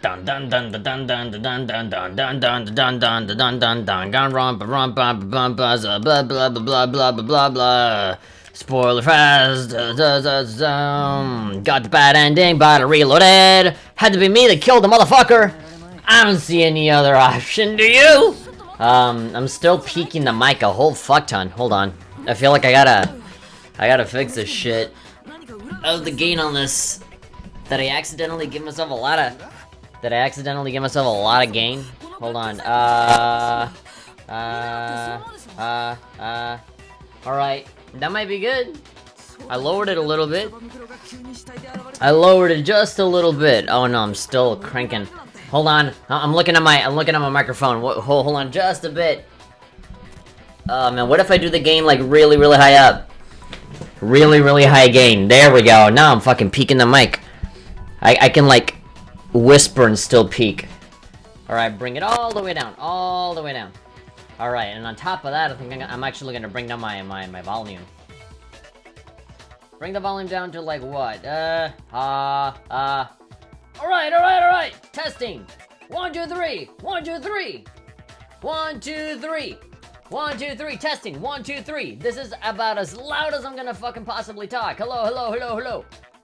Dun dun dun dun dun dun dun dun dun dun dun dun dun dun dun dun Danganronpa 1.2 blah blah blah blah blah blah blah blah. Spoiler fast. Got the bad ending, but I reloaded. Had to be me that killed the motherfucker. I don't see any other option. Do you? I'm still peeking the mic a whole fuck ton. Hold on. I feel like I gotta fix this shit. Of the gain on this. Did I accidentally give myself a lot of gain? Hold on. Alright. That might be good. I lowered it a little bit. I lowered it just a little bit. Oh no, I'm still cranking. Hold on. I'm looking at my microphone. Hold on just a bit. Oh man, what if I do the gain like really high up? Really high gain. There we go. Now I'm fucking peeking the mic. I can like whisper and still peak. Alright, bring it all the way down. All the way down. Alright, and on top of that, I think I'm actually gonna bring down my volume. Bring the volume down to like what? Alright. Testing. 1, 2, 3. 1, 2, 3. 1, 2, 3. 1, 2, 3. Testing. 1, 2, 3. This is about as loud as I'm gonna fucking possibly talk. Hello.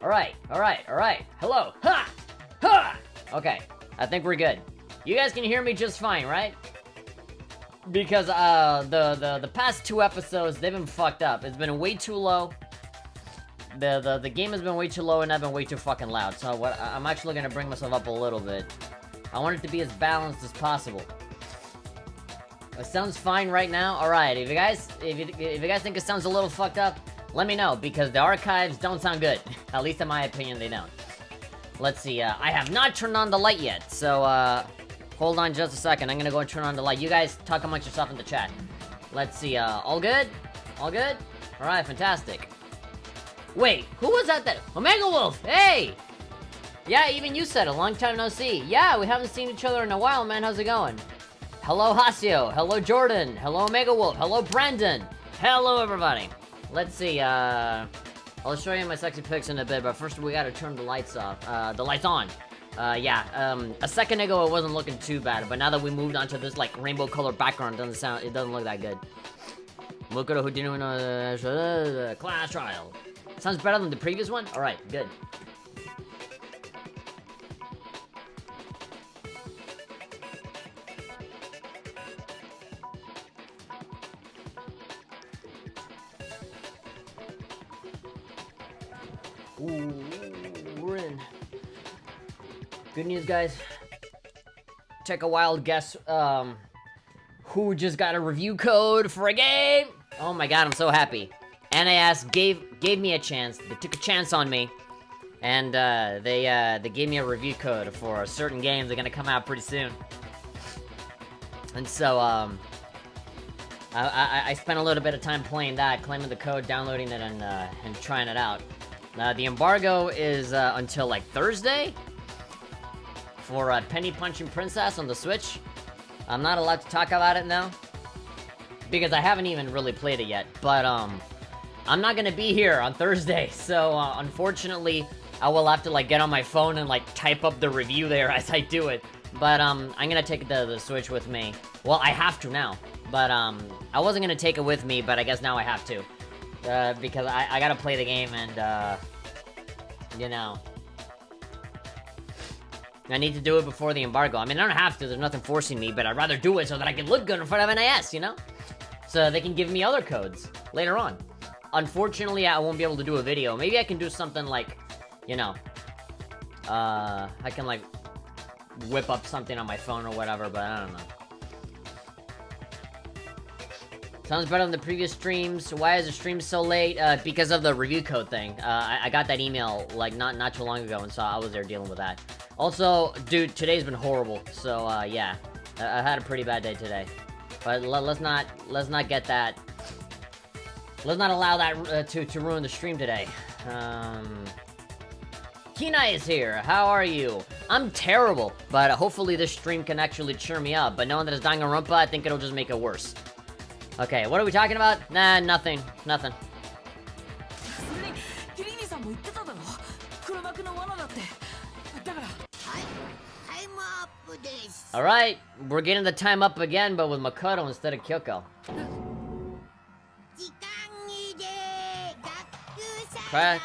Alright. Hello. Ha! Okay, I think we're good. You guys can hear me just fine, right? Because the past 2 episodes, they've been fucked up. It's been way too low. The game has been way too low and I've been way too fucking loud. So I'm actually gonna bring myself up a little bit. I want it to be as balanced as possible. It sounds fine right now. Alright, if you guys think it sounds a little fucked up, let me know, because the archives don't sound good. At least in my opinion, they don't. Let's see, I have not turned on the light yet, so, hold on just a second. I'm gonna go and turn on the light. You guys talk amongst yourself in the chat. Let's see, all good? All good? Alright, fantastic. Wait, who was that? Omega Wolf, hey! Yeah, even you said a long time no see. Yeah, we haven't seen each other in a while, man. How's it going? Hello, Hasio. Hello, Jordan. Hello, Omega Wolf. Hello, Brandon. Hello, everybody. Let's see, I'll show you my sexy pics in a bit, but first we gotta turn the lights off. The lights on. A second ago it wasn't looking too bad, but now that we moved on to this, like, rainbow color background, it doesn't look that good. Look at who did class trial. Sounds better than the previous one? Alright, good. Ooh, we're in. Good news, guys. Take a wild guess, who just got a review code for a game? Oh my god, I'm so happy. NAS gave me a chance. They took a chance on me. And, they gave me a review code for certain games that are gonna come out pretty soon. And so, I spent a little bit of time playing that, claiming the code, downloading it, and trying it out. The embargo is until like Thursday for Penny Punching Princess on the Switch. I'm not allowed to talk about it now because I haven't even really played it yet. But I'm not gonna be here on Thursday, so unfortunately, I will have to like get on my phone and like type up the review there as I do it. But I'm gonna take the Switch with me. Well, I have to now. But I wasn't gonna take it with me, but I guess now I have to. Because I gotta play the game and, you know, I need to do it before the embargo. I mean, I don't have to, there's nothing forcing me, but I'd rather do it so that I can look good in front of NAS, you know? So they can give me other codes later on. Unfortunately, I won't be able to do a video. Maybe I can do something like, you know, I can like whip up something on my phone or whatever, but I don't know. Sounds better than the previous streams. Why is the stream so late? Because of the review code thing. I got that email, like, not too long ago, and so I was there dealing with that. Also, dude, today's been horrible, so, yeah. I had a pretty bad day today. But let's not get that... Let's not allow that to ruin the stream today. Kenai is here. How are you? I'm terrible, but hopefully this stream can actually cheer me up. But knowing that it's Danganronpa, I think it'll just make it worse. Okay, what are we talking about? Nah, nothing. Nothing. Alright, we're getting the time up again, but with Makoto instead of Kyoko.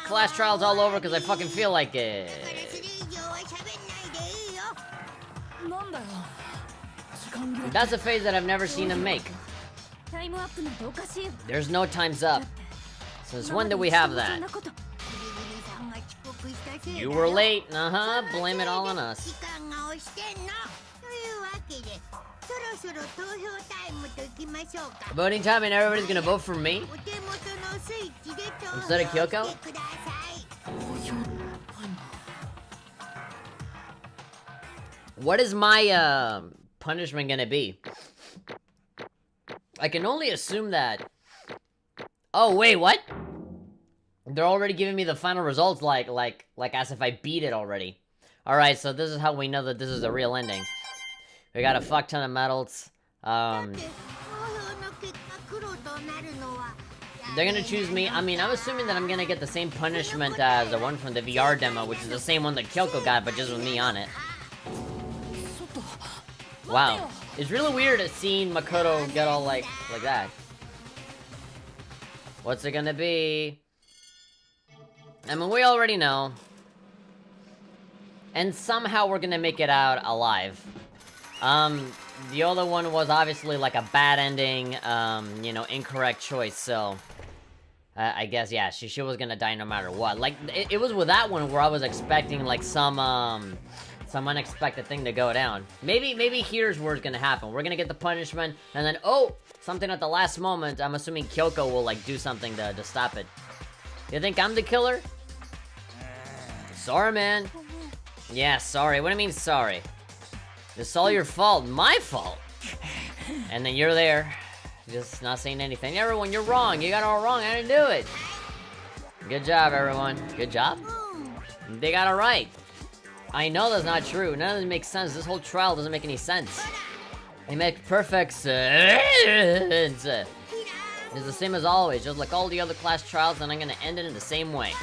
Class trials all over because I fucking feel like it. That's a phase that I've never seen him make. There's no time's up. Since when do we have that? You were late, blame it all on us. Voting time and everybody's gonna vote for me? Instead of Kyoko? What is my, punishment gonna be? I can only assume that... Oh, wait, what? They're already giving me the final results like as if I beat it already. Alright, so this is how we know that this is the real ending. We got a fuck ton of medals. They're gonna choose me. I mean, I'm assuming that I'm gonna get the same punishment as the one from the VR demo, which is the same one that Kyoko got, but just with me on it. Wow. It's really weird seeing Makoto get all like that. What's it gonna be? I mean, we already know. And somehow we're gonna make it out alive. The other one was obviously like a bad ending, you know, incorrect choice, so... I guess, yeah, she was gonna die no matter what. Like, it was with that one where I was expecting, like, some unexpected thing to go down. Maybe here's where it's gonna happen. We're gonna get the punishment, and then, oh! Something at the last moment, I'm assuming Kyoko will, like, do something to stop it. You think I'm the killer? Sorry, man. Yeah, sorry. What do you mean, sorry? It's all your fault. My fault. And then you're there. Just not saying anything. Everyone, you're wrong. You got it all wrong. I didn't do it. Good job, everyone. Good job. They got it right. I know that's not true. None of this makes sense. This whole trial doesn't make any sense. They make perfect sense. It's the same as always. Just like all the other class trials, and I'm gonna end it in the same way.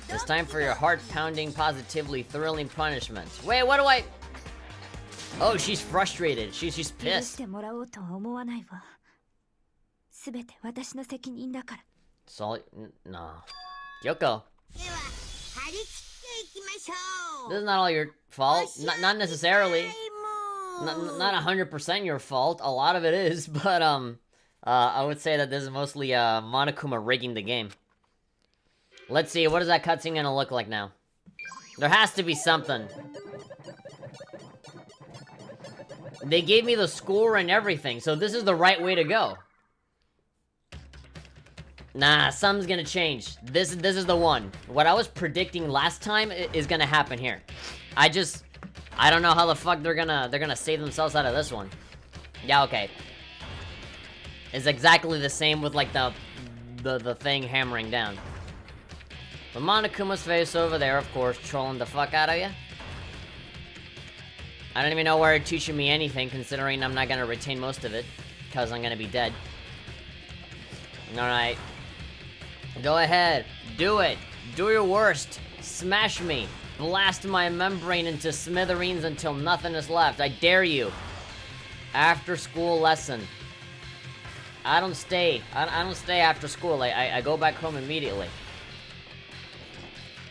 It's time for your heart-pounding, positively thrilling punishment. Wait, what do I... Oh, she's frustrated. She's pissed. So, no. Kyoko. This is not all your fault. Not necessarily. Not 100% your fault. A lot of it is, but I would say that this is mostly Monokuma rigging the game. Let's see, what is that cutscene gonna look like now? There has to be something. They gave me the score and everything, so this is the right way to go. Nah, something's gonna change. This is the one. What I was predicting last time is gonna happen here. I don't know how the fuck they're gonna save themselves out of this one. Yeah, okay. It's exactly the same with like the thing hammering down. But Monokuma's face over there, of course, trolling the fuck out of you. I don't even know why you're teaching me anything, considering I'm not gonna retain most of it, because I'm gonna be dead. Alright. Go ahead. Do it. Do your worst. Smash me. Blast my membrane into smithereens until nothing is left. I dare you. After school lesson. I don't stay. I don't stay after school. I go back home immediately.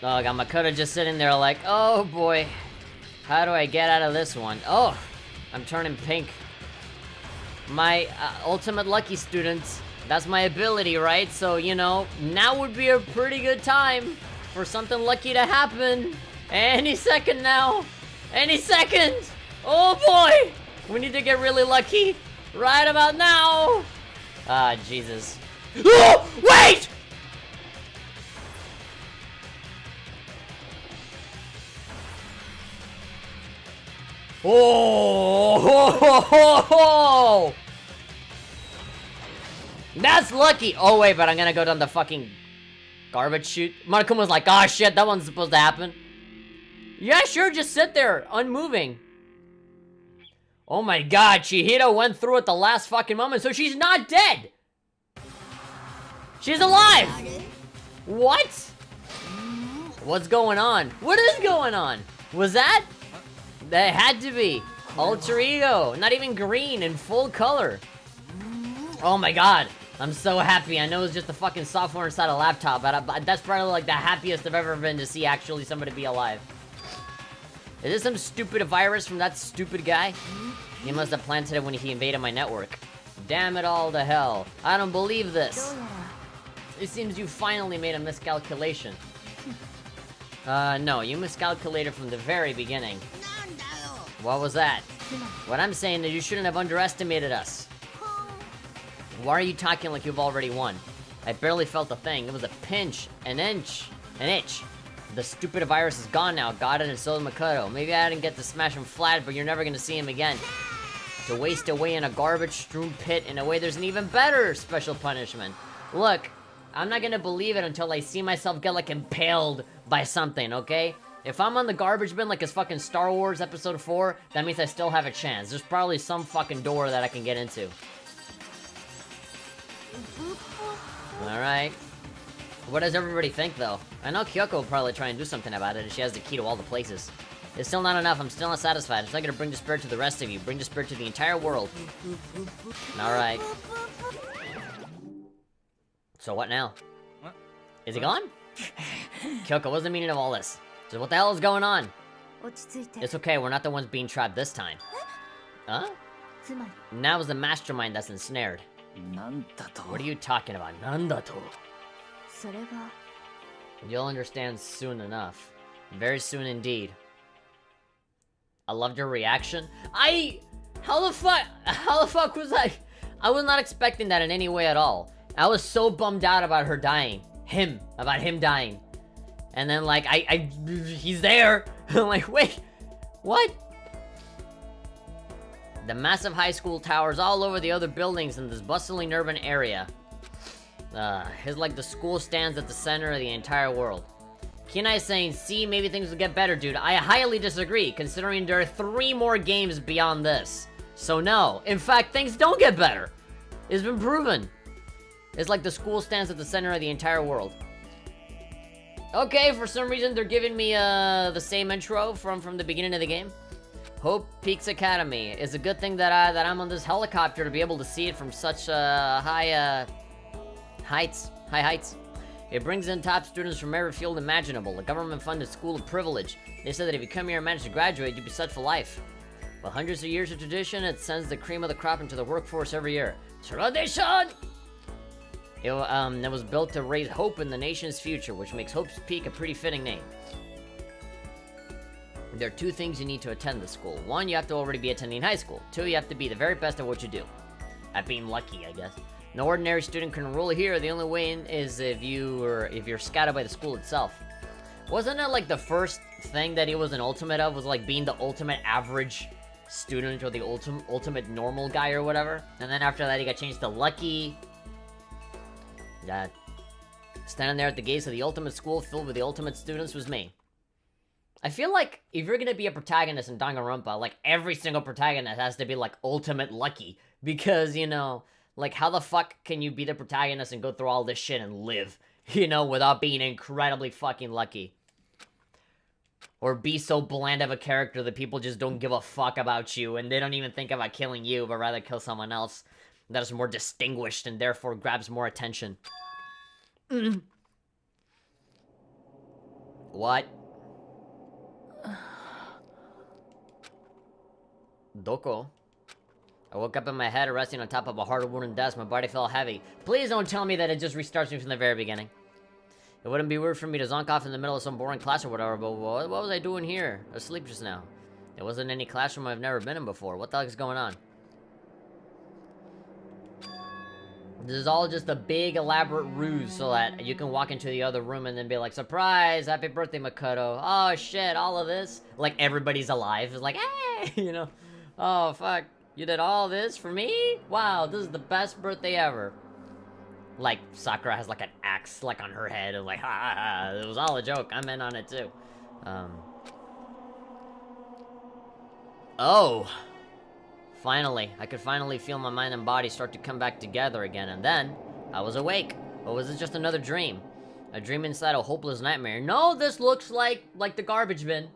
Oh, I got Makoto just sitting there like, oh boy. How do I get out of this one? Oh, I'm turning pink. My ultimate lucky students. That's my ability, right? So, you know, now would be a pretty good time for something lucky to happen. Any second now. Any second. Oh boy. We need to get really lucky right about now. Ah, Jesus. Oh, wait! Oh, ho, ho, ho, ho. That's lucky. Oh, wait, but I'm gonna go down the fucking garbage chute. Monokuma's like, oh, shit, that wasn't supposed to happen. Yeah, sure, just sit there, unmoving. Oh my god, Chihiro went through at the last fucking moment, so she's not dead. She's alive. What? What's going on? What is going on? Was that That had to be. Alter Ego. Not even green, in full color. Oh my god. I'm so happy. I know it's just the fucking software inside a laptop, but that's probably like the happiest I've ever been to see actually somebody be alive. Is this some stupid virus from that stupid guy? He must have planted it when he invaded my network. Damn it all to hell. I don't believe this. It seems you finally made a miscalculation. No, you miscalculated from the very beginning. What was that? What I'm saying is you shouldn't have underestimated us. Why are you talking like you've already won? I barely felt a thing. It was a pinch, an itch. The stupid virus is gone now. Got it, and so is Makoto. Maybe I didn't get to smash him flat, but you're never gonna see him again. To waste away in a garbage-strewn pit in a way there's an even better special punishment. Look, I'm not gonna believe it until I see myself get, like, impaled by something, okay? If I'm on the garbage bin like it's fucking Star Wars Episode 4, that means I still have a chance. There's probably some fucking door that I can get into. Alright. What does everybody think, though? I know Kyoko will probably try and do something about it if she has the key to all the places. It's still not enough. I'm still not satisfied. It's not gonna bring despair to the rest of you. Bring despair to the entire world. Alright. So what now? What? Is he gone? Kyoko, what's the meaning of all this? So what the hell is going on? It's okay, we're not the ones being trapped this time. Huh? Now is the mastermind that's ensnared. What are you talking about? Nandato? You'll understand soon enough. Very soon indeed. I loved your reaction. How the fuck was I? I was not expecting that in any way at all. I was so bummed out about her dying. About him dying. And then, like, he's there. I'm like, wait, what? The massive high school towers all over the other buildings in this bustling urban area. It's like the school stands at the center of the entire world. Kinai is saying, see, maybe things will get better, dude. I highly disagree, considering there are 3 more games beyond this. So no, in fact, things don't get better. It's been proven. It's like the school stands at the center of the entire world. Okay, for some reason they're giving me the same intro from the beginning of the game. Hope Peaks Academy. It's a good thing that I'm on this helicopter to be able to see it from such high heights. It brings in top students from every field imaginable. A government-funded school of privilege. They said that if you come here and manage to graduate, you'd be set for life. With hundreds of years of tradition, it sends the cream of the crop into the workforce every year. Tradition! It was built to raise hope in the nation's future, which makes Hope's Peak a pretty fitting name. There are 2 things you need to attend the school. 1, you have to already be attending high school. 2, you have to be the very best at what you do. At being lucky, I guess. No ordinary student can enroll here. The only way in is if you're scouted by the school itself. Wasn't it like the first thing that he was an ultimate of was like being the ultimate average student or the ultimate normal guy or whatever? And then after that he got changed to lucky. That standing there at the gates of the ultimate school filled with the ultimate students was me. I feel like if you're gonna be a protagonist in Danganronpa, like every single protagonist has to be like ultimate lucky. Because, you know, like how the fuck can you be the protagonist and go through all this shit and live, you know, without being incredibly fucking lucky? Or be so bland of a character that people just don't give a fuck about you and they don't even think about killing you, but rather kill someone else that is more distinguished and therefore grabs more attention. What? Doko? I woke up in my head resting on top of a hard wooden desk. My body felt heavy. Please don't tell me that it just restarts me from the very beginning. It wouldn't be weird for me to zonk off in the middle of some boring class or whatever, but what was I doing here? Asleep just now. It wasn't any classroom I've never been in before. What the heck is going on? This is all just a big elaborate ruse so that you can walk into the other room and then be like, surprise, happy birthday, Makoto. Oh shit, all of this? Like everybody's alive. It's like, hey, you know. Oh fuck, you did all this for me? Wow, this is the best birthday ever. Like Sakura has like an axe like on her head and like, ha ha ha, it was all a joke. I'm in on it too. Oh. Finally, I could finally feel my mind and body start to come back together again, and then, I was awake. Or was it just another dream? A dream inside a hopeless nightmare? No, this looks like the garbage bin.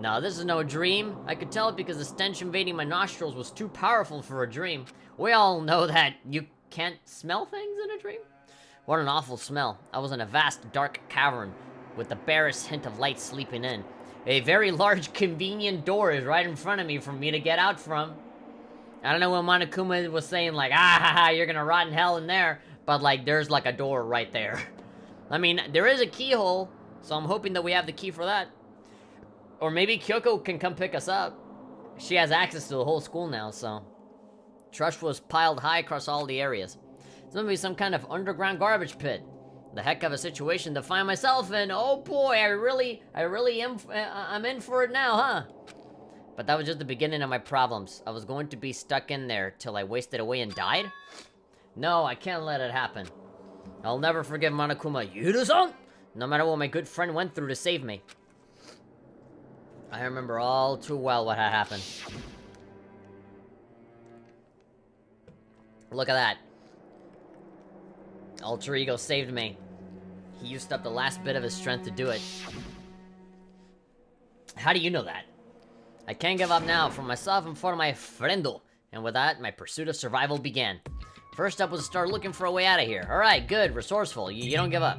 No, this is no dream. I could tell it because the stench invading my nostrils was too powerful for a dream. We all know that you can't smell things in a dream. What an awful smell. I was in a vast, dark cavern with the barest hint of light sleeping in. A very large, convenient door is right in front of me for me to get out from. I don't know when Monokuma was saying, like, you're gonna rot in hell in there, but, like, there's, like, a door right there. I mean, there is a keyhole, so I'm hoping that we have the key for that. Or maybe Kyoko can come pick us up. She has access to the whole school now, so... Trash was piled high across all the areas. It's gonna be some kind of underground garbage pit. The heck of a situation to find myself in. Oh boy, I really am, I'm in for it now, huh? But that was just the beginning of my problems. I was going to be stuck in there till I wasted away and died? No, I can't let it happen. I'll never forgive Monokuma Yuru-san, no matter what my good friend went through to save me. I remember all too well what had happened. Look at that. Alter Ego saved me. He used up the last bit of his strength to do it. How do you know that? I can't give up now for myself and for my friendo. And with that, my pursuit of survival began. First up was to start looking for a way out of here. Alright, good, resourceful. You don't give up.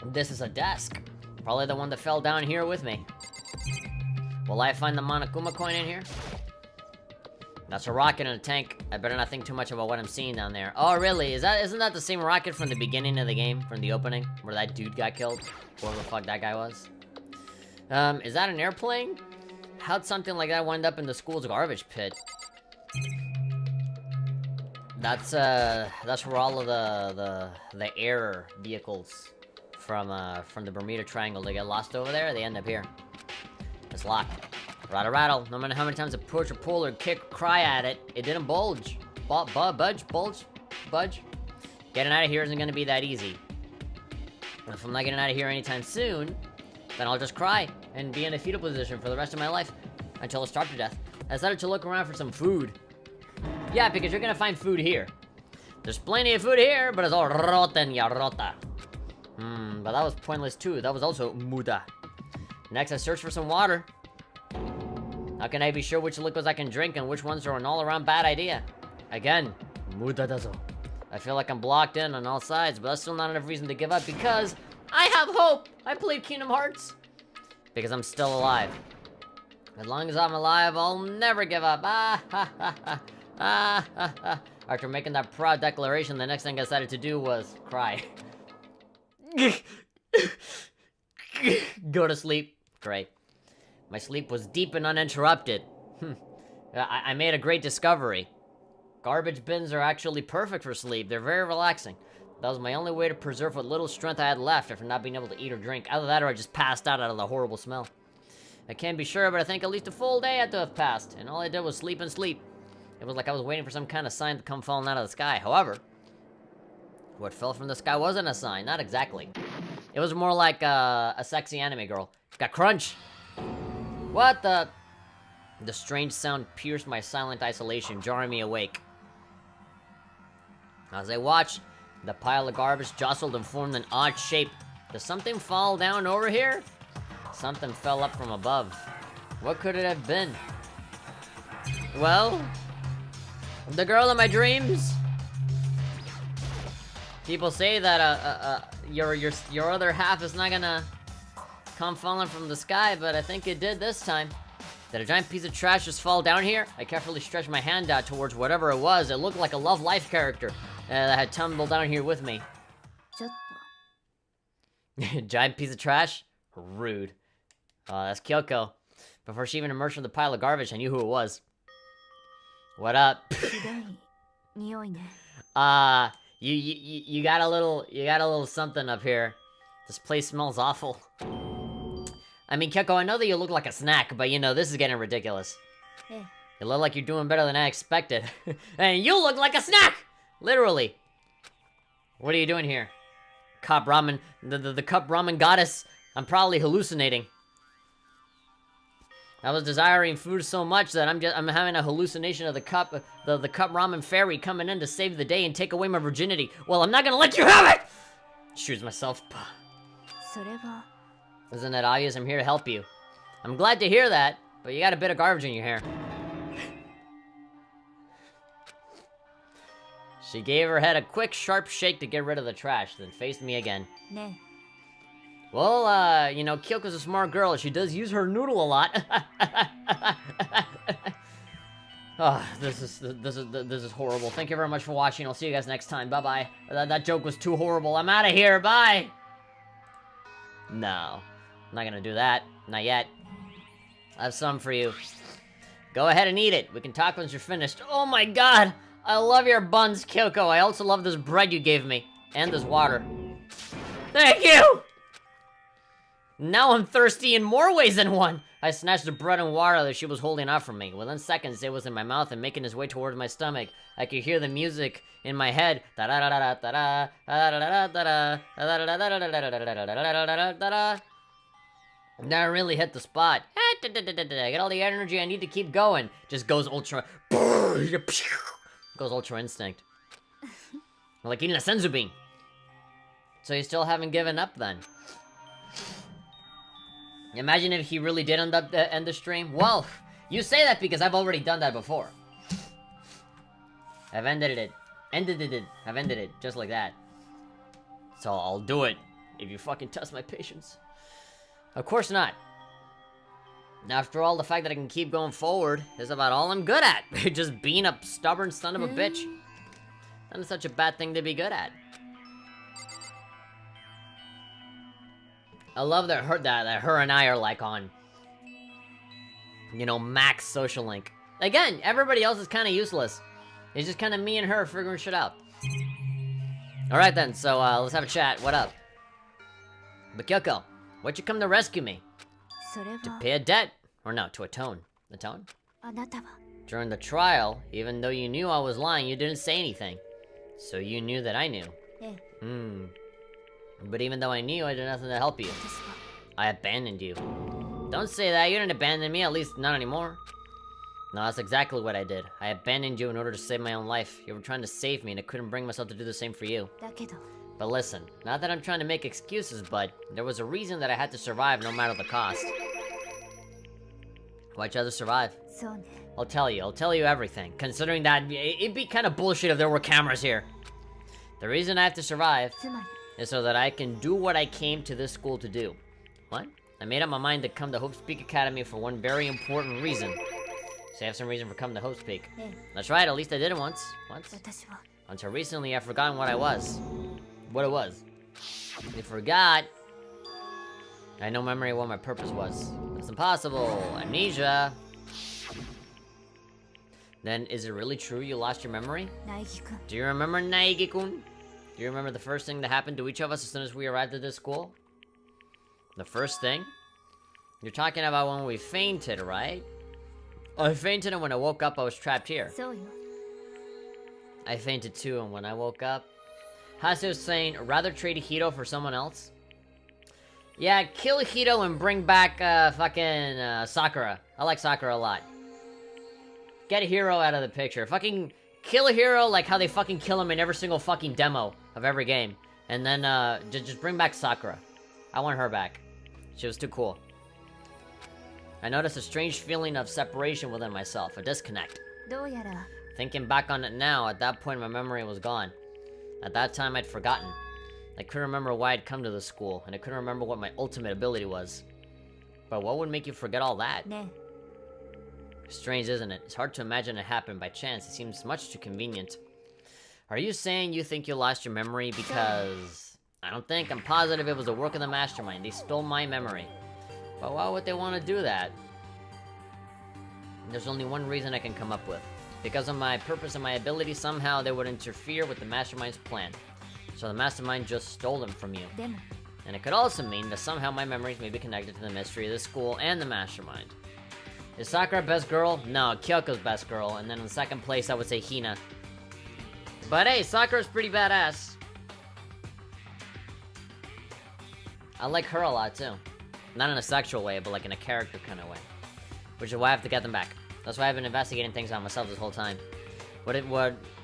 This is a desk. Probably the one that fell down here with me. Will I find the Monokuma coin in here? That's a rocket in a tank. I better not think too much about what I'm seeing down there. Oh, really? Isn't that the same rocket from the beginning of the game? From the opening? Where that dude got killed? Whoever the fuck that guy was? Is that an airplane? How'd something like that wind up in the school's garbage pit? That's where all of the air vehicles from the Bermuda Triangle, they get lost over there, they end up here. It's locked. Rattle, rattle. No matter how many times I push or pull or kick or cry at it, it didn't budge. Budge. Getting out of here isn't gonna be that easy. If I'm not getting out of here anytime soon, then I'll just cry and be in a fetal position for the rest of my life until I starve to death. I decided to look around for some food. Yeah, because you're gonna find food here. There's plenty of food here, but it's all rotten ya rota. But that was pointless too. That was also muda. Next, I searched for some water. How can I be sure which liquids I can drink and which ones are an all-around bad idea? Again, muda dazo. I feel like I'm blocked in on all sides, but that's still not enough reason to give up because I have hope! I played Kingdom Hearts. Because I'm still alive. As long as I'm alive, I'll never give up. After making that proud declaration, the next thing I decided to do was cry. Go to sleep. Great. My sleep was deep and uninterrupted. I made a great discovery. Garbage bins are actually perfect for sleep. They're very relaxing. That was my only way to preserve what little strength I had left after not being able to eat or drink. Either that or I just passed out of the horrible smell. I can't be sure, but I think at least a full day had to have passed, and all I did was sleep and sleep. It was like I was waiting for some kind of sign to come falling out of the sky. However, what fell from the sky wasn't a sign, not exactly. It was more like a sexy anime girl. Got crunch! What the? The strange sound pierced my silent isolation, jarring me awake. As I watched, the pile of garbage jostled and formed an odd shape. Does something fall down over here? Something fell up from above. What could it have been? Well, the girl in my dreams. People say that your other half is not gonna come falling from the sky, but I think it did this time. Did a giant piece of trash just fall down here? I carefully stretched my hand out towards whatever it was. It looked like a Love Life character that had tumbled down here with me. Giant piece of trash? Rude. That's Kyoko. Before she even emerged from the pile of garbage, I knew who it was. What up? You got a little something up here. This place smells awful. I mean, Kyoko, I know that you look like a snack, but you know, this is getting ridiculous. You look like you're doing better than I expected. And you look like a snack! Literally. What are you doing here? Cup ramen, the cup ramen goddess. I'm probably hallucinating. I was desiring food so much that I'm having a hallucination of the cup ramen fairy coming in to save the day and take away my virginity. Well, I'm not gonna let you have it! Choose myself. Isn't it obvious? I'm here to help you. I'm glad to hear that, but you got a bit of garbage in your hair. She gave her head a quick, sharp shake to get rid of the trash, then faced me again. Well, you know, Kyoko's a smart girl. She does use her noodle a lot. Oh, this is horrible. Thank you very much for watching. I'll see you guys next time. Bye-bye. That joke was too horrible. I'm out of here. Bye. No, I'm not gonna do that. Not yet. I have some for you. Go ahead and eat it. We can talk once you're finished. Oh my god! I love your buns, Kyoko. I also love this bread you gave me. And this water. Thank you! Now I'm thirsty in more ways than one. I snatched the bread and water that she was holding out from me. Within seconds, it was in my mouth and making its way towards my stomach. I could hear the music in my head. That really hit the spot. I get all the energy I need to keep going. Just goes ultra. Goes ultra instinct. Like eating a senzu bean. So you still haven't given up then? Imagine if he really did end the stream. Well, you say that because I've already done that before. I've ended it. I've ended it just like that. So I'll do it if you fucking test my patience. Of course not. After all, the fact that I can keep going forward is about all I'm good at. Just being a stubborn son of a bitch. That is such a bad thing to be good at. I love that her and I are like on, you know, max social link. Again, everybody else is kind of useless. It's just kind of me and her figuring shit out. Alright then, so let's have a chat. What up? But Kyoko, why'd you come to rescue me? To pay a debt? Or no, to atone. Atone? During the trial, even though you knew I was lying, you didn't say anything. So you knew that I knew. But even though I knew, I did nothing to help you. I abandoned you. Don't say that, you didn't abandon me, at least not anymore. No, that's exactly what I did. I abandoned you in order to save my own life. You were trying to save me and I couldn't bring myself to do the same for you. But listen, not that I'm trying to make excuses, but there was a reason that I had to survive no matter the cost. Why'd you have to survive? I'll tell you everything. Considering that it'd be kind of bullshit if there were cameras here. The reason I have to survive is so that I can do what I came to this school to do. What? I made up my mind to come to Hope Speak Academy for one very important reason. So I have some reason for coming to Hope Speak. That's right, at least I did it once. Until recently, I've forgotten what I was. What it was. I forgot. I had no memory of what my purpose was. That's impossible. Amnesia. Then, is it really true you lost your memory? Do you remember Naegi-kun? Do you remember the first thing that happened to each of us as soon as we arrived at this school? The first thing? You're talking about when we fainted, right? I fainted, and when I woke up, I was trapped here. I fainted too, and when I woke up... Hasu was saying, rather trade Hito for someone else? Yeah, kill Hito and bring back, fucking, Sakura. I like Sakura a lot. Get a hero out of the picture. Fucking kill a hero like how they fucking kill him in every single fucking demo of every game. And then, just bring back Sakura. I want her back. She was too cool. I noticed a strange feeling of separation within myself, a disconnect. Thinking back on it now, at that point my memory was gone. At that time I'd forgotten. I couldn't remember why I'd come to the school, and I couldn't remember what my ultimate ability was. But what would make you forget all that? Strange, isn't it? It's hard to imagine it happened by chance. It seems much too convenient. Are you saying you think you lost your memory because... I don't think. I'm positive it was the work of the mastermind. They stole my memory. But why would they want to do that? There's only one reason I can come up with. Because of my purpose and my ability, somehow they would interfere with the mastermind's plan. So the mastermind just stole them from you. And it could also mean that somehow my memories may be connected to the mystery of the school and the mastermind. Is Sakura best girl? No, Kyoko's best girl. And then in second place, I would say Hina. But hey, Sakura's pretty badass. I like her a lot too. Not in a sexual way, but like in a character kind of way. Which is why I have to get them back. That's why I've been investigating things on myself this whole time.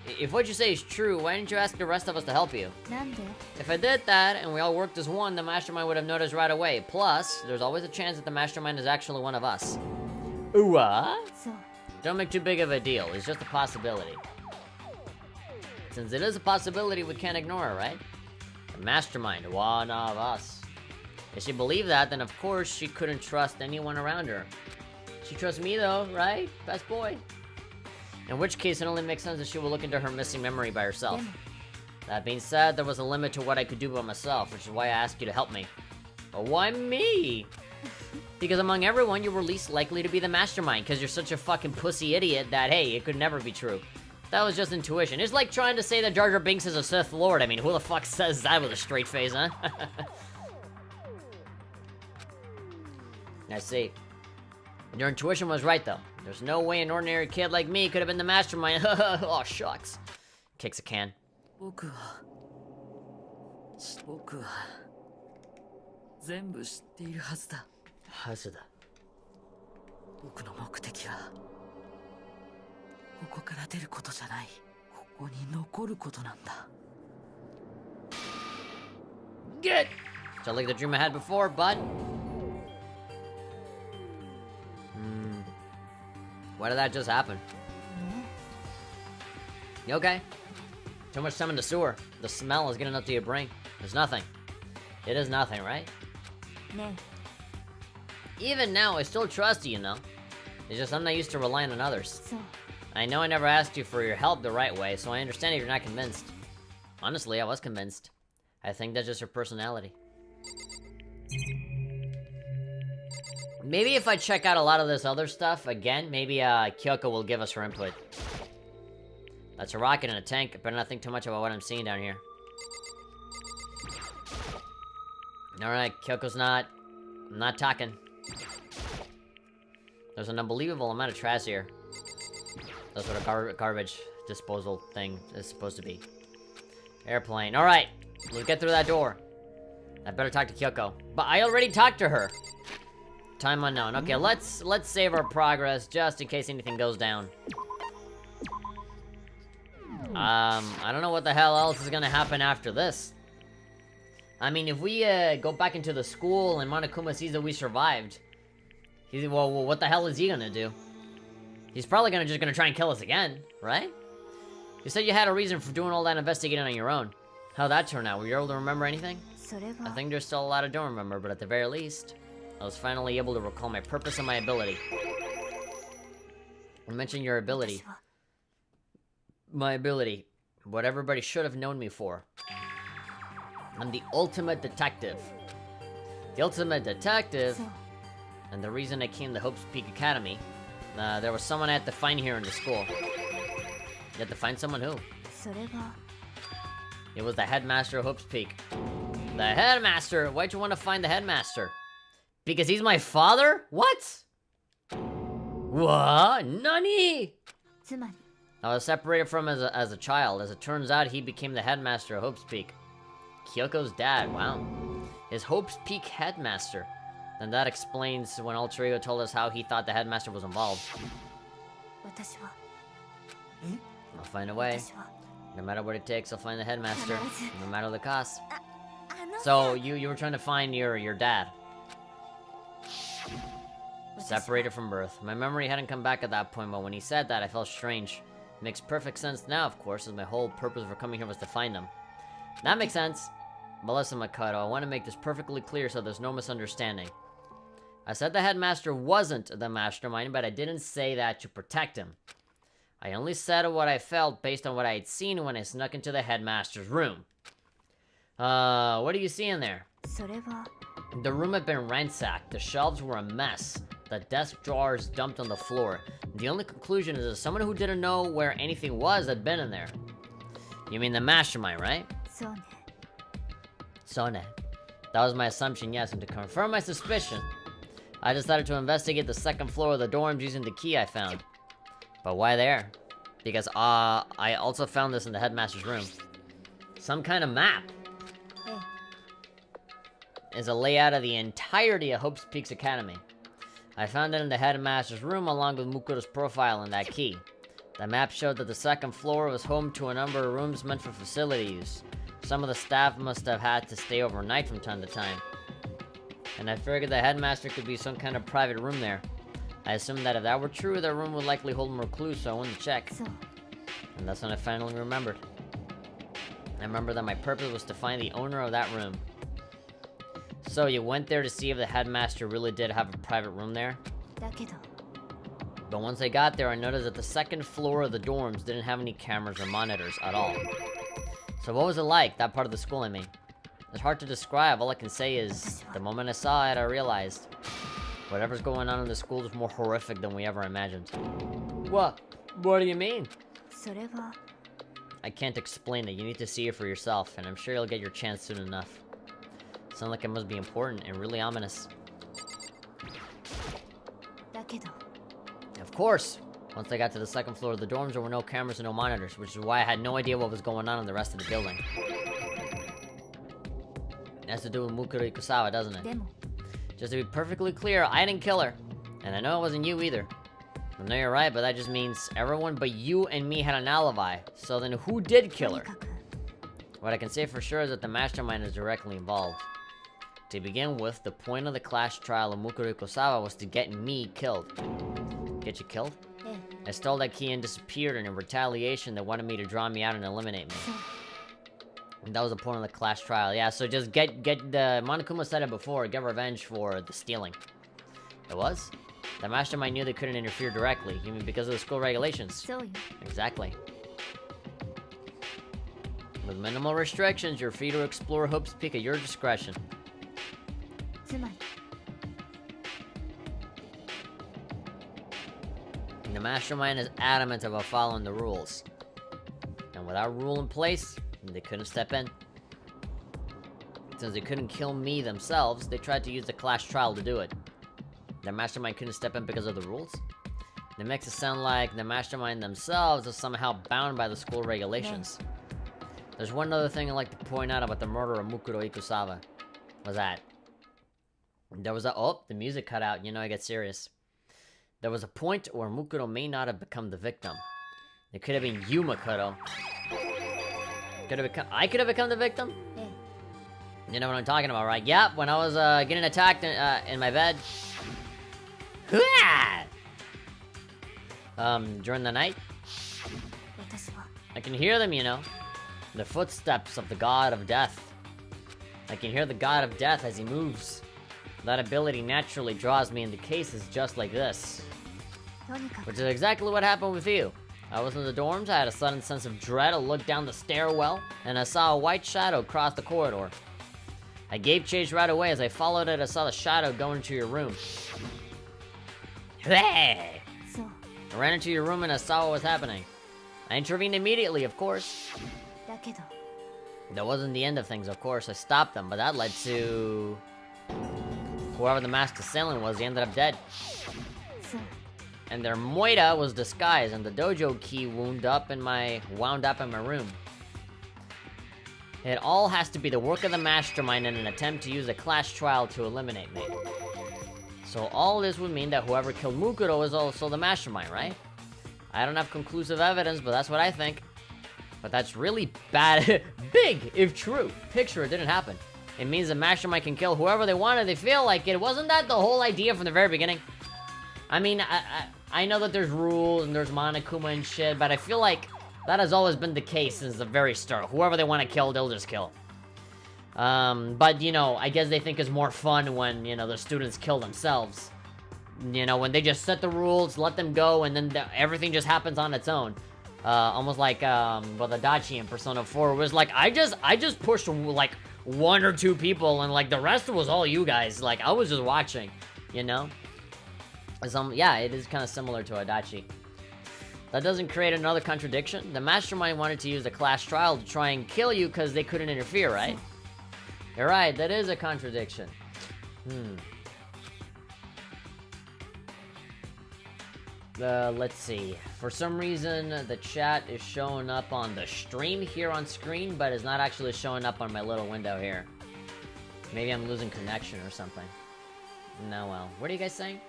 If what you say is true, why didn't you ask the rest of us to help you? なんで If I did that, and we all worked as one, the mastermind would have noticed right away. Plus, there's always a chance that the mastermind is actually one of us. Ooh, そう Don't make too big of a deal, it's just a possibility. Since it is a possibility, we can't ignore it, right? The mastermind, one of us. If she believed that, then of course she couldn't trust anyone around her. She trusts me though, right? Best boy. In which case, it only makes sense that she will look into her missing memory by herself. でも That being said, there was a limit to what I could do by myself, which is why I asked you to help me. But why me? Because among everyone, you were least likely to be the mastermind, because you're such a fucking pussy idiot that, hey, it could never be true. That was just intuition. It's like trying to say that Jar Jar Binks is a Sith Lord. I mean, who the fuck says that with a straight face, huh? I see. Your intuition was right, though. There's no way an ordinary kid like me could have been the mastermind. Oh, shucks. Kicks a can. 僕は全部知っているはずだ。 How's it? 僕の目的はここから出ることじゃない。ここに残ることなんだ。 Get! Just like the dream I had before, bud. Why did that just happen? ね You okay? Too much time in the sewer. The smell is getting up to your brain. There's nothing. It is nothing, right? ね Even now, I still trust you, you know? It's just I'm not used to relying on others. そう I know I never asked you for your help the right way, so I understand if you're not convinced. Honestly, I was convinced. I think that's just her personality. Maybe if I check out a lot of this other stuff again, maybe Kyoko will give us her input. That's a rocket in a tank. I better not think too much about what I'm seeing down here. Alright, Kyoko's not talking. There's an unbelievable amount of trash here. That's what a garbage disposal thing is supposed to be. Airplane. Alright, let's get through that door. I better talk to Kyoko. But I already talked to her. Time unknown. Okay, let's save our progress just in case anything goes down. I don't know what the hell else is gonna happen after this. I mean, if we go back into the school and Monokuma sees that we survived, well, what the hell is he gonna do? He's probably just gonna try and kill us again, right? You said you had a reason for doing all that investigating on your own. How'd that turn out? Were you able to remember anything? それ I は think there's still a lot I don't remember, but at the very least, I was finally able to recall my purpose and my ability. I mentioned your ability. 私は My ability. What everybody should have known me for. I'm the ultimate detective. The ultimate detective, そう and the reason I came to Hope's Peak Academy, there was someone I had to find here in the school. You had to find someone who? それは It was the headmaster of Hope's Peak. The headmaster? Why'd you want to find the headmaster? Because he's my father? What? What? Nani? つまり I was separated from him as a child. As it turns out, he became the headmaster of Hope's Peak. Kyoko's dad, wow. Is Hope's Peak headmaster. Then that explains when Alter Ego told us how he thought the headmaster was involved. 私は I'll find a way. 私は No matter what it takes, I'll find the headmaster. No matter the cost. あの So, you were trying to find your dad. 私は Separated from birth. My memory hadn't come back at that point, but when he said that, I felt strange. Makes perfect sense now, of course, as my whole purpose for coming here was to find him. That makes sense. But listen, Makoto, I want to make this perfectly clear so there's no misunderstanding. I said the headmaster wasn't the mastermind, but I didn't say that to protect him. I only said what I felt based on what I had seen when I snuck into the headmaster's room. What do you see in there? それは The room had been ransacked. The shelves were a mess. The desk drawers dumped on the floor. The only conclusion is that someone who didn't know where anything was had been in there. You mean the mastermind, right? そうね Sone. That was my assumption, yes, and to confirm my suspicion, I decided to investigate the second floor of the dorms using the key I found. But why there? Because, I also found this in the headmaster's room. Some kind of map. ええ Is a layout of the entirety of Hope's Peaks Academy. I found it in the headmaster's room along with Mukuro's profile and that key. The map showed that the second floor was home to a number of rooms meant for facility use. Some of the staff must have had to stay overnight from time to time. And I figured the headmaster could be some kind of private room there. I assumed that if that were true, that room would likely hold more clues, so I went to check. And that's when I finally remembered. I remember that my purpose was to find the owner of that room. So you went there to see if the headmaster really did have a private room there? だけど But once I got there, I noticed that the second floor of the dorms didn't have any cameras or monitors at all. So what was it like, that part of the school, I mean? It's hard to describe. All I can say is, the moment I saw it, I realized whatever's going on in the school is more horrific than we ever imagined. What? What do you mean? それは I can't explain it. You need to see it for yourself, and I'm sure you'll get your chance soon enough. Sounds like it must be important and really ominous. だけど Of course! Once I got to the second floor of the dorms, there were no cameras and no monitors, which is why I had no idea what was going on in the rest of the building. It has to do with Mukuro Ikusawa, doesn't it? でも Just to be perfectly clear, I didn't kill her. And I know it wasn't you either. I know you're right, but that just means everyone but you and me had an alibi. So then who did kill とに her? かく What I can say for sure is that the mastermind is directly involved. To begin with, the point of the class trial of Mukuro Ikusawa was to get me killed. Get you killed? え I stole that key and disappeared, and in retaliation, they wanted me to draw me out and eliminate me. そう And that was the point of the class trial. Yeah, so just get the Monokuma said it before, get revenge for the stealing. It was? The mastermind knew they couldn't interfere directly, you mean because of the school regulations? そうよ Exactly. With minimal restrictions, you're free to explore Hope's Peak at your discretion. つまり And the mastermind is adamant about following the rules. And without rule in place, they couldn't step in. Since they couldn't kill me themselves, they tried to use the class trial to do it. The mastermind couldn't step in because of the rules? That makes it sound like the mastermind themselves are somehow bound by the school regulations. There's one other thing I'd like to point out about the murder of Mukuro Ikusawa. Was that? There was a- oh, the music cut out, you know I get serious. There was a point where Mukuro may not have become the victim. It could have been you, Makoto. I could have become the victim? え You know what I'm talking about, right? Yep, when I was getting attacked in my bed. During the night, え私は I can hear them, you know. The footsteps of the god of death. I can hear the god of death as he moves. That ability naturally draws me into cases just like this. とにかく Which is exactly what happened with you. I was in the dorms, I had a sudden sense of dread, I looked down the stairwell, and I saw a white shadow cross the corridor. I gave chase right away. As I followed it, I saw the shadow go into your room. Hey! そう I ran into your room and I saw what was happening. I intervened immediately, of course. だけど That wasn't the end of things, of course. I stopped them, but that led to... whoever the masked assailant was, he ended up dead. そう And their moida was disguised, and the dojo key wound up in my room. It all has to be the work of the mastermind in an attempt to use a class trial to eliminate me. So all this would mean that whoever killed Mukuro is also the mastermind, right? I don't have conclusive evidence, but that's what I think. But that's really bad, big, if true. Picture it didn't happen. It means the mastermind can kill whoever they want if they feel like it. Wasn't that the whole idea from the very beginning? I mean, I know that there's rules and there's Monokuma and shit, but I feel like that has always been the case since the very start. Whoever they want to kill, they'll just kill. But, you know, I guess they think it's more fun when, you know, the students kill themselves. You know, when they just set the rules, let them go, and then everything just happens on its own. Almost like, well, the Dachi in Persona 4 was like, I just pushed, like, 1 or 2 people, and, like, the rest was all you guys. Like, I was just watching, you know? Yeah, it is kind of similar to Adachi. That doesn't create another contradiction. The mastermind wanted to use the class trial to try and kill you because they couldn't interfere, right? You're right, that is a contradiction. Let's see. For some reason, the chat is showing up on the stream here on screen, but it's not actually showing up on my little window here. Maybe I'm losing connection or something. No, well. What are you guys saying?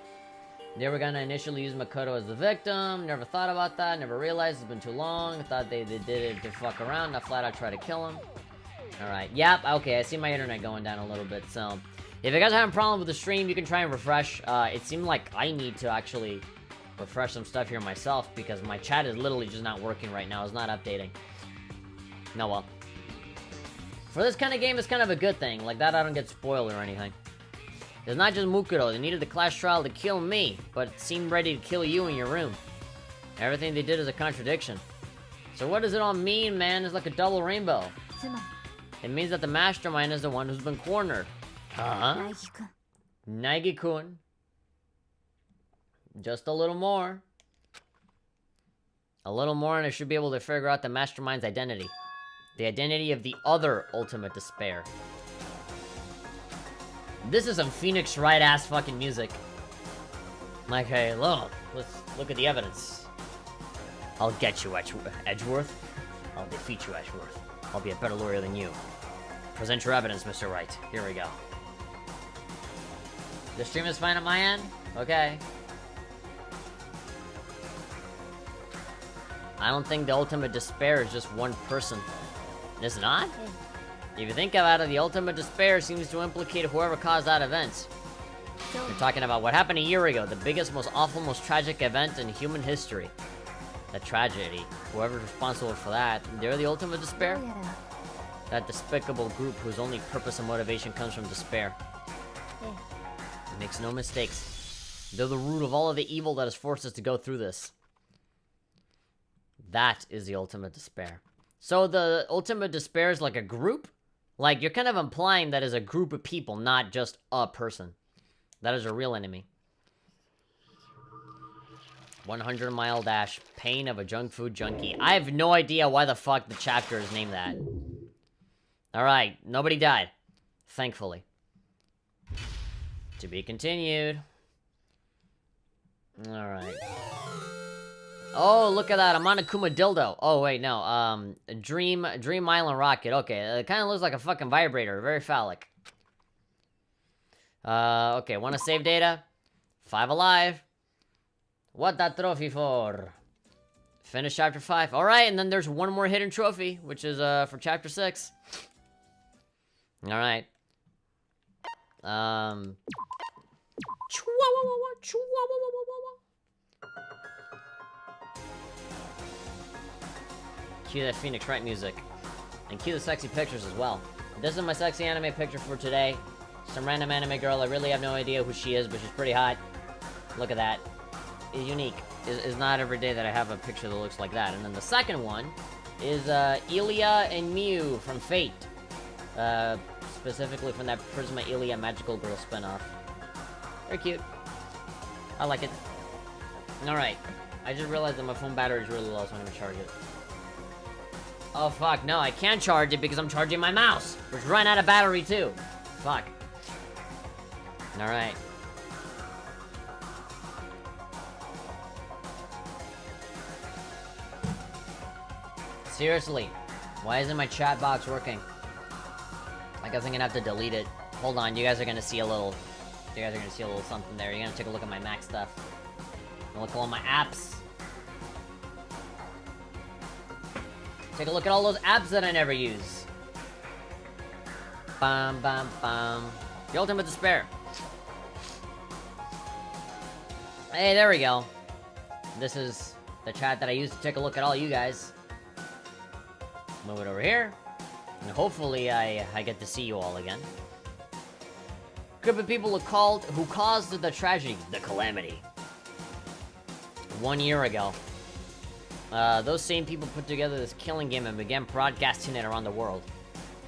They were gonna initially use Makoto as the victim. Never thought about that. Never realized it's been too long. Thought they did it to fuck around, not flat out try to kill him. Alright, yep, okay, I see my internet going down a little bit, so... If you guys are having a problem with the stream, you can try and refresh. It seemed like I need to actually refresh some stuff here myself, because my chat is literally just not working right now. It's not updating. No, well. For this kind of game, it's kind of a good thing. Like that, I don't get spoiled or anything. It's not just Mukuro. They needed the Clash Trial to kill me, but it seemed ready to kill you in your room. Everything they did is a contradiction. So what does it all mean, man? It's like a double rainbow. つまり It means that the mastermind is the one who's been cornered. Huh? 苗木君 Nagi-kun. Just a little more. A little more and I should be able to figure out the mastermind's identity. The identity of the other ultimate despair. This is some Phoenix Wright ass fucking music. Like, hey, look, let's look at the evidence. I'll get you, Edgeworth. I'll defeat you, Edgeworth. I'll be a better lawyer than you. Present your evidence, Mr. Wright. Here we go. The stream is fine at my end? Okay. I don't think the ultimate despair is just one person. It's not? If you think about it, the ultimate despair seems to implicate whoever caused that event. You're talking about what happened a year ago, the biggest, most awful, most tragic event in human history. The tragedy. Whoever's responsible for that, they're the ultimate どう despair? やら That despicable group whose only purpose and motivation comes from despair. ええ Makes no mistakes. They're the root of all of the evil that has forced us to go through this. That is the ultimate despair. So the ultimate despair is like a group? Like, you're kind of implying that is a group of people, not just a person. That is a real enemy. 100-mile dash. Pain of a junk food junkie. I have no idea why the fuck the chapter is named that. Alright, nobody died. Thankfully. To be continued. Alright. Oh, look at that. I'm on a Kuma dildo. Oh, wait, no. Dream Island rocket. Okay, it kind of looks like a fucking vibrator. Very phallic. Okay, want to save data? 5 alive. What that trophy for? Finish chapter 5. Alright, and then there's one more hidden trophy, which is, for chapter 6. Alright. Cue that Phoenix Wright music. And cue the sexy pictures as well. This is my sexy anime picture for today. Some random anime girl, I really have no idea who she is, but she's pretty hot. Look at that. It's unique. It's not every day that I have a picture that looks like that. And then the second one is Ilia and Mew from Fate. Specifically from that Prisma Ilia Magical Girl spinoff. Very cute. I like it. Alright. I just realized that my phone battery is really low, so I'm gonna charge it. Oh fuck, no, I can't charge it because I'm charging my mouse, which ran out of battery too. Fuck. Alright. Seriously, why isn't my chat box working? I guess I'm gonna have to delete it. Hold on, you guys are gonna see a little... You guys are gonna see a little something there. You're gonna take a look at my Mac stuff. Look at all my apps. Take a look at all those apps that I never use. Bam, bam, bam. The ultimate despair. Hey, there we go. This is the chat that I used to take a look at all you guys. Move it over here. And hopefully I get to see you all again. Group of people who caused the tragedy, the calamity. 1 year ago. Those same people put together this killing game and began broadcasting it around the world.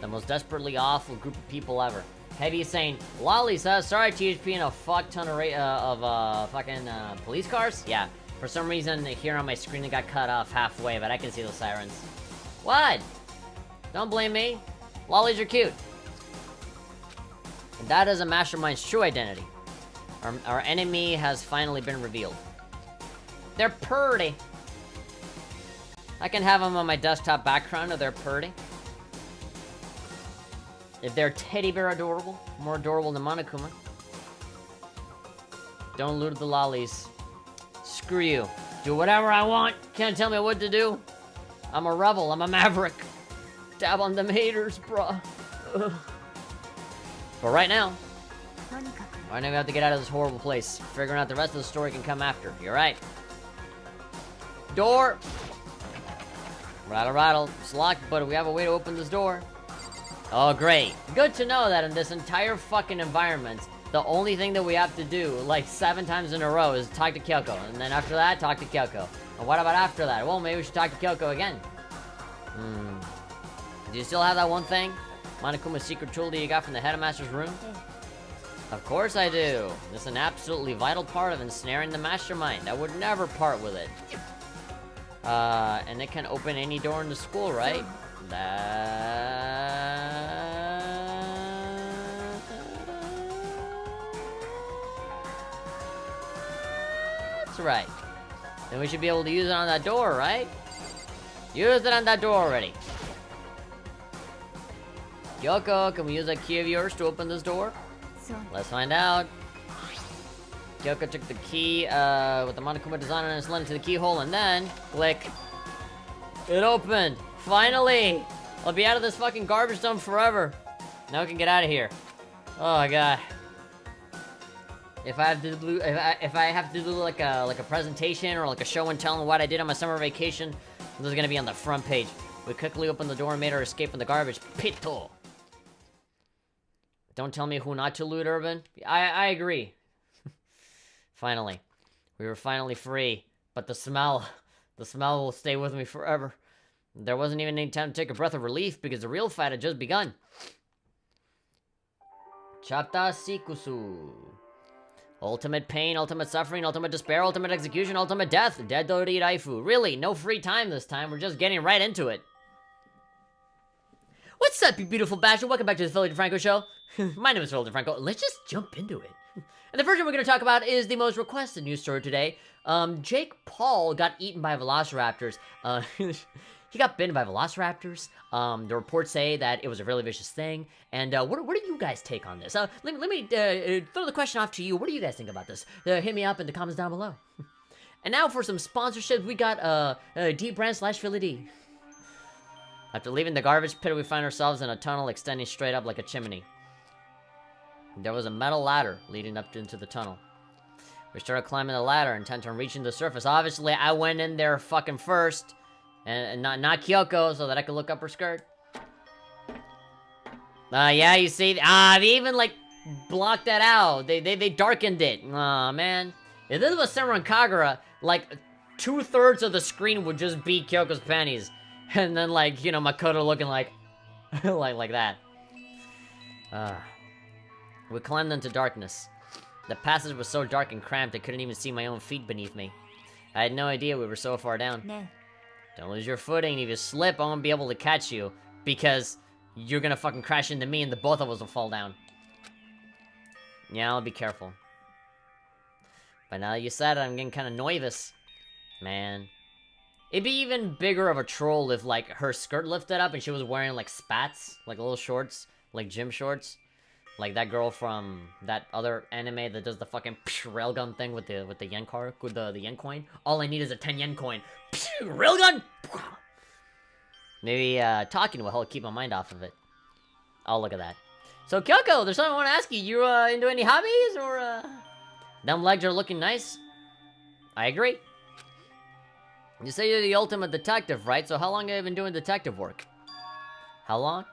The most desperately awful group of people ever. Heavy saying, Lolly says, sorry THP and a fuck ton of fucking police cars? Yeah. For some reason here on my screen it got cut off halfway, but I can see those sirens. What? Don't blame me. Lollies are cute. And that is a mastermind's true identity. Our enemy has finally been revealed. They're purty. I can have them on my desktop background if they're purty. If they're teddy bear adorable, more adorable than Monokuma. Don't loot the lollies. Screw you. Do whatever I want. Can't tell me what to do. I'm a rebel. I'm a maverick. Dab on them haters, bruh. Ugh. But right now we have to get out of this horrible place. Figuring out the rest of the story can come after. You're right. Door! Rattle, rattle. It's locked, but we have a way to open this door. Oh, great. Good to know that in this entire fucking environment, the only thing that we have to do, like 7 times in a row, is talk to Kyoko. And then after that, talk to Kyoko. And what about after that? Well, maybe we should talk to Kyoko again. Do you still have that one thing? Monokuma's secret tool that you got from the headmaster's room? Of course I do. It's an absolutely vital part of ensnaring the mastermind. I would never part with it. And it can open any door in the school, right? That's right. Then we should be able to use it on that door, right? Use it on that door already. Kyoko, can we use that key of yours to open this door? Let's find out. Kyoko took the key with the Monokuma design on it and slid into the keyhole, and then click. It opened. Finally! I'll be out of this fucking garbage dump forever. Now we can get out of here. Oh my god. If I have to do like a presentation or like a show and tell on what I did on my summer vacation, this is gonna be on the front page. We quickly opened the door and made our escape from the garbage pit. Don't tell me who not to loot, Urban. I agree. Finally. We were finally free. But the smell will stay with me forever. There wasn't even any time to take a breath of relief because the real fight had just begun. Chapter Sikusu. Ultimate pain, ultimate suffering, ultimate despair, ultimate execution, ultimate death. Dedori Raifu. Really, no free time this time. We're just getting right into it. What's up, you beautiful bastard? Welcome back to the Philly DeFranco Show. My name is Philly DeFranco. Let's just jump into it. And the first one we're going to talk about is the most requested news story today. Jake Paul got eaten by velociraptors. He got bitten by velociraptors. The reports say that it was a really vicious thing. And what do you guys take on this? Let me throw the question off to you. What do you guys think about this? Hit me up in the comments down below. And now for some sponsorships, we got D brand / Philly D. After leaving the garbage pit, we find ourselves in a tunnel extending straight up like a chimney. There was a metal ladder leading up into the tunnel. We started climbing the ladder, intent on reaching the surface. Obviously, I went in there fucking first. And not Kyoko, so that I could look up her skirt. Yeah, you see? They even, like, blocked that out. They darkened it. Aw, man. If this was Senran Kagura, like, 2/3 of the screen would just be Kyoko's panties. And then, like, you know, Makoto looking like... like that. We climbed into darkness. The passage was so dark and cramped I couldn't even see my own feet beneath me. I had no idea we were so far down. No. Don't lose your footing. If you slip, I won't be able to catch you. Because you're gonna fucking crash into me and the both of us will fall down. Yeah, I'll be careful. But now that you said it, I'm getting kind of nervous. Man. It'd be even bigger of a troll if, like, her skirt lifted up and she was wearing, like, spats. Like, little shorts. Like, gym shorts. Like that girl from that other anime that does the fucking railgun thing with the yen card, with the yen coin. All I need is a 10 yen coin. Railgun! Maybe talking will help keep my mind off of it. Oh, look at that. So Kyoko, there's something I want to ask you. You into any hobbies or them legs are looking nice? I agree. You say you're the ultimate detective, right? So how long have you been doing detective work? How long?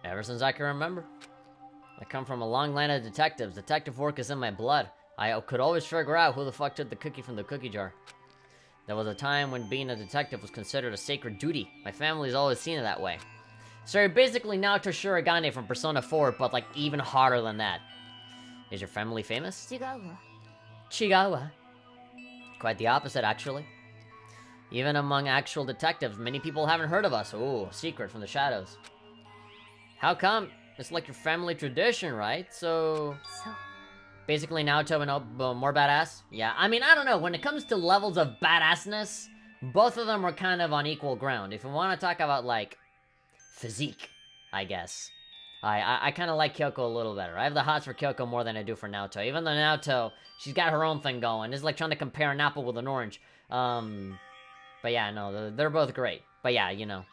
Ever since I can remember. I come from a long line of detectives. Detective work is in my blood. I could always figure out who the fuck took the cookie from the cookie jar. There was a time when being a detective was considered a sacred duty. My family's always seen it that way. So you're basically Naoto Shirogane from Persona 4, but like even hotter than that. Is your family famous? Chigawa. Quite the opposite, actually. Even among actual detectives, many people haven't heard of us. Ooh, secret from the shadows. How come? It's like your family tradition, right? So... basically Naoto and more badass? Yeah, I mean, I don't know. When it comes to levels of badassness, both of them are kind of on equal ground. If we want to talk about, like, physique, I guess. I kind of like Kyoko a little better. I have the hots for Kyoko more than I do for Naoto. Even though Naoto, she's got her own thing going. It's like trying to compare an apple with an orange. But yeah, no, they're both great. But yeah, you know,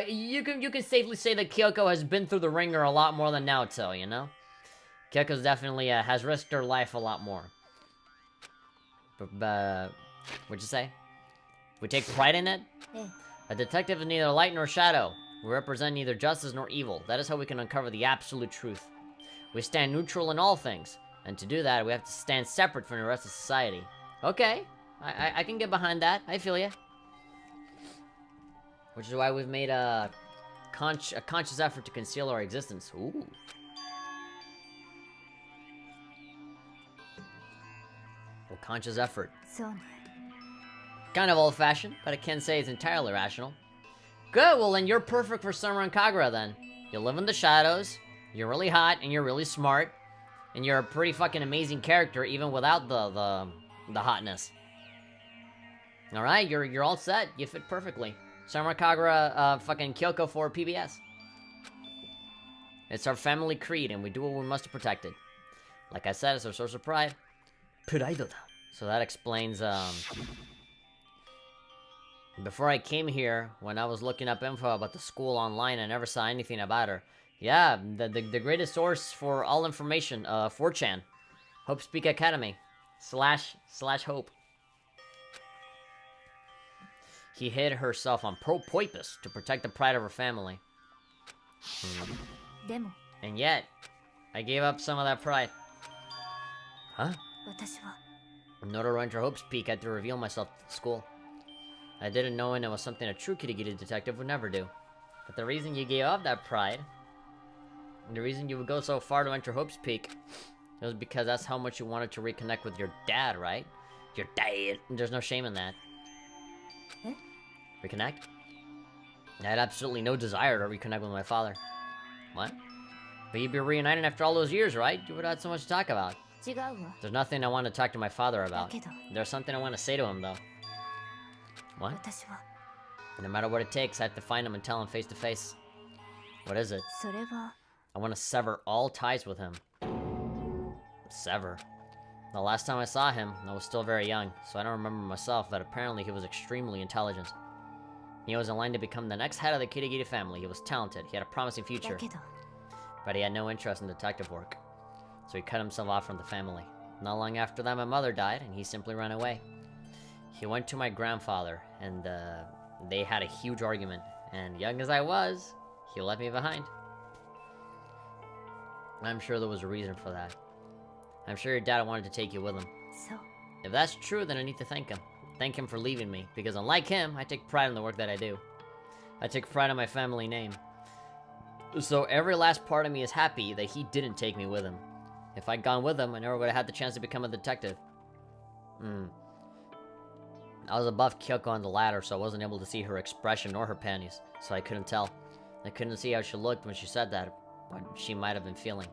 you can safely say that Kyoko has been through the ringer a lot more than Naoto. You know, Kyoko's definitely has risked her life a lot more. But what'd you say? We take pride in it? A detective is neither light nor shadow. We represent neither justice nor evil. That is how we can uncover the absolute truth. We stand neutral in all things. And to do that, we have to stand separate from the rest of society. Okay. I can get behind that. I feel ya. Which is why we've made a conscious effort to conceal our existence. Ooh. A conscious effort. Kind of old-fashioned, but I can't say it's entirely rational. Good, well then you're perfect for Summer and Kagura then. You live in the shadows, you're really hot, and you're really smart, and you're a pretty fucking amazing character even without the hotness. Alright, you're all set. You fit perfectly. Summer Kagura, fucking Kyoko for PBS. It's our family creed, and we do what we must to protect it. Like I said, it's our source of pride. Pride. So that explains, before I came here, when I was looking up info about the school online, I never saw anything about her. Yeah, the greatest source for all information, 4chan. Hope Speak Academy. / Hope. He hid herself on Poipus to protect the pride of her family. And yet, I gave up some of that pride. Huh? In order to enter Hope's Peak, I had to reveal myself to the school. I didn't know, and it was something a true Kirigiri detective would never do. But the reason you gave up that pride, and the reason you would go so far to enter Hope's Peak, it was because that's how much you wanted to reconnect with your dad, right? Your dad. And there's no shame in that. Reconnect? I had absolutely no desire to reconnect with my father. What? But you'd be reunited after all those years, right? You would have had so much to talk about. There's nothing I want to talk to my father about. There's something I want to say to him, though. What? No matter what it takes, I have to find him and tell him face to face. What is it? I want to sever all ties with him. Sever? The last time I saw him, I was still very young, so I don't remember myself, but apparently he was extremely intelligent. He was in line to become the next head of the Kirigiri family. He was talented, he had a promising future. But he had no interest in detective work. So he cut himself off from the family. Not long after that, my mother died, and he simply ran away. He went to my grandfather, and they had a huge argument. And young as I was, he left me behind. I'm sure there was a reason for that. I'm sure your dad wanted to take you with him. If that's true, then I need to thank him. Thank him for leaving me, because unlike him, I take pride in the work that I do. I take pride in my family name. So every last part of me is happy that he didn't take me with him. If I'd gone with him, I never would have had the chance to become a detective. I was above Kyoko on the ladder, so I wasn't able to see her expression or her panties, so I couldn't tell. I couldn't see how she looked when she said that, what she might have been feeling.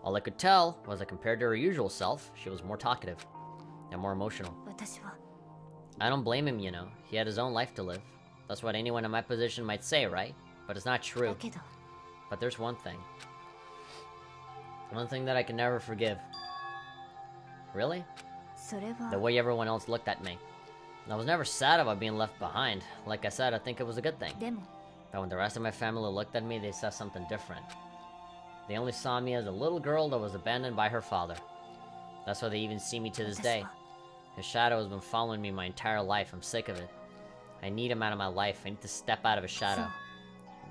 All I could tell was that compared to her usual self, she was more talkative and more emotional. I don't blame him, you know. He had his own life to live. That's what anyone in my position might say, right? But it's not true. But there's one thing. One thing that I can never forgive. Really? The way everyone else looked at me. I was never sad about being left behind. Like I said, I think it was a good thing. But when the rest of my family looked at me, they saw something different. They only saw me as a little girl that was abandoned by her father. That's why they even see me to this day. His shadow has been following me my entire life. I'm sick of it. I need him out of my life. I need to step out of his shadow.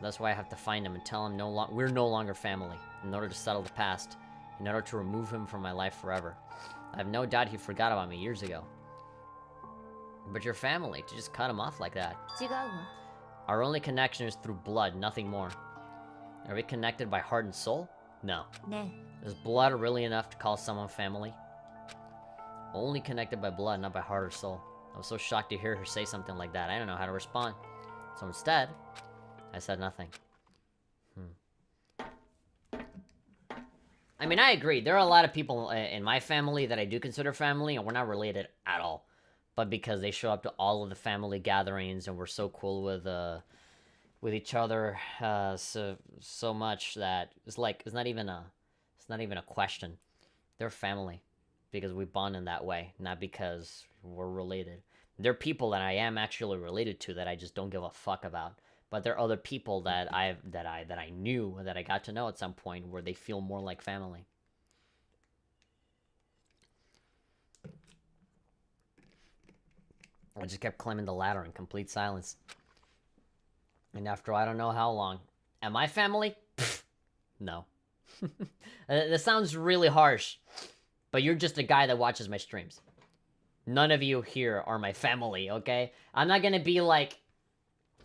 That's why I have to find him and tell him we're no longer family, in order to settle the past, in order to remove him from my life forever. I have no doubt he forgot about me years ago. But your family, to just cut him off like that. Our only connection is through blood, nothing more. Are we connected by heart and soul? No. Is blood really enough to call someone family? Only connected by blood, not by heart or soul. I was so shocked to hear her say something like that. I didn't know how to respond. So instead, I said nothing. I mean, I agree. There are a lot of people in my family that I do consider family, and we're not related at all. But because they show up to all of the family gatherings, and we're so cool with with each other so much that it's like it's not even a question. They're family because we bond in that way, not because we're related. They're people that I am actually related to that I just don't give a fuck about. But there are other people that I knew, that I got to know at some point, where they feel more like family. I just kept climbing the ladder in complete silence. And after I don't know how long, am I family? Pfft, no. This sounds really harsh, but you're just a guy that watches my streams. None of you here are my family, okay? I'm not gonna be like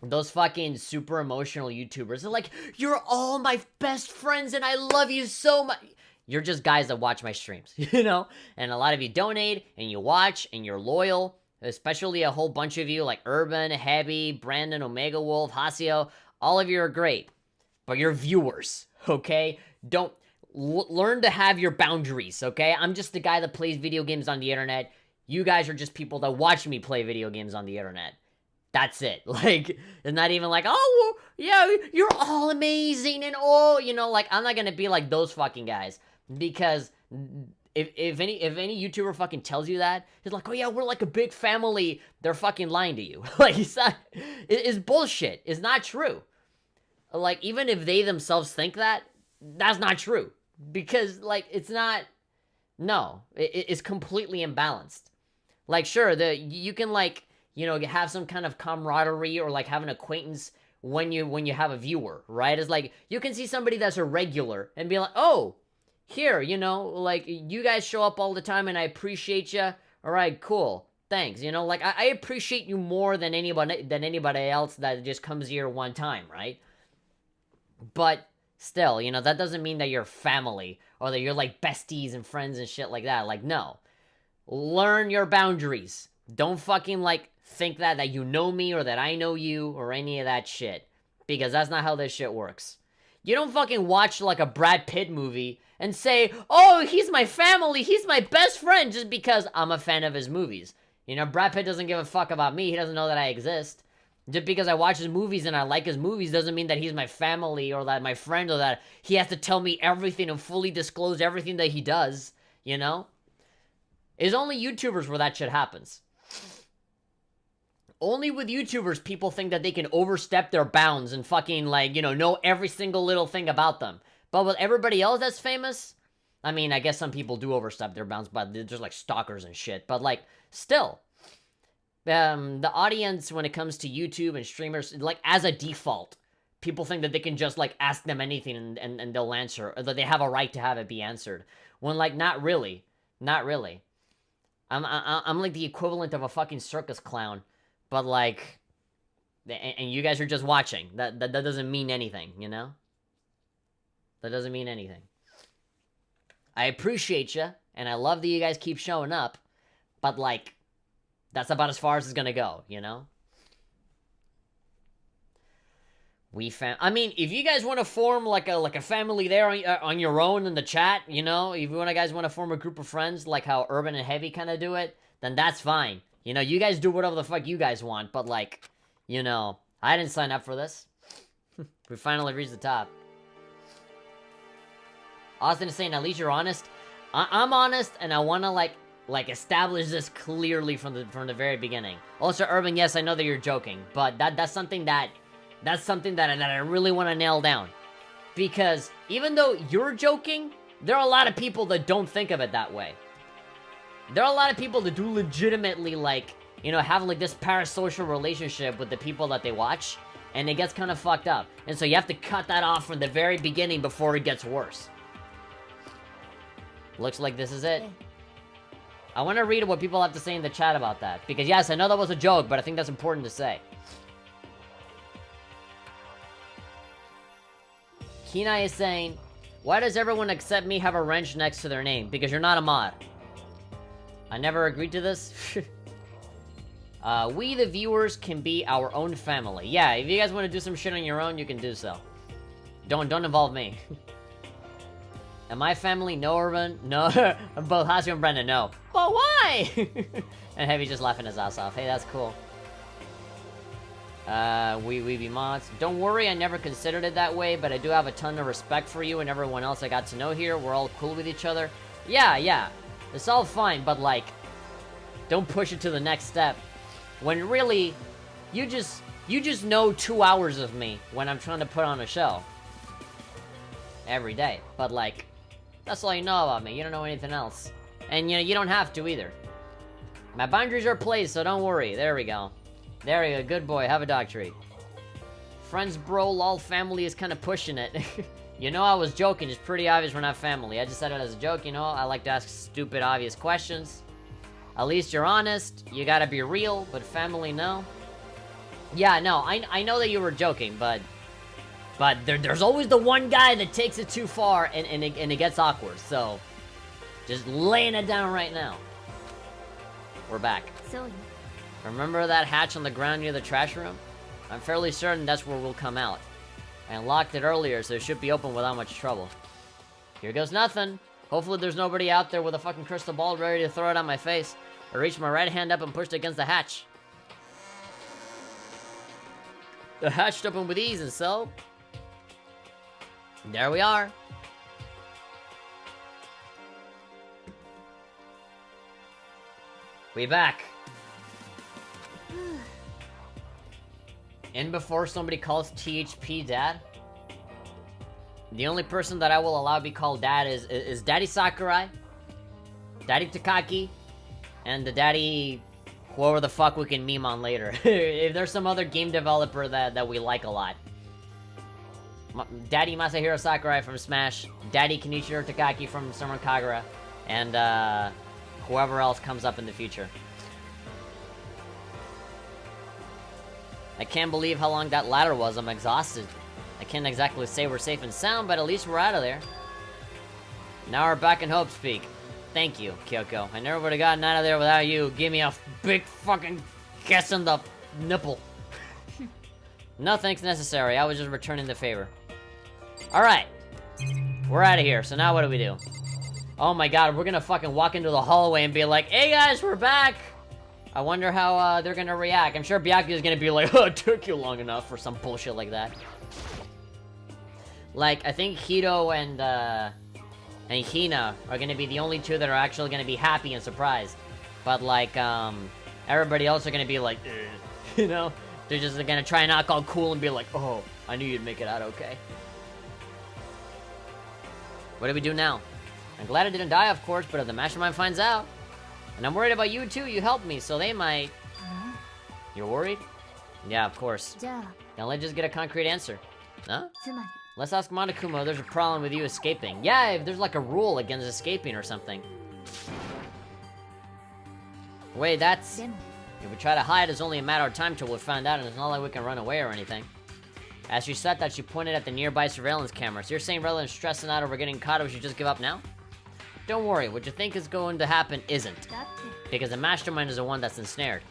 those fucking super emotional YouTubers. They're like, you're all my best friends and I love you so much. You're just guys that watch my streams, you know? And a lot of you donate and you watch and you're loyal. Especially a whole bunch of you like Urban, Heavy, Brandon, Omega Wolf, Hasio. All of you are great. But you're viewers, okay? Don't learn to have your boundaries, okay? I'm just the guy that plays video games on the internet. You guys are just people that watch me play video games on the internet. That's it. Like, it's not even like, oh, well, yeah, you're all amazing and oh, you know, like, I'm not gonna be like those fucking guys. Because if any YouTuber fucking tells you that, he's like, oh yeah, we're like a big family, they're fucking lying to you. Like, it's bullshit. It's not true. Like, even if they themselves think that, that's not true. Because, like, it's not, no, it's completely imbalanced. Like, sure, you can, like, you know, have some kind of camaraderie or, like, have an acquaintance when you have a viewer, right? It's like, you can see somebody that's a regular and be like, oh, here, you know, like, you guys show up all the time and I appreciate you. All right, cool. Thanks. You know, like, I appreciate you more than anybody else that just comes here one time, right? But still, you know, that doesn't mean that you're family or that you're like besties and friends and shit like that. Like, no. Learn your boundaries. Don't fucking, like, think that you know me or that I know you or any of that shit. Because that's not how this shit works. You don't fucking watch, like, a Brad Pitt movie and say, oh, he's my family, he's my best friend, just because I'm a fan of his movies. You know, Brad Pitt doesn't give a fuck about me. He doesn't know that I exist. Just because I watch his movies and I like his movies doesn't mean that he's my family or that my friend or that he has to tell me everything and fully disclose everything that he does, you know? It's only YouTubers where that shit happens. Only with YouTubers people think that they can overstep their bounds and fucking, like, you know every single little thing about them. But with everybody else that's famous, I mean, I guess some people do overstep their bounds, but they're just like stalkers and shit. But, like, still, the audience when it comes to YouTube and streamers, like, as a default, people think that they can just, like, ask them anything and they'll answer, or that they have a right to have it be answered. When, like, not really. Not really. I'm like the equivalent of a fucking circus clown, but, like, and you guys are just watching. That doesn't mean anything, you know? That doesn't mean anything. I appreciate you, and I love that you guys keep showing up, but, like, that's about as far as it's gonna go, you know? I mean, if you guys want to form, like a family there on your own in the chat, you know? If you guys want to form a group of friends, like how Urban and Heavy kind of do it, then that's fine. You know, you guys do whatever the fuck you guys want, but, like, you know, I didn't sign up for this. We finally reached the top. Austin is saying, at least you're honest. I'm honest, and I want to, like establish this clearly from the very beginning. Also, Urban, yes, I know that you're joking, but that's something that I really want to nail down. Because even though you're joking, there are a lot of people that don't think of it that way. There are a lot of people that do legitimately, like, you know, have, like, this parasocial relationship with the people that they watch, and it gets kind of fucked up. And so you have to cut that off from the very beginning before it gets worse. Looks like this is it. I want to read what people have to say in the chat about that. Because, yes, I know that was a joke, but I think that's important to say. Kenai is saying, why does everyone except me have a wrench next to their name? Because you're not a mod. I never agreed to this. We, the viewers, can be our own family. Yeah, if you guys want to do some shit on your own, you can do so. Don't involve me. Am I family? No, Urban? No. Both Hasio and Brendan, no. But why? And Heavy just laughing his ass off. Hey, that's cool. We be mods. Don't worry, I never considered it that way, but I do have a ton of respect for you and everyone else I got to know here. We're all cool with each other. Yeah. It's all fine, but like, don't push it to the next step. When really, you just know 2 hours of me when I'm trying to put on a show. Every day. But like, that's all you know about me. You don't know anything else. And you don't have to either. My boundaries are placed, so don't worry. There we go. There we go. Good boy. Have a dog treat. Friends, bro, lol, family is kind of pushing it. You know I was joking. It's pretty obvious we're not family. I just said it as a joke, you know. I like to ask stupid, obvious questions. At least you're honest. You gotta be real, but family, no. Yeah, no, I know that you were joking, but there's always the one guy that takes it too far and it gets awkward, so just laying it down right now. We're back. Remember that hatch on the ground near the trash room? I'm fairly certain that's where we'll come out. I unlocked it earlier, so it should be open without much trouble. Here goes nothing. Hopefully there's nobody out there with a fucking crystal ball ready to throw it on my face. I reached my right hand up and pushed it against the hatch. The hatch opened with ease, and so... there we are. We back. In before somebody calls THP dad. The only person that I will allow to be called dad is Daddy Sakurai, Daddy Takaki, and the Daddy whoever the fuck we can meme on later. If there's some other game developer that we like a lot. Daddy Masahiro Sakurai from Smash, Daddy Kenichiro Takaki from Summer Kagura, and whoever else comes up in the future. I can't believe how long that ladder was. I'm exhausted. I can't exactly say we're safe and sound, but at least we're out of there. Now we're back in Hope's Peak. Thank you, Kyoko. I never would have gotten out of there without you. Give me a big fucking kiss in the nipple. No thanks necessary. I was just returning the favor. Alright. We're out of here. So now what do we do? Oh my god, we're gonna fucking walk into the hallway and be like, hey guys, we're back! I wonder how they're gonna react. I'm sure Byakuya's gonna be like, oh, it took you long enough, or some bullshit like that. Like, I think Hito and Hina are gonna be the only two that are actually gonna be happy and surprised. But like, everybody else are gonna be like, you know? They're just gonna try and act all cool and be like, oh, I knew you'd make it out okay. What do we do now? I'm glad I didn't die, of course, but if the mastermind finds out, and I'm worried about you too, you helped me, so they might... You're worried? Yeah, of course. Now let's just get a concrete answer. Huh? Let's ask Monokuma if there's a problem with you escaping. Yeah, if there's like a rule against escaping or something. Wait, that's... If we try to hide, it's only a matter of time till we're found out, and it's not like we can run away or anything. As she said that, she pointed at the nearby surveillance cameras. You're saying rather than stressing out over getting caught, we should just give up now? Don't worry, what you think is going to happen isn't. Because the mastermind is the one that's ensnared.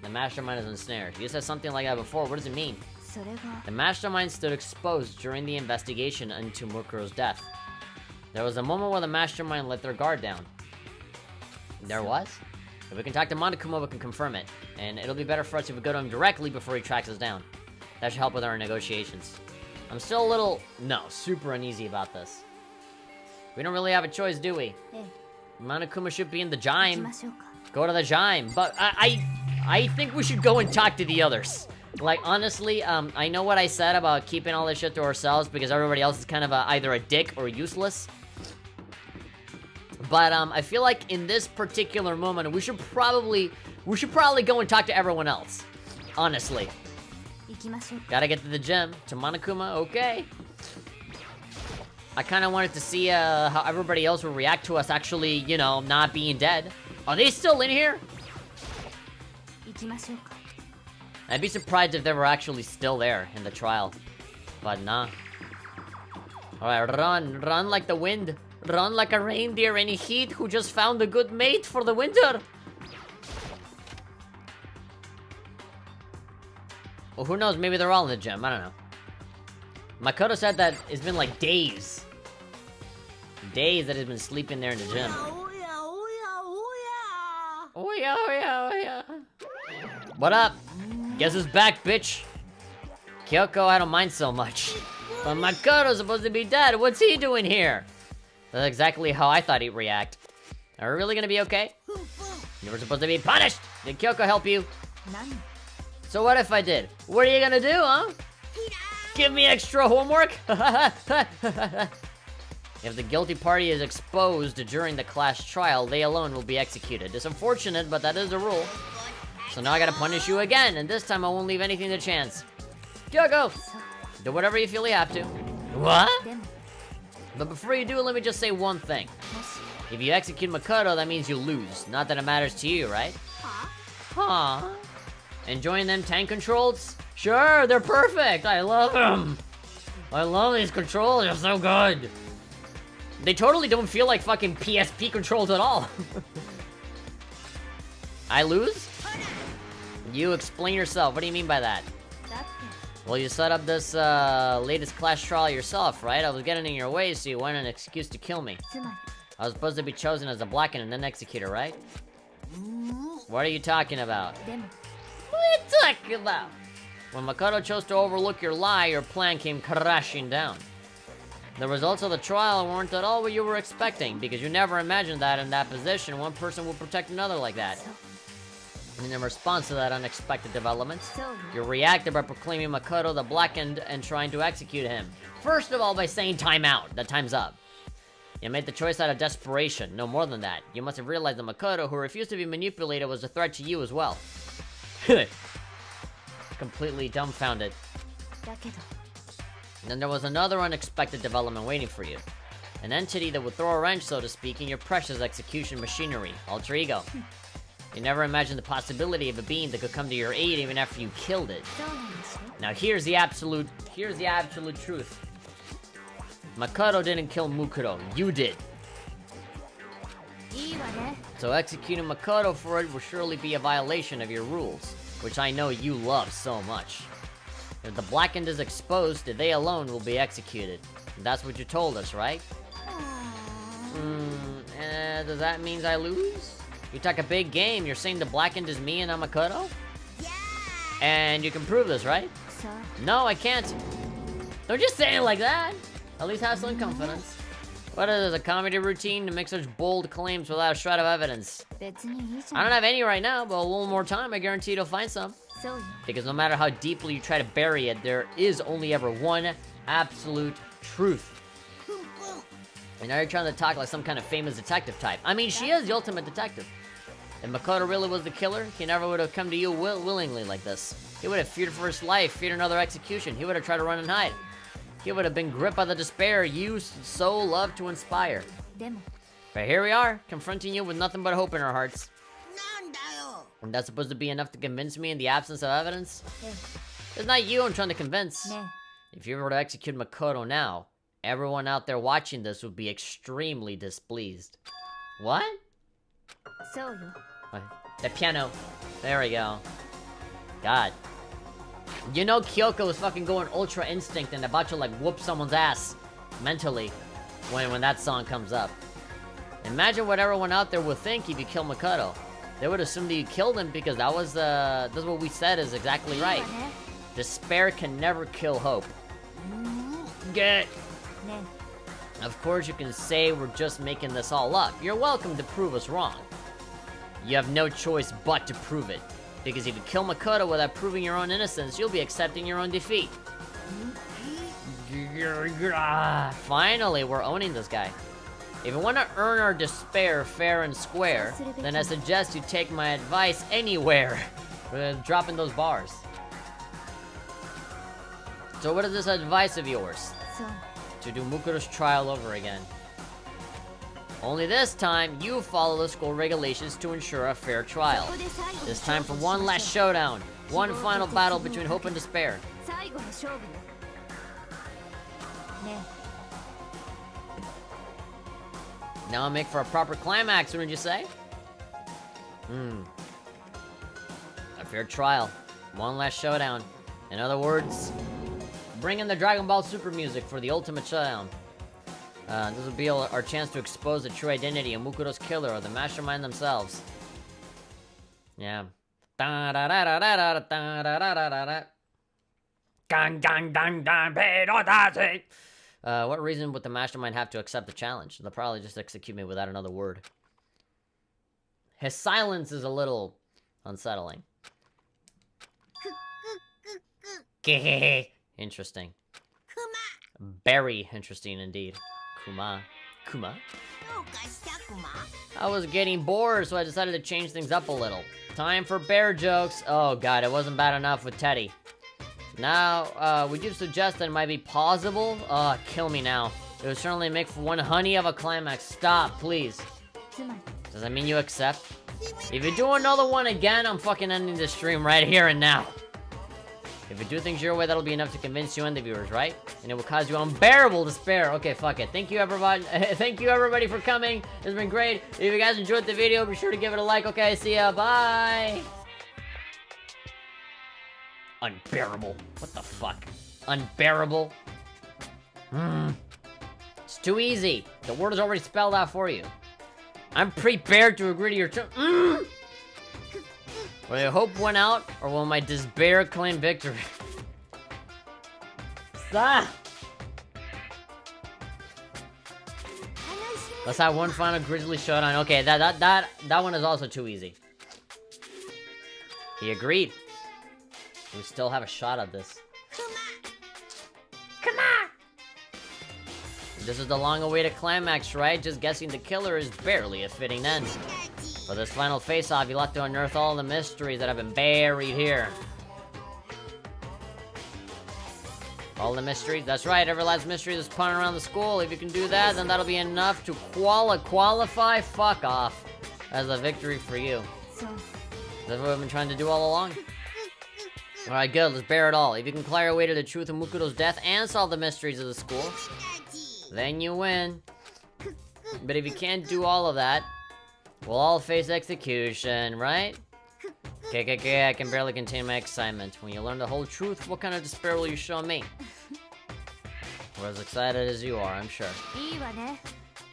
The mastermind is ensnared. You said something like that before, what does it mean? The mastermind stood exposed during the investigation into Mukuro's death. There was a moment where the mastermind let their guard down. There was? If we can talk to Monokuma, we can confirm it. And it'll be better for us if we go to him directly before he tracks us down. That should help with our negotiations. I'm still a little... super uneasy about this. We don't really have a choice, do we? Monokuma should be in the Jime. Go to the Jime. But I think we should go and talk to the others. Like, honestly, I know what I said about keeping all this shit to ourselves because everybody else is kind of either a dick or useless. But, I feel like in this particular moment, we should probably go and talk to everyone else. Honestly. Gotta get to the gym. To Monokuma, okay. I kind of wanted to see how everybody else would react to us actually, you know, not being dead. Are they still in here? I'd be surprised if they were actually still there in the trial. But nah. Alright, run like the wind. Run like a reindeer in heat who just found a good mate for the winter. Well, who knows? Maybe they're all in the gym. I don't know. Makoto said that it's been like days. Days that he's been sleeping there in the gym. Oh yeah. What up? Guess who's back, bitch? Kyoko, I don't mind so much. But Makoto's supposed to be dead. What's he doing here? That's exactly how I thought he'd react. Are we really gonna be okay? You were supposed to be punished! Did Kyoko help you? So what if I did? What are you gonna do, huh? Give me extra homework? If the guilty party is exposed during the class trial, they alone will be executed. It's unfortunate, but that is the rule. So now I gotta punish you again, and this time I won't leave anything to chance. Kyoko! Do whatever you feel you have to. What? But before you do, let me just say one thing. If you execute Makoto, that means you lose. Not that it matters to you, right? Huh? Enjoying them tank controls? Sure, they're perfect! I love them! I love these controls, they're so good! They totally don't feel like fucking PSP controls at all. I lose? You explain yourself, what do you mean by that? Well, you set up this latest class trial yourself, right? I was getting in your way, so you wanted an excuse to kill me. I was supposed to be chosen as a blackened and then executor, right? What are you talking about? What are you talking about? When Makoto chose to overlook your lie, your plan came crashing down. The results of the trial weren't at all what you were expecting, because you never imagined that in that position, one person would protect another like that. And in response to that unexpected development, you reacted by proclaiming Makoto the blackened and trying to execute him. First of all, by saying time out, that time's up. You made the choice out of desperation, no more than that. You must have realized that Makoto, who refused to be manipulated, was a threat to you as well. Completely dumbfounded. And then there was another unexpected development waiting for you. An entity that would throw a wrench, so to speak, in your precious execution machinery, alter ego. You never imagined the possibility of a being that could come to your aid even after you killed it. Now here's the absolute truth. Makoto didn't kill Mukuro, you did. So executing Makoto for it will surely be a violation of your rules, which I know you love so much. If the blackened is exposed, they alone will be executed. That's what you told us, right? Does that mean I lose? You talk a big game, you're saying the blackened is me and I'm Makoto? Yeah! And you can prove this, right? No, I can't. Don't just say it like that. At least have some confidence. What is this, a comedy routine to make such bold claims without a shred of evidence? I don't have any right now, but a little more time, I guarantee you'll find some. Because no matter how deeply you try to bury it, there is only ever one absolute truth. And now you're trying to talk like some kind of famous detective type. I mean, she is the ultimate detective. If Makoto really was the killer, he never would have come to you willingly like this. He would have feared for his life, feared another execution. He would have tried to run and hide. He would have been gripped by the despair you so love to inspire. But here we are, confronting you with nothing but hope in our hearts. And that's supposed to be enough to convince me in the absence of evidence? It's not you I'm trying to convince. If you were to execute Makoto now, everyone out there watching this would be extremely displeased. What? The piano. There we go. God. You know Kyoko is fucking going ultra instinct and about to like whoop someone's ass mentally when that song comes up. Imagine what everyone out there would think if you kill Makoto. They would assume that you killed him because that's what we said is exactly right. Despair can never kill hope. Get. Of course you can say we're just making this all up. You're welcome to prove us wrong. You have no choice but to prove it. Because if you kill Makoto without proving your own innocence, you'll be accepting your own defeat. Finally, we're owning this guy. If you want to earn our despair fair and square, then I suggest you take my advice anywhere. Dropping those bars. So what is this advice of yours? To do Mukuro's trial over again. Only this time, you follow the school regulations to ensure a fair trial. It's time for one last showdown. One final battle between hope and despair. Now I'll make for a proper climax, wouldn't you say? A fair trial. One last showdown. In other words, bring in the Dragon Ball Super music for the ultimate showdown. This will be our chance to expose the true identity of Mukuro's killer or the mastermind themselves. Yeah. What reason would the mastermind have to accept the challenge? They'll probably just execute me without another word. His silence is a little unsettling. Interesting. Very interesting indeed. Kuma. I was getting bored, so I decided to change things up a little. Time for bear jokes. Oh god, it wasn't bad enough with Teddy. Now, would you suggest that it might be plausible? Kill me now. It would certainly make for one honey of a climax. Stop, please. Does that mean you accept? If you do another one again, I'm fucking ending the stream right here and now. If you do things your way, that'll be enough to convince you and the viewers, right? And it will cause you unbearable despair. Okay, fuck it. Thank you, everybody. Thank you, everybody, for coming. It's been great. If you guys enjoyed the video, be sure to give it a like. Okay, see ya. Bye. Unbearable. What the fuck? Unbearable? It's too easy. The word is already spelled out for you. I'm prepared to agree to your terms. Will your hope win out, or will my despair claim victory? Stop! Let's have one final grizzly showdown. Okay, that one is also too easy. He agreed. We still have a shot at this. Come on! This is the long-awaited climax, right? Just guessing the killer is barely a fitting end. For this final face-off, you'll have to unearth all the mysteries that have been buried here. All the mysteries? That's right, every last mystery that's spun around the school. If you can do that, then that'll be enough to qualify, fuck off, as a victory for you. That's what we've been trying to do all along. Alright, good, let's bear it all. If you can clear your way to the truth of Mukudo's death and solve the mysteries of the school, then you win. But if you can't do all of that, we'll all face execution, right? KKK, I can barely contain my excitement. When you learn the whole truth, what kind of despair will you show me? We're as excited as you are, I'm sure.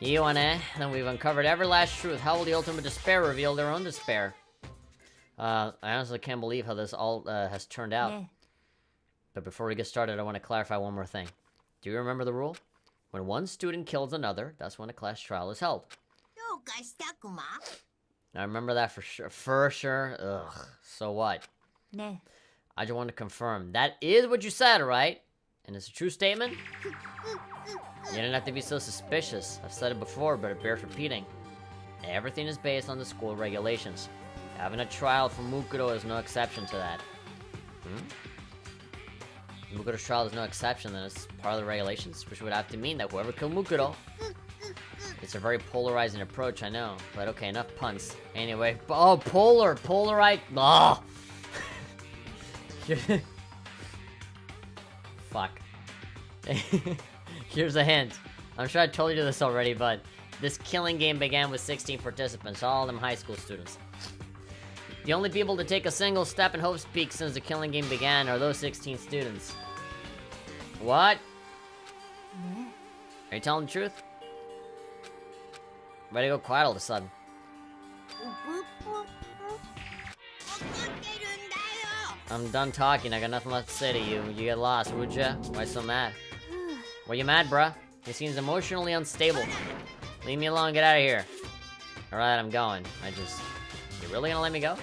Then we've uncovered every last truth. How will the ultimate despair reveal their own despair? I honestly can't believe how this all has turned out. But before we get started, I want to clarify one more thing. Do you remember the rule? When one student kills another, that's when a class trial is held. I remember that for sure. Ugh, so what? I just want to confirm. That is what you said, right? And it's a true statement? You didn't have to be so suspicious. I've said it before, but it bears repeating. Everything is based on the school regulations. Having a trial for Mukudo is no exception to that. Mukudo's trial is no exception, then it's part of the regulations, which would have to mean that whoever killed Mukudo... It's a very polarizing approach, I know. But okay, enough puns. Anyway, oh, Polarized. Oh! Fuck. Here's a hint. I'm sure I told you this already, but this killing game began with 16 participants, all of them high school students. The only people to take a single step in Hope's Peak since the killing game began are those 16 students. What? Are you telling the truth? Ready to go quiet all of a sudden. I'm done talking, I got nothing left to say to you. You get lost, would ya? Why so mad? Why you mad, bruh? He seems emotionally unstable. Leave me alone, get out of here. Alright, I'm going. You really gonna let me go?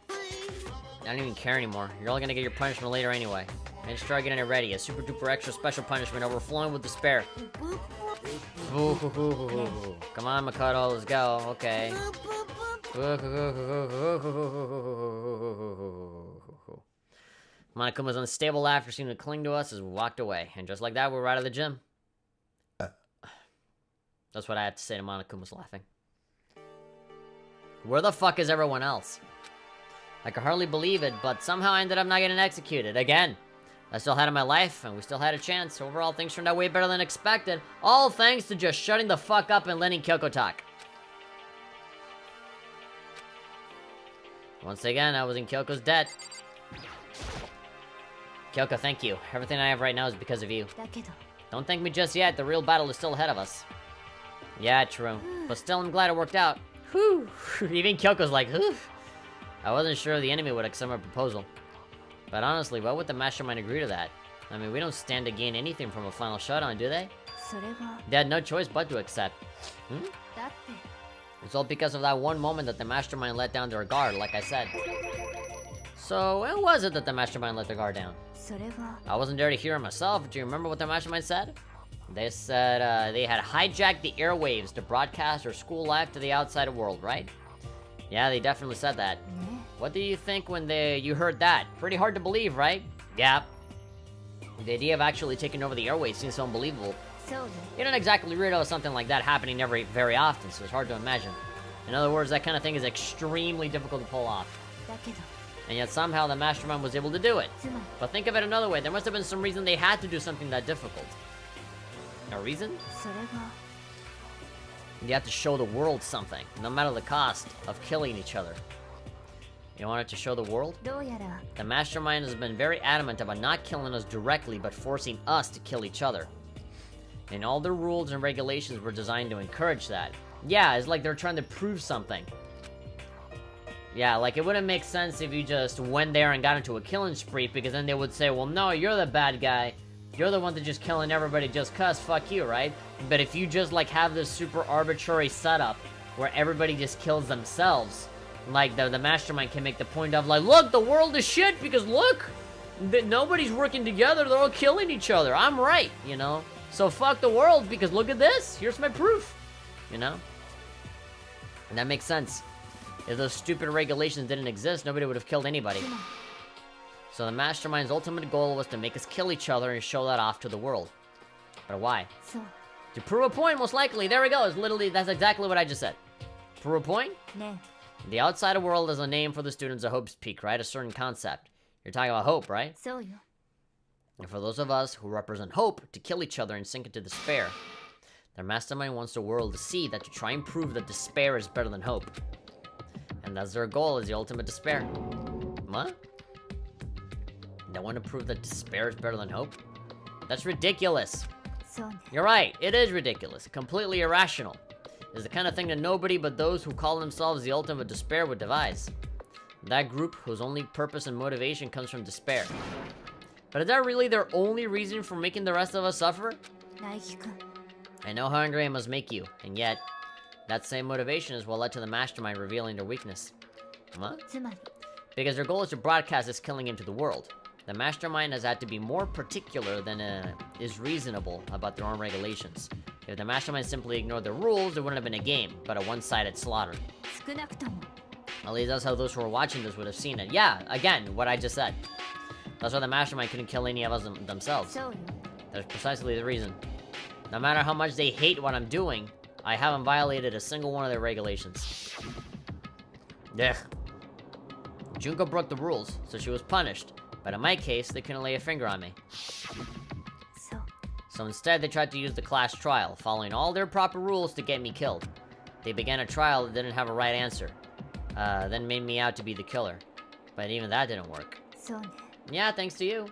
I don't even care anymore. You're all gonna get your punishment later anyway. And start getting it ready. A super duper extra special punishment overflowing with despair. Come on, Makoto, let's go. Okay. Monokuma's unstable laughter seemed to cling to us as we walked away. And just like that, we were out of the gym. That's what I had to say to Monokuma's laughing. Where the fuck is everyone else? I could hardly believe it, but somehow I ended up not getting executed. Again. I still had in my life, and we still had a chance. Overall, things turned out way better than expected. All thanks to just shutting the fuck up and letting Kyoko talk. Once again, I was in Kyoko's debt. Kyoko, thank you. Everything I have right now is because of you. Don't thank me just yet. The real battle is still ahead of us. Yeah, true. But still, I'm glad it worked out. Whew. Even Kyoko's like, whew. I wasn't sure the enemy would accept my proposal. But honestly, why would the mastermind agree to that? I mean, we don't stand to gain anything from a final showdown, do they? それは They had no choice but to accept. だって It's all because of that one moment that the mastermind let down their guard, like I said. So, when was it that the mastermind let their guard down? それは I wasn't there to hear it myself. Do you remember what the mastermind said? They said they had hijacked the airwaves to broadcast their school life to the outside world, right? Yeah, they definitely said that. ね What do you think when you heard that? Pretty hard to believe, right? Yeah. The idea of actually taking over the airwaves seems so unbelievable. そうよ You don't exactly read about something like that happening very often, so it's hard to imagine. In other words, that kind of thing is extremely difficult to pull off. だけど And yet somehow the mastermind was able to do it. つまり But think of it another way, there must have been some reason they had to do something that difficult. A reason? それが You have to show the world something, no matter the cost of killing each other. You wanted to show the world? どうやら The mastermind has been very adamant about not killing us directly, but forcing us to kill each other. And all the rules and regulations were designed to encourage that. Yeah, it's like they're trying to prove something. Yeah, like it wouldn't make sense if you just went there and got into a killing spree, because then they would say, well, no, you're the bad guy. You're the one that's just killing everybody just cuz, fuck you, right? But if you just, like, have this super arbitrary setup where everybody just kills themselves, like, the mastermind can make the point of, like, look, the world is shit, because look! Nobody's working together, they're all killing each other. I'm right, you know? So fuck the world, because look at this! Here's my proof! You know? And that makes sense. If those stupid regulations didn't exist, nobody would have killed anybody. つまり So the mastermind's ultimate goal was to make us kill each other and show that off to the world. But why? そう To prove a point, most likely. There we go. It's literally, that's exactly what I just said. Prove a point? ね The outside world is a name for the students of Hope's Peak, right? A certain concept. You're talking about hope, right? そうよ And for those of us who represent hope, to kill each other and sink into despair. Their mastermind wants the world to see that, to try and prove that despair is better than hope. And that's their goal, is the ultimate despair. What? They want to prove that despair is better than hope? That's ridiculous. そうね You're right, it is ridiculous. Completely irrational. It's the kind of thing that nobody but those who call themselves the ultimate despair would devise. That group whose only purpose and motivation comes from despair. But is that really their only reason for making the rest of us suffer? 大輝くん I know how angry I must make you, and yet, that same motivation is what led to the mastermind revealing their weakness. What? つまり Because their goal is to broadcast this killing into the world. The mastermind has had to be more particular than is reasonable about their own regulations. If the mastermind simply ignored the rules, it wouldn't have been a game, but a one-sided slaughter. 少なくとも At least that's how those who were watching this would have seen it. Yeah, again, what I just said. That's why the mastermind couldn't kill any of us themselves. そうよ That's precisely the reason. No matter how much they hate what I'm doing, I haven't violated a single one of their regulations. Ugh. Junko broke the rules, so she was punished. But in my case, they couldn't lay a finger on me. そう So instead, they tried to use the class trial, following all their proper rules to get me killed. They began a trial that didn't have a right answer. Then made me out to be the killer. But even that didn't work. そうね Yeah, thanks to you.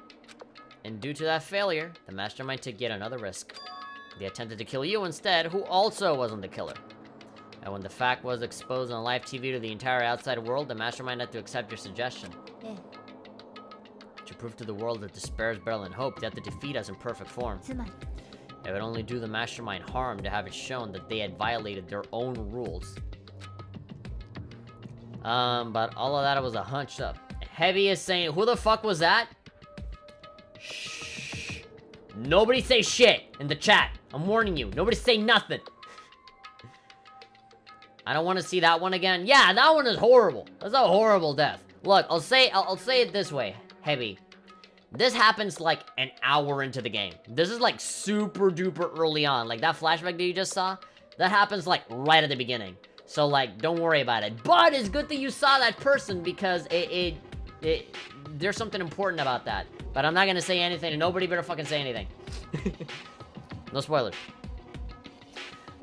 And due to that failure, the mastermind took yet another risk. They attempted to kill you instead, who also wasn't the killer. And when the fact was exposed on live TV to the entire outside world, the mastermind had to accept your suggestion. ええ To prove to the world that despair is better than hope, they have to defeat us in perfect form. つまり It would only do the mastermind harm to have it shown that they had violated their own rules. But all of that was a hunch up. Heavy is saying, who the fuck was that? Shh. Nobody say shit in the chat. I'm warning you. Nobody say nothing. I don't want to see that one again. Yeah, that one is horrible. That's a horrible death. Look, I'll say it this way, Heavy. This happens like an hour into the game. This is like super duper early on. Like that flashback that you just saw, that happens like right at the beginning. So like, don't worry about it. But it's good that you saw that person because there's something important about that. But I'm not gonna say anything, and nobody better fucking say anything. No spoilers.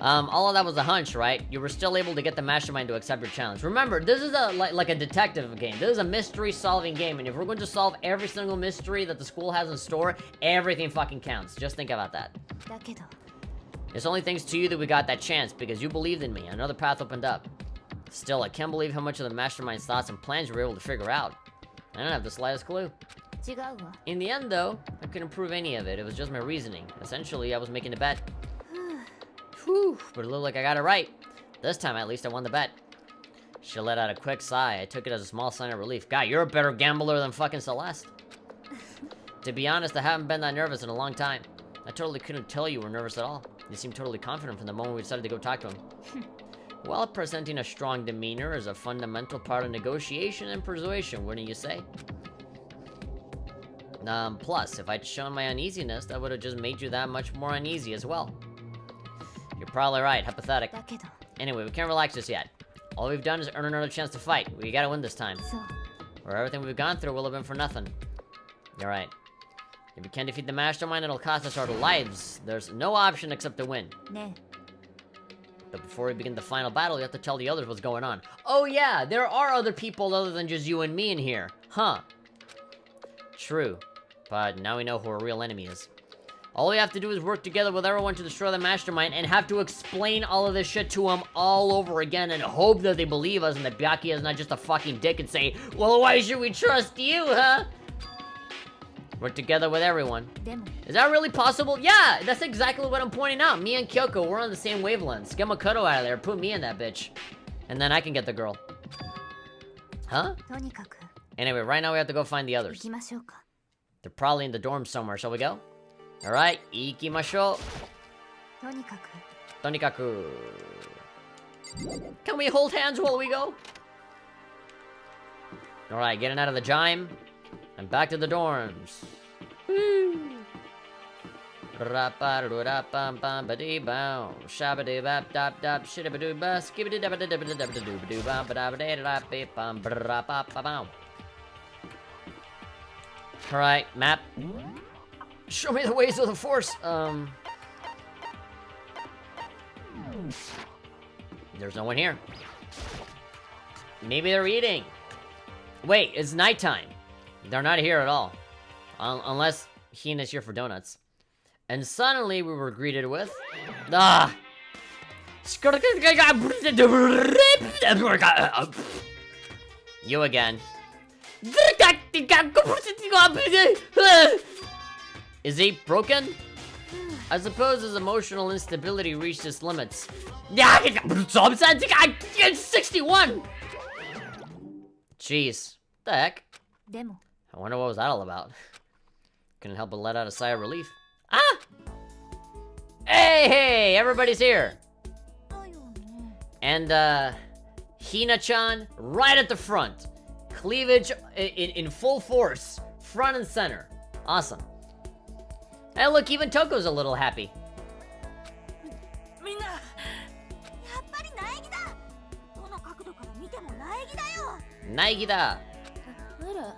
All of that was a hunch, right? You were still able to get the mastermind to accept your challenge. Remember, this is like a detective game. This is a mystery-solving game, and if we're going to solve every single mystery that the school has in store, everything fucking counts. Just think about that. だけど It's only thanks to you that we got that chance, because you believed in me. Another path opened up. Still, I can't believe how much of the mastermind's thoughts and plans you were able to figure out. I don't have the slightest clue. 違うわ In the end, though, I couldn't prove any of it. It was just my reasoning. Essentially, I was making a bet. Whew, but it looked like I got it right. This time, at least, I won the bet. She let out a quick sigh. I took it as a small sign of relief. God, you're a better gambler than fucking Celeste. To be honest, I haven't been that nervous in a long time. I totally couldn't tell you were nervous at all. You seemed totally confident from the moment we decided to go talk to him. Well, presenting a strong demeanor is a fundamental part of negotiation and persuasion, wouldn't you say? Plus, if I'd shown my uneasiness, that would have just made you that much more uneasy as well. You're probably right, hypothetic. だけど Anyway, we can't relax just yet. All we've done is earn another chance to fight. We gotta win this time. そう Or everything we've gone through will have been for nothing. You're right. If we can't defeat the mastermind, it'll cost us our lives. There's no option except to win. ね But before we begin the final battle, you have to tell the others what's going on. Oh yeah, there are other people other than just you and me in here. Huh. True. But now we know who our real enemy is. All we have to do is work together with everyone to destroy the mastermind and have to explain all of this shit to them all over again and hope that they believe us and that Byakuya is not just a fucking dick and say, well, why should we trust you, huh? Work together with everyone. でも Is that really possible? Yeah, that's exactly what I'm pointing out. Me and Kyoko, we're on the same wavelengths. Get Makoto out of there, put me in that bitch. And then I can get the girl. Huh? とにかく Anyway, right now we have to go find the 行 others. きましょうか They're probably in the dorm somewhere. Shall we go? Alright, ikimashou. とにかく Tonikaku. Can we hold hands while we go? Alright, getting out of the gym. And back to the dorms. Woo! Rap-a-doo-da-bum-bum-ba-dee-bow. Shabba-dee-bap-dap-dap. Shidda-ba-doo-ba. Skibba-dee-dabba-dee-dabba-dee-da-ba-dee-da-ba-dee-bum. Alright, map. Show me the ways of the force. There's no one here. Maybe they're eating. Wait, it's nighttime. They're not here at all. Unless Hina's here for donuts. And suddenly we were greeted with... Ah! You again. Is he broken? I suppose his emotional instability reached its limits. 61! Jeez. What the heck? でも I wonder what was that all about. Couldn't help but let out a sigh of relief. Ah! Hey, everybody's here. だよね And, Hina-chan, right at the front. Cleavage in full force. Front and center. Awesome. Hey, look, even Toko's a little happy. みんなやっぱり苗木だどの角度から見ても苗木だよ Naigida. あら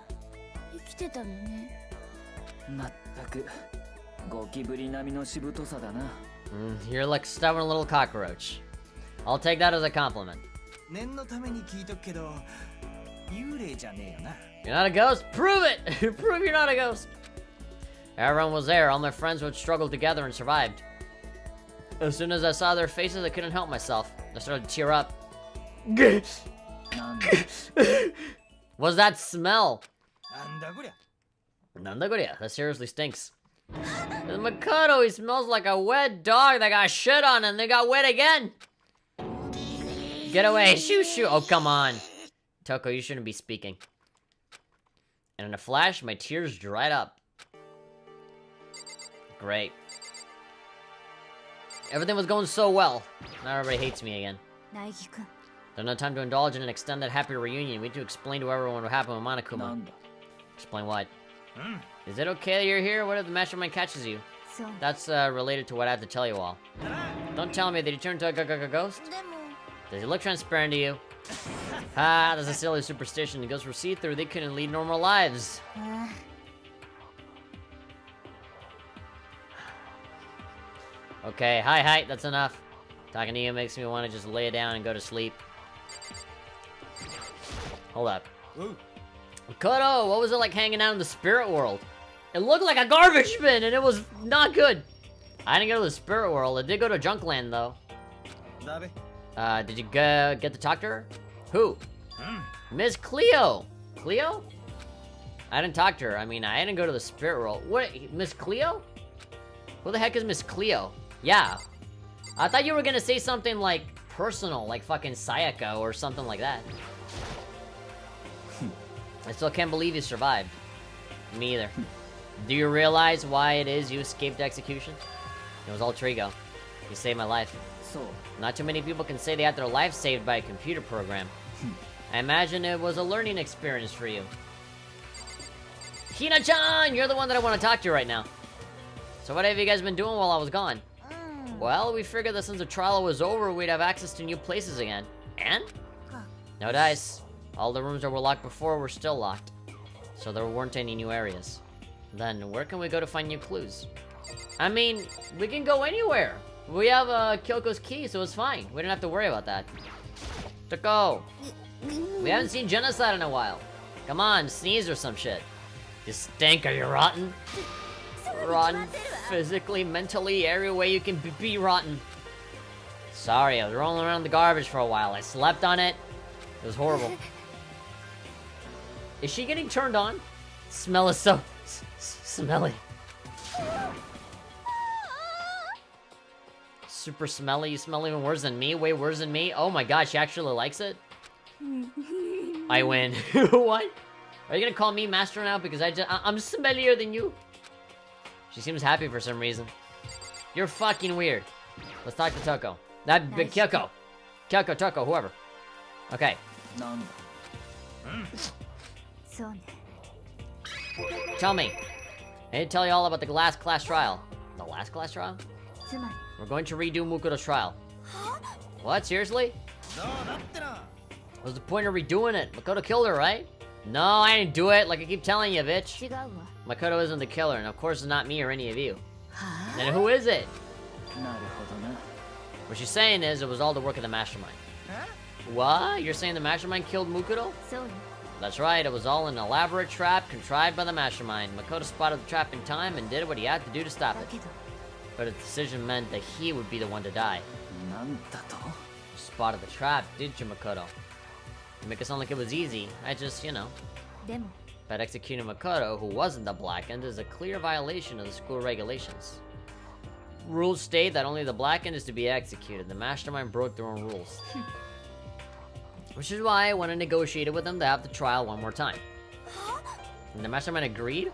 生きてたのねまったくゴキブリ並みのしぶとさだな You're like a stubborn little cockroach. I'll take that as a compliment. 念のために聞いとくけど幽霊じゃねえよな You're not a ghost? Prove it! Prove you're not a ghost. Everyone was there. All my friends would struggle together and survived. As soon as I saw their faces, I couldn't help myself. I started to tear up. なんだ What's that smell? なんだこりゃ Nandagoria, that seriously stinks. The Makoto, he smells like a wet dog that got shit on and then got wet again. Get away, shoo shoo. Oh, come on. Toko, you shouldn't be speaking. And in a flash, my tears dried up. Great. Everything was going so well. Now everybody hates me again. 苗木くん There's no time to indulge in an extended happy reunion. We need to explain to everyone what happened with な Monokuma. んだ Explain what? うん Is it okay that you're here? What if the mastermind catches you? そう That's related to what I have to tell you all. Don't tell me that he turned to a ghost? でも Does he look transparent to you? Ah, that's a silly superstition. The ghosts were see-through. They couldn't lead normal lives. あ Okay, hi, that's enough. Talking to you makes me want to just lay down and go to sleep. Hold up. おう Koto, what was it like hanging out in the spirit world? It looked like a garbage bin and it was not good. I didn't go to the spirit world. I did go to Junkland though. だべ Did you get to talk to her? Who? Miss Cleo. Cleo? I didn't talk to her. I mean, I didn't go to the spirit world. What? Miss Cleo? Who the heck is Miss Cleo? Yeah. I thought you were gonna say something like personal, like fucking Sayaka or something like that. I still can't believe you survived. Me either. Do you realize why it is you escaped execution? It was all Trigo. You saved my life. So, Not too many people can say they had their life saved by a computer program. I imagine it was a learning experience for you. Hina-chan! You're the one that I want to talk to right now. So what have you guys been doing while I was gone? Well, we figured that since the trial was over, we'd have access to new places again. And? No dice. All the rooms that were locked before were still locked. So there weren't any new areas. Then, where can we go to find new clues? I mean, we can go anywhere. We have Kyoko's key, so it's fine. We don't have to worry about that. Toko! We haven't seen genocide in a while. Come on, sneeze or some shit. You stink, are you rotten? Rotten physically, mentally, every way you can be rotten. Sorry, I was rolling around the garbage for a while. I slept on it. It was horrible. Is she getting turned on? Smell is so smelly. Super smelly. You smell even worse than me. Way worse than me. Oh my god, she actually likes it. I win. What? Are you gonna call me master now because I'm smellier than you? She seems happy for some reason. You're fucking weird. Let's talk to Toko. That big Kyoko. Kyoko, Toko, whoever. Okay. Tell me. I need to tell you all about the last class trial. The last class trial? We're going to redo Mukuro's trial. What? Seriously? What's the point of redoing it? Makoto killed her, right? No, I didn't do it, like I keep telling you, bitch. Makoto isn't the killer, and of course it's not me or any of you. Then who is it? What she's saying is it was all the work of the mastermind. What? You're saying the mastermind killed Mukuto? That's right, it was all an elaborate trap contrived by the mastermind. Makoto spotted the trap in time and did what he had to do to stop it. But his decision meant that he would be the one to die. You spotted the trap, did you, Makoto? You make it sound like it was easy. I just, you know. But executing Makoto, who wasn't the Blackened, is a clear violation of the school regulations. Rules state that only the Blackened is to be executed. The mastermind broke their own rules. Which is why I went and negotiated with them to have the trial one more time. And the mastermind agreed?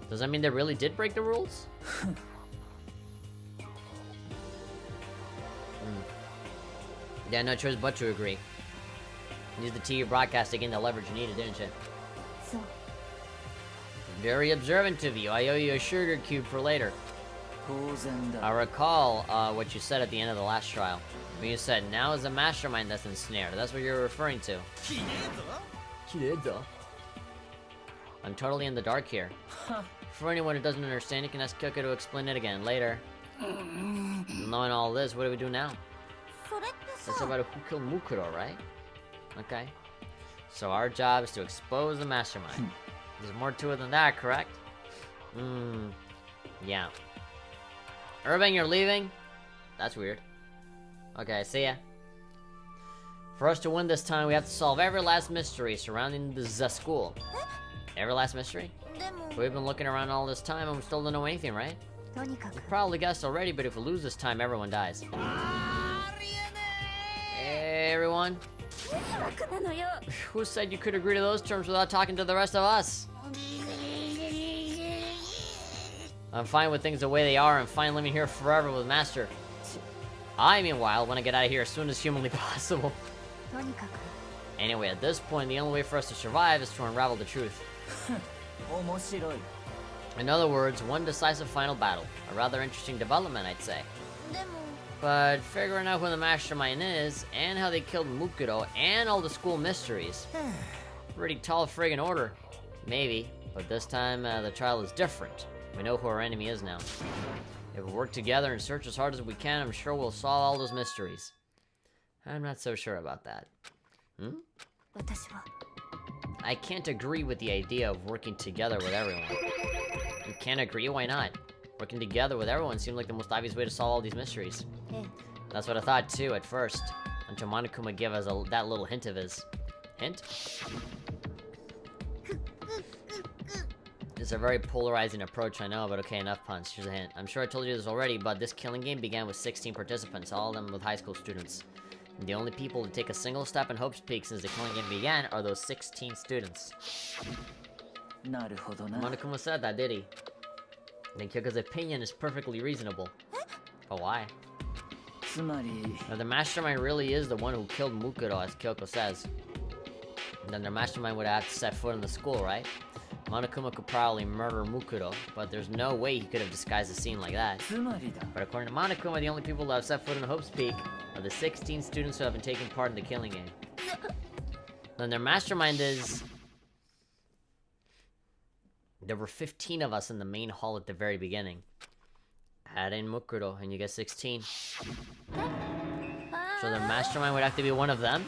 Does that mean they really did break the rules? Yeah, no choice but to agree. Use the TV broadcast to gain the leverage you needed, didn't you? Very observant of you. I owe you a sugar cube for later. I recall what you said at the end of the last trial. When you said, now is the mastermind that's ensnared. That's what you're referring to. I'm totally in the dark here. For anyone who doesn't understand, you can ask Kyoko to explain it again later. Knowing all this, what do we do now? That's about who killed Mukuro, right? Okay. So our job is to expose the mastermind. There's more to it than that, correct? Yeah. Urban, you're leaving? That's weird. Okay, see ya. For us to win this time, we have to solve every last mystery surrounding the school. Every last mystery? We've been looking around all this time and we still don't know anything, right? You probably guessed already, but if we lose this time, everyone dies. Hey, everyone. Who said you could agree to those terms without talking to the rest of us? I'm fine with things the way they are and fine living here forever with Master. I, meanwhile, want to get out of here as soon as humanly possible. Anyway, at this point, the only way for us to survive is to unravel the truth. In other words, one decisive final battle. A rather interesting development, I'd say. But figuring out who the mastermind is, and how they killed Mukuro, and all the school mysteries. Pretty tall friggin' order. Maybe, but this time the trial is different. We know who our enemy is now. If we work together and search as hard as we can, I'm sure we'll solve all those mysteries. I'm not so sure about that. I can't agree with the idea of working together with everyone. You can't agree? Why not? Working together with everyone seemed like the most obvious way to solve all these mysteries. That's what I thought too, at first. Until Monokuma give us that little hint of his. Hint? It's a very polarizing approach, I know, but okay, enough puns. Here's a hint. I'm sure I told you this already, but this killing game began with 16 participants, all of them with high school students. And the only people to take a single step in Hope's Peak since the killing game began are those 16 students. Monokuma said that, did he? Then Kyoko's opinion is perfectly reasonable. But why? Now, the mastermind really is the one who killed Mukuro, as Kyoko says. And then the mastermind would have to set foot in the school, right? Monokuma could probably murder Mukuro, but there's no way he could have disguised a scene like that. But according to Monokuma, the only people who have set foot in Hope's Peak are the 16 students who have been taking part in the killing game. Then their mastermind is... There were 15 of us in the main hall at the very beginning. Add in Mukuro, and you get 16. So their mastermind would have to be one of them?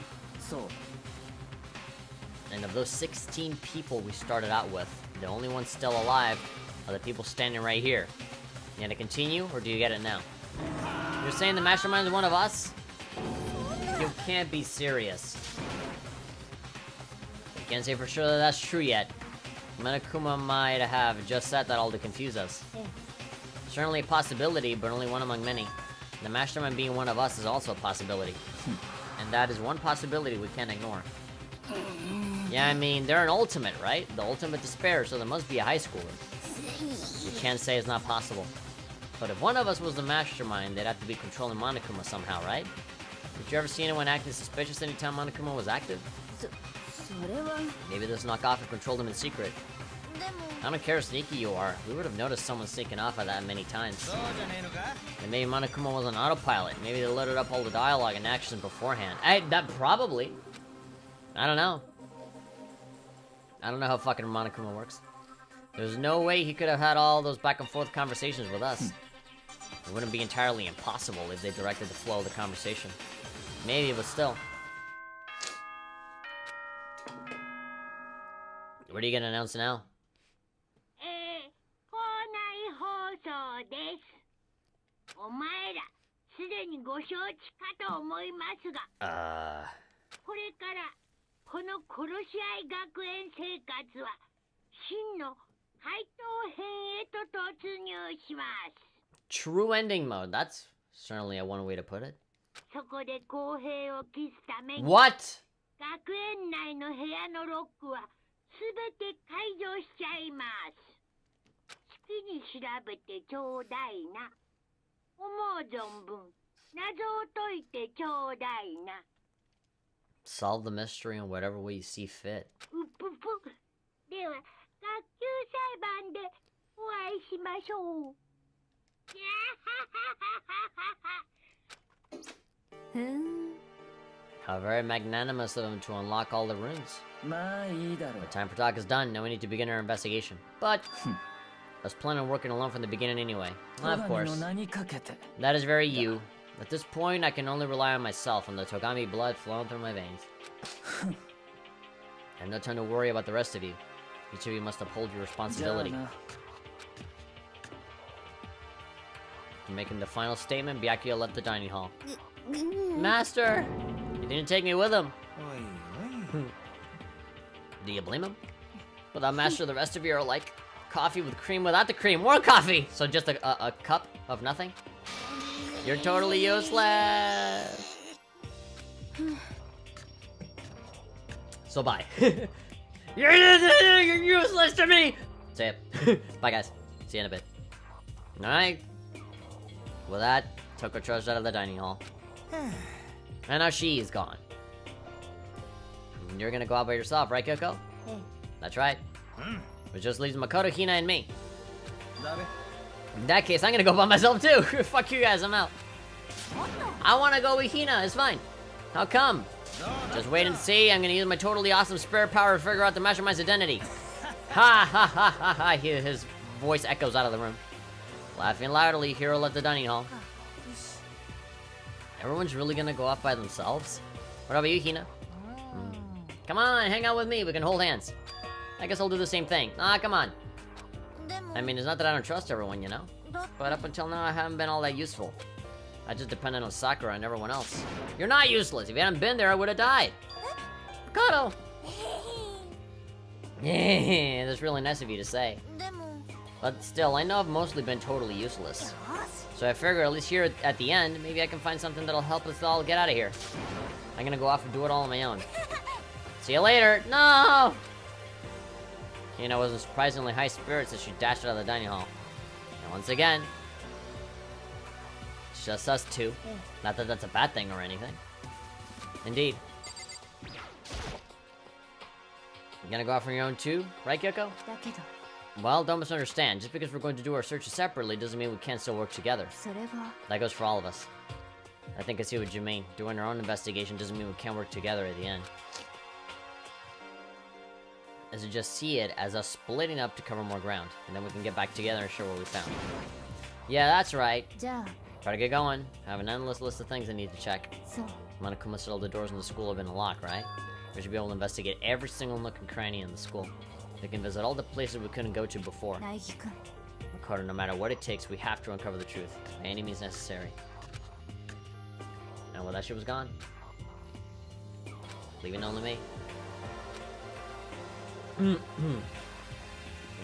And of those 16 people we started out with, the only ones still alive are the people standing right here. You gonna continue, or do you get it now? You're saying the mastermind is one of us? You can't be serious. You can't say for sure that that's true yet. Monokuma might have just said that all to confuse us. Certainly a possibility, but only one among many. The mastermind being one of us is also a possibility. And that is one possibility we can't ignore. Yeah, I mean, they're an ultimate, right? The ultimate despair, so there must be a high schooler. You can't say it's not possible. But if one of us was the mastermind, they'd have to be controlling Monokuma somehow, right? Did you ever see anyone acting suspicious anytime Monokuma was active? Maybe this knockoff had controlled him in secret. I don't care how sneaky you are. We would have noticed someone sneaking off at that many times. And maybe Monokuma was on autopilot. Maybe they loaded up all the dialogue and action beforehand. That probably. I don't know. I don't know how fucking Monokuma works. There's no way he could have had all those back and forth conversations with us. It wouldn't be entirely impossible if they directed the flow of the conversation. Maybe, but still. What are you gonna announce now? True ending mode. That's certainly a one way to put it. What? Solve the mystery in whatever way you see fit. How very magnanimous of him to unlock all the runes. But time for talk is done, now we need to begin our investigation. But, I was planning on working alone from the beginning anyway. Of course. That is very you. At this point, I can only rely on myself and the Togami blood flowing through my veins. I have no time to worry about the rest of you. Each of you must uphold your responsibility. After making the final statement, Byakuya left the dining hall. Master! He didn't take me with him. Do you blame him? Without Master, the rest of you are like coffee with cream without the cream. More coffee! So just a cup of nothing? You're totally useless! So bye. You're useless to me! Say it. Bye guys. See you in a bit. Alright. With that, Toko trudged out of the dining hall. And now she is gone. You're gonna go out by yourself, right, Kyoko? That's right. Which just leaves Makoto, Hina, and me. In that case, I'm gonna go by myself too. Fuck you guys, I'm out. I wanna go with Hina, it's fine. How come? Just wait and see. I'm gonna use my totally awesome spirit power to figure out the mastermind's identity. Ha ha ha ha ha. His voice echoes out of the room. Laughing loudly, Hiro left the dining hall. Everyone's really gonna go off by themselves? What about you, Hina? Come on, hang out with me. We can hold hands. I guess I'll do the same thing. Ah, come on. I mean, it's not that I don't trust everyone, you know? But up until now, I haven't been all that useful. I just depended on Sakura and everyone else. You're not useless. If you hadn't been there, I would have died. Koto! Yeah, that's really nice of you to say. でも But still, I know I've mostly been totally useless. よし So I figure at least here at the end, maybe I can find something that'll help us all get out of here. I'm gonna go off and do it all on my own. See you later! No! Kina was in surprisingly high spirits as she dashed out of the dining hall. And once again, it's just us two. Not that that's a bad thing or anything. Indeed. You gonna go off on your own too, right, Kyoko? だけど Well, don't misunderstand. Just because we're going to do our searches separately doesn't mean we can't still work together. それが That goes for all of us. I think I see what you mean. Doing our own investigation doesn't mean we can't work together at the end. As you just see it as us splitting up to cover more ground, and then we can get back together and show what we found. Yeah, that's right. じゃあ Try to get going. I have an endless list of things I need to check. そう Monokuma said all the doors in the school have been locked, right? We should be able to investigate every single nook and cranny in the school. We can visit all the places we couldn't go to before. 苗木くん Makoto, no matter what it takes, we have to uncover the truth, by any means necessary. And well, that shit was gone. Leaving only me.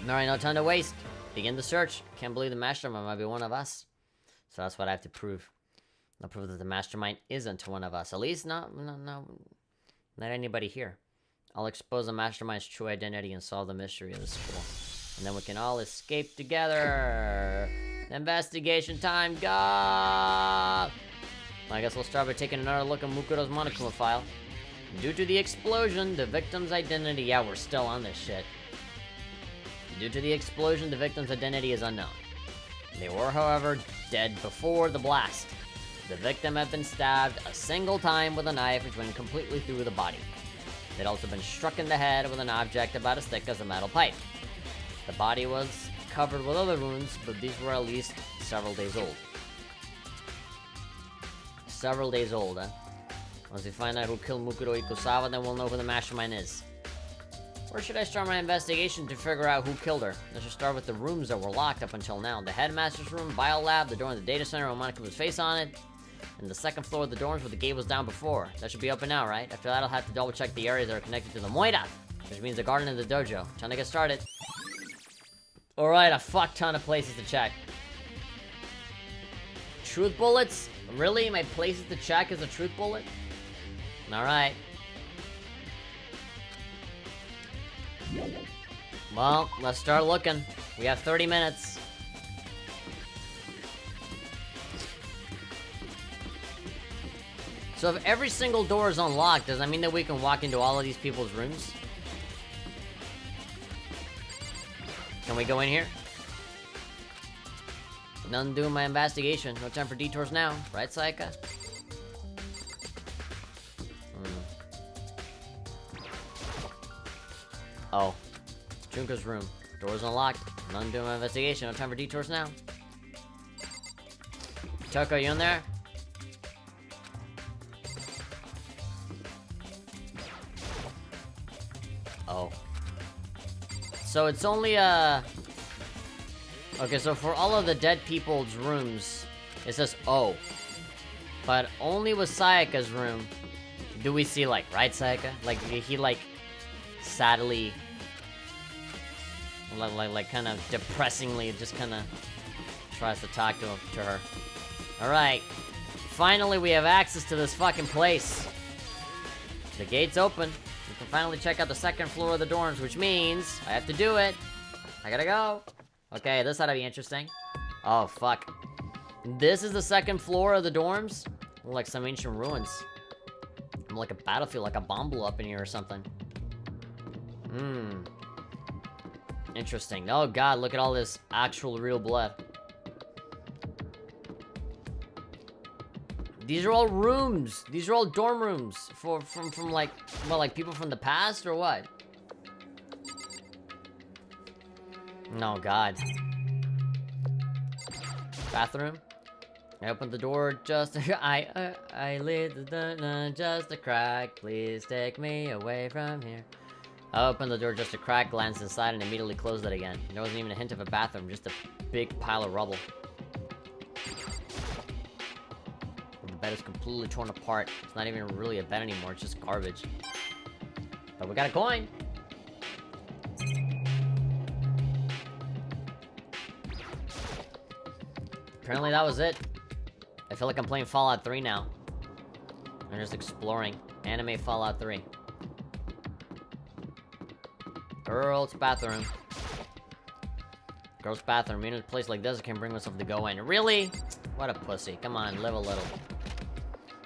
Alright, no time to waste. Begin the search. Can't believe the mastermind might be one of us. So that's what I have to prove. I'll prove that the mastermind isn't one of us. At least not anybody here. I'll expose the mastermind's true identity and solve the mystery of the school. And then we can all escape together. Investigation time, go! I guess we'll start by taking another look at Mukuro's Monokuma file. Due to the explosion, the victim's identity... Yeah, we're still on this shit. Due to the explosion, the victim's identity is unknown. They were, however, dead before the blast. The victim had been stabbed a single time with a knife which went completely through the body. They'd also been struck in the head with an object about as thick as a metal pipe. The body was covered with other wounds, but these were at least several days old. Several days old, huh? Once we find out who killed Mukuro Ikusawa, then we'll know who the mastermind is. Where should I start my investigation to figure out who killed her? I should start with the rooms that were locked up until now. The headmaster's room, biolab, the door in the data center with Monokuma's face on it, and the second floor of the dorms where the gate was down before. That should be open now, right? After that, I'll have to double check the areas that are connected to the Moira, which means the garden and the dojo. Time to get started. Alright, a fuck ton of places to check. Truth bullets? Really? My places to check is a truth bullet? Alright. Well, let's start looking. We have 30 minutes. So if every single door is unlocked, does that mean that we can walk into all of these people's rooms? Can we go in here? None doing my investigation. No time for detours now. Right, Sayaka? Oh. Junko's room. Doors unlocked. None doing my investigation. No time for detours now. Toko, you in there? Oh. So it's only, okay, so for all of the dead people's rooms, it says O. But only with Sayaka's room do we see, like, right, Sayaka? Like, he, like, sadly, like kind of depressingly just kind of tries to talk to her. Alright. Finally, we have access to this fucking place. The gate's open. We can finally check out the second floor of the dorms, which means I have to do it. I gotta go. Okay, this ought to be interesting. Oh, fuck. This is the second floor of the dorms? Like some ancient ruins. Like a battlefield, like a bomb blew up in here or something. Interesting. Oh god, look at all this actual real blood. These are all rooms. These are all dorm rooms from like, well, like people from the past or what? No, god. Bathroom. I opened the door just I lit the just a crack. Please take me away from here. I opened the door just a crack, glanced inside, and immediately closed it again. There wasn't even a hint of a bathroom, just a big pile of rubble. bed is completely torn apart. It's not even really a bed anymore, it's just garbage. But we got a coin! Apparently that was it. I feel like I'm playing Fallout 3 now. I'm just exploring. Anime Fallout 3. Girls' bathroom. Girls' bathroom. In a place like this, I can't bring myself to go in. Really? What a pussy. Come on, live a little.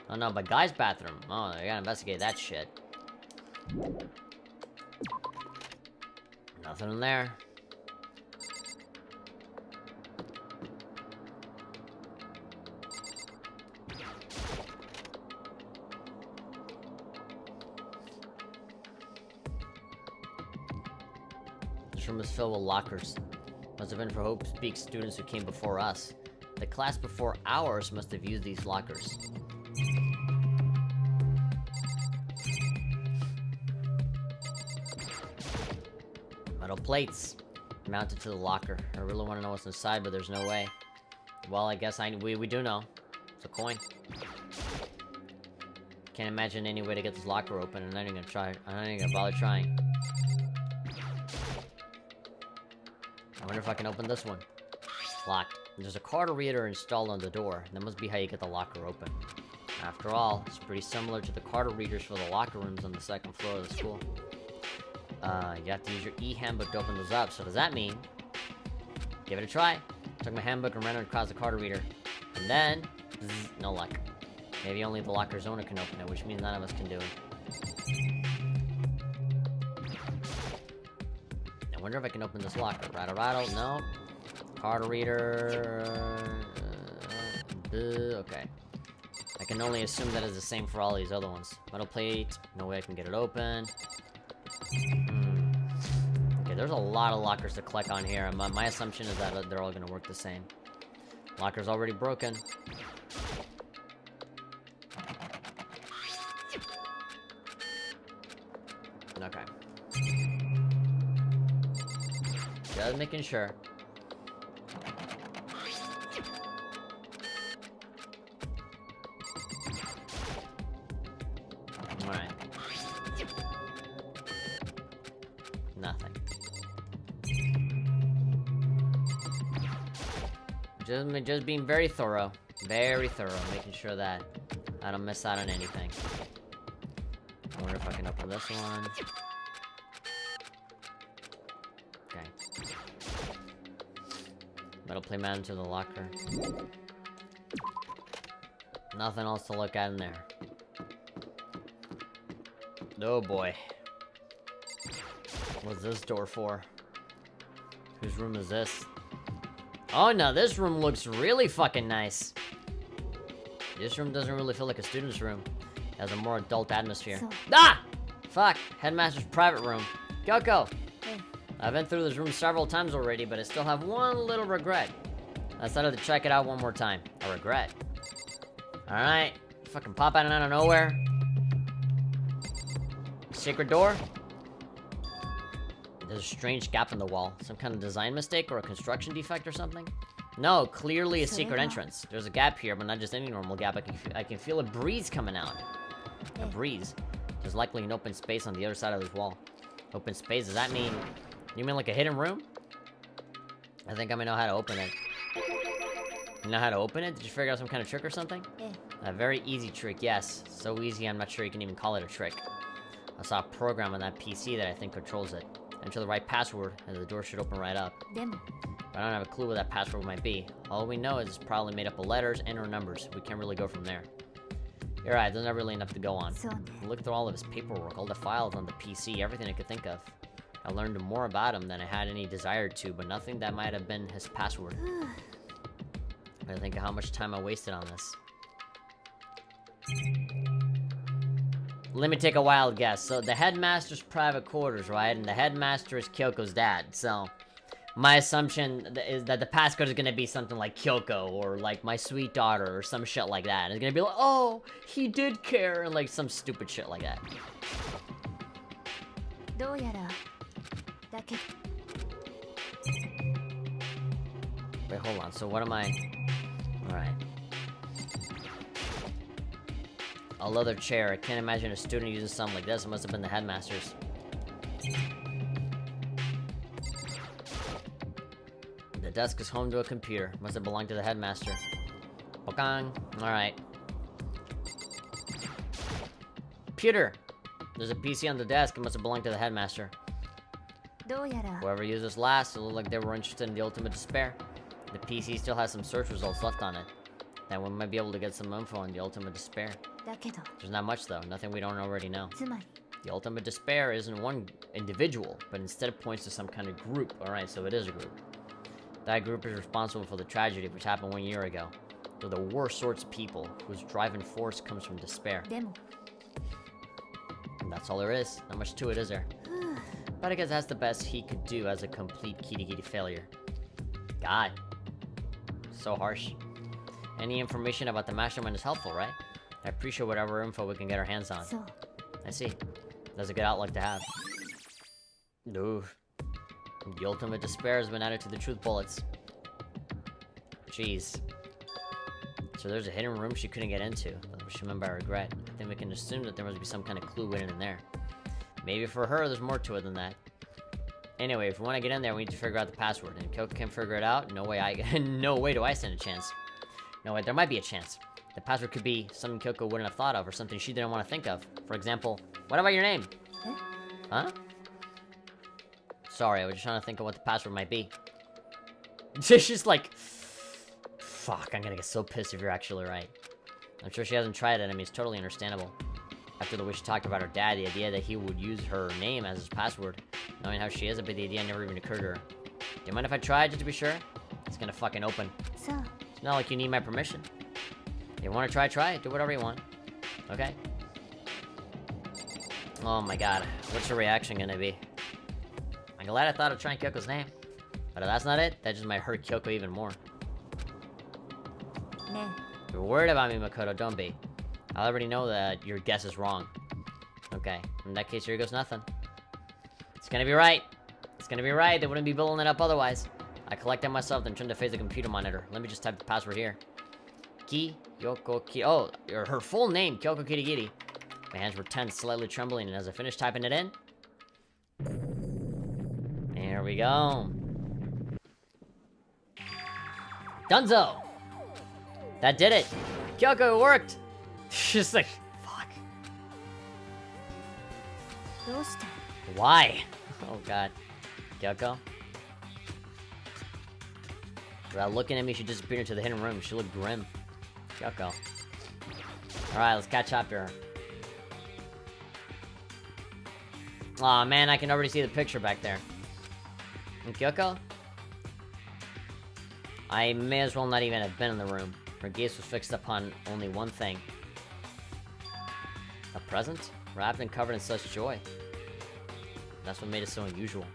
Oh no, but guys' bathroom. Oh, I gotta investigate that shit. Nothing in there. This room is filled with lockers. Must have been for Hope Speak students who came before us. The class before ours must have used these lockers. Metal plates mounted to the locker. I really want to know what's inside, but there's no way. Well, I guess we do know. It's a coin. Can't imagine any way to get this locker open, and I'm not even gonna try. I'm not even gonna bother trying. I wonder if I can open this one. Locked. There's a card reader installed on the door. That must be how you get the locker open. After all, it's pretty similar to the card readers for the locker rooms on the second floor of the school. You have to use your e-handbook to open those up. So does that mean... Give it a try. Took my handbook and ran it across the card reader. And then... Zzz, no luck. Maybe only the locker's owner can open it, which means none of us can do it. I wonder if I can open this locker. Rattle, rattle. No. Card reader. Okay. I can only assume that is the same for all these other ones. Metal plate. No way I can get it open. Okay, there's a lot of lockers to collect on here. My assumption is that they're all gonna work the same. Locker's already broken. Okay. Just making sure. Alright. Nothing. Just being very thorough. Very thorough, making sure that I don't miss out on anything. I wonder if I can open this one. Okay. Metal plate mounted to the locker. Nothing else to look at in there. Oh boy. What's this door for? Whose room is this? Oh no, this room looks really fucking nice. This room doesn't really feel like a student's room. It has a more adult atmosphere. Ah! Fuck! Headmaster's private room. Kyoko! I've been through this room several times already, but I still have one little regret. I decided to check it out one more time. A regret. Alright. Fucking pop out of nowhere. Secret door? There's a strange gap in the wall. Some kind of design mistake or a construction defect or something? No, clearly a secret entrance. There's a gap here, but not just any normal gap. I can feel a breeze coming out. A breeze. There's likely an open space on the other side of this wall. Open space, does that mean... You mean like a hidden room? I think I may know how to open it. You know how to open it? Did you figure out some kind of trick or something? A very easy trick, yes. So easy, I'm not sure you can even call it a trick. I saw a program on that PC that I think controls it. Enter the right password, and the door should open right up. But I don't have a clue what that password might be. All we know is it's probably made up of letters and or numbers. We can't really go from there. You're right, there's not really enough to go on. Look through all of his paperwork, all the files on the PC, everything I could think of. I learned more about him than I had any desire to, but nothing that might have been his password. I think of how much time I wasted on this. Let me take a wild guess. So the headmaster's private quarters, right? And the headmaster is Kyoko's dad. So my assumption is that the passcode is gonna be something like Kyoko or like my sweet daughter or some shit like that. It's gonna be like, oh, he did care, and like some stupid shit like that. Wait, hold on. So what am I? All right. A leather chair. I can't imagine a student using something like this. It must have been the headmaster's. The desk is home to a computer. Must have belonged to the headmaster. Bokang. Alright. Computer! There's a PC on the desk. It must have belonged to the headmaster. どうやら Whoever used this last, it looked like they were interested in the ultimate despair. The PC still has some search results left on it. Then we might be able to get some info on the ultimate despair. だけど There's not much though, nothing we don't already know. つまり The ultimate despair isn't one individual, but instead points to some kind of group. Alright, so it is a group. That group is responsible for the tragedy which happened 1 year ago. They're the worst sorts of people, whose driving force comes from despair. でも And that's all there is. Not much to it, is there? But I guess that's the best he could do as a complete kitty failure. God. So harsh. Any information about the mastermind is helpful, right? I appreciate whatever info we can get our hands on. そう I see. That's a good outlook to have. Ooh. The ultimate despair has been added to the truth bullets. Jeez. So there's a hidden room she couldn't get into, which meant by regret. I think we can assume that there must be some kind of clue hidden in there. Maybe for her, there's more to it than that. Anyway, if we want to get in there, we need to figure out the password. And if Kyoko can't figure it out, no way do I stand a chance. No, wait, there might be a chance. The password could be something Kyoko wouldn't have thought of, or something she didn't want to think of. For example, what about your name? Eh? Huh? Sorry, I was just trying to think of what the password might be. She's just like... Fuck, I'm gonna get so pissed if you're actually right. I'm sure she hasn't tried it, I mean, it's totally understandable. After the way she talked about her dad, the idea that he would use her name as his password, knowing how she is, but the idea never even occurred to her. Do you mind if I try, just to be sure? It's gonna fucking open. さあ It's not like you need my permission. If you wanna try, try it. Do whatever you want. Okay? Oh my god. What's her reaction gonna be? I'm glad I thought of trying Kyoko's name. But if that's not it, that just might hurt Kyoko even more. ね If you're worried about me, Makoto, don't be. I already know that your guess is wrong. Okay, in that case, here goes nothing. It's gonna be right. It's gonna be right. They wouldn't be building it up otherwise. I collected myself, then turned to face the computer monitor. Let me just type the password here. Kyoko Ki... Oh, her full name, Kyoko Kirigiri. My hands were tense, slightly trembling, and as I finished typing it in... There we go. Dunzo! That did it! Kyoko, it worked! She's like, fuck. どうした Why? Oh god. Kyoko? Without looking at me, she disappeared into the hidden room. She looked grim. Kyoko. Alright, let's catch up here. Aw, man, I can already see the picture back there. And Kyoko? I may as well not even have been in the room. Her gaze was fixed upon only one thing. A present? Wrapped and covered in such joy. That's what made it so unusual.